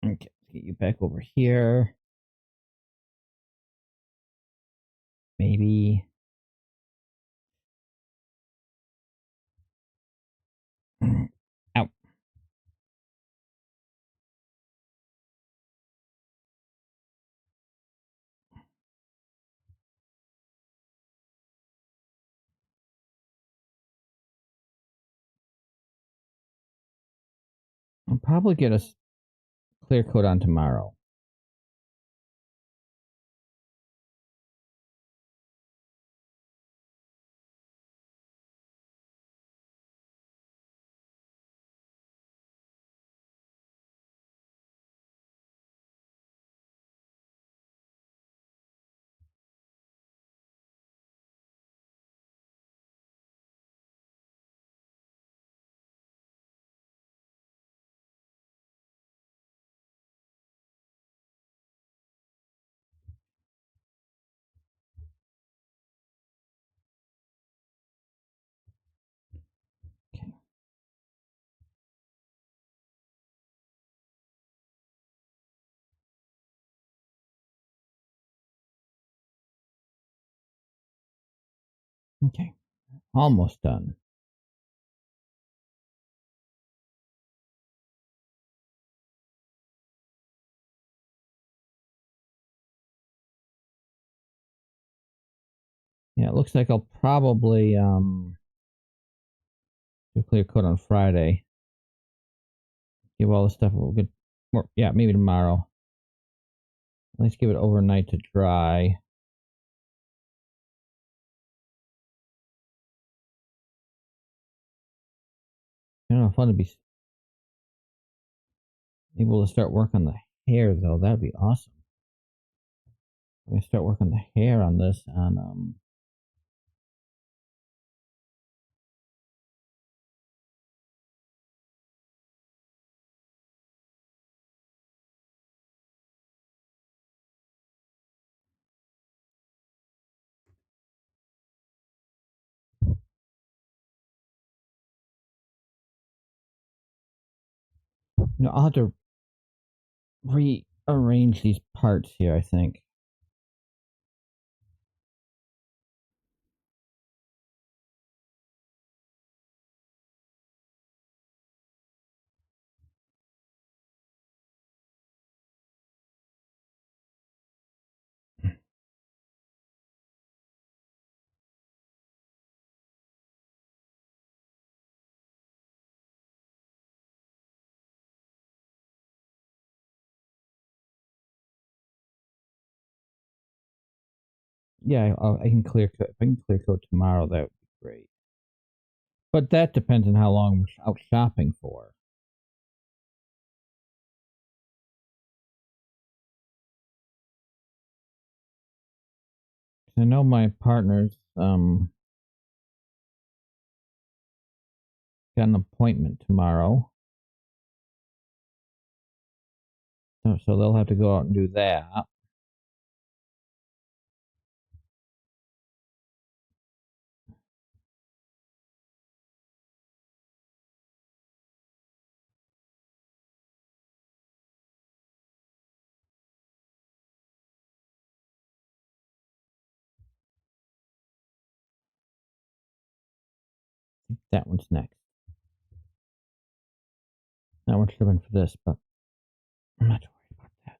Okay, let's get you back over here. Maybe. Out. I'll probably get a clear coat on tomorrow. Okay. Okay. Almost done. Yeah, it looks like I'll probably do clear coat on Friday. Give all the stuff a good, more, yeah, maybe tomorrow. Let's give it overnight to dry. I don't know, fun to be able to start work on the hair though. That'd be awesome. We start working the hair on this on I'll have to rearrange these parts here, I think. Yeah, I can clear coat. If I can clear coat tomorrow, that would be great. But that depends on how long we're out shopping for. I know my partner's got an appointment tomorrow, so they'll have to go out and do that. That one's next. That one's should have been for this, but I'm not too worried about that.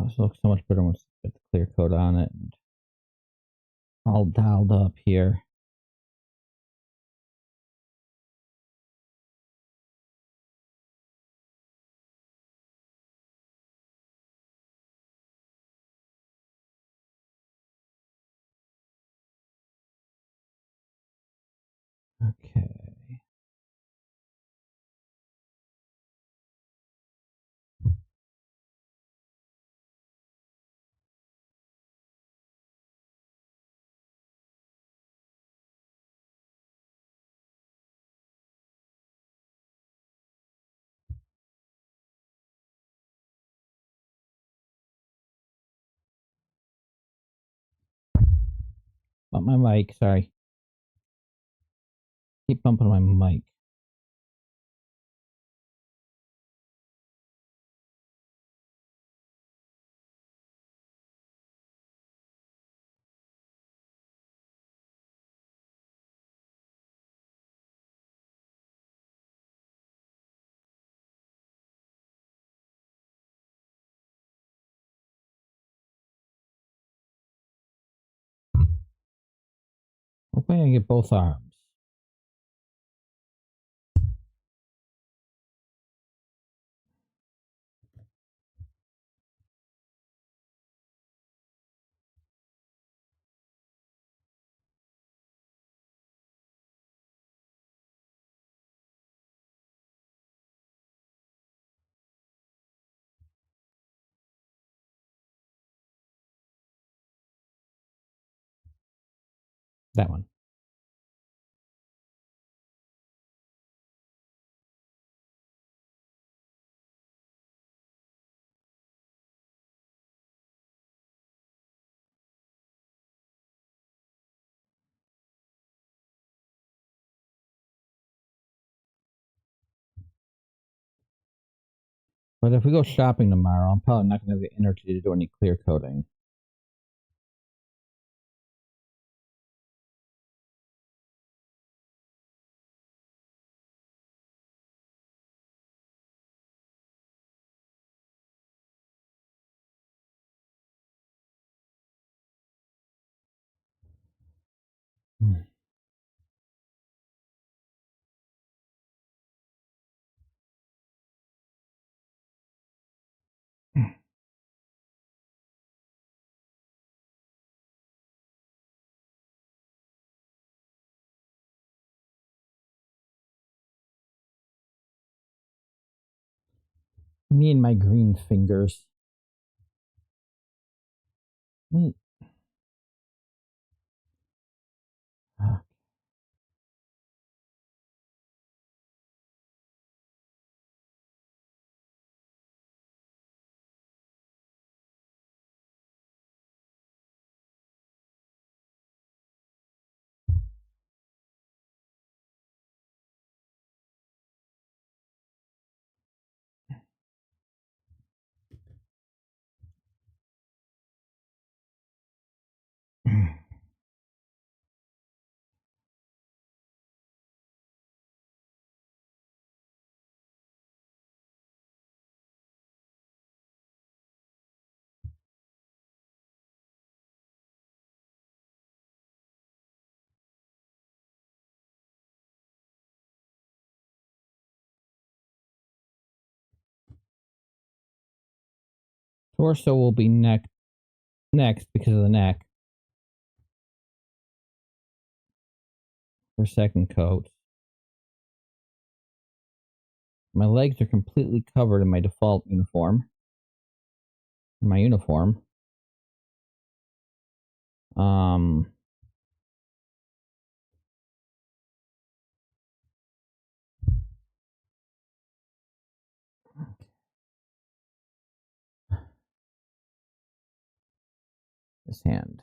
This looks so much better once you get the clear coat on it and all dialed up here. Okay. Bump my mic, sorry. Keep bumping my mic. Hopefully I can get both arms. That one. But if we go shopping tomorrow, I'm probably not going to have the energy to do any clear coating. Me and my green fingers. Torso will be next because of the neck for second coat. My legs are completely covered in my default uniform. My uniform. This hand.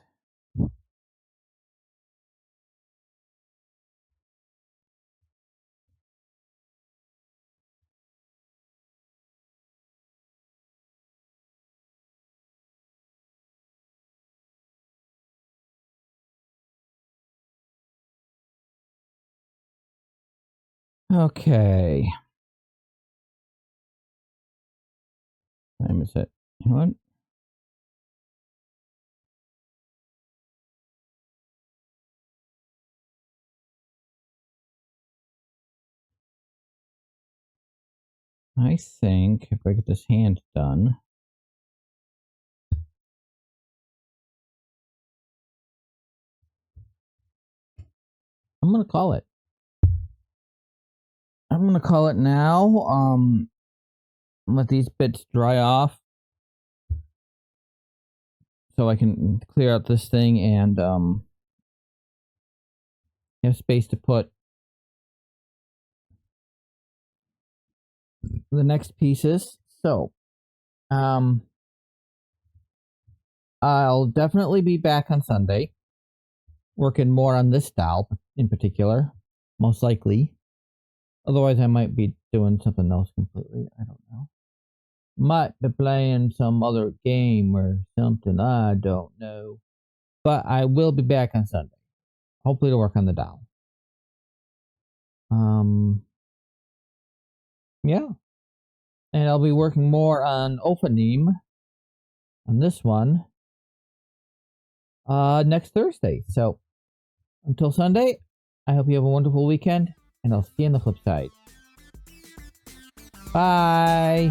Okay. Time is it? You know what? I think if I get this hand done, I'm gonna call it. I'm gonna call it now. Let these bits dry off so I can clear out this thing and have space to put the next pieces. So, I'll definitely be back on Sunday, working more on this style in particular, most likely. Otherwise, I might be doing something else completely. I don't know. Might be playing some other game or something. I don't know. But I will be back on Sunday. Hopefully to work on the doll. Yeah. And I'll be working more on Ophanim on this one next Thursday. So until Sunday, I hope you have a wonderful weekend, and I'll see you on the flip side. Bye.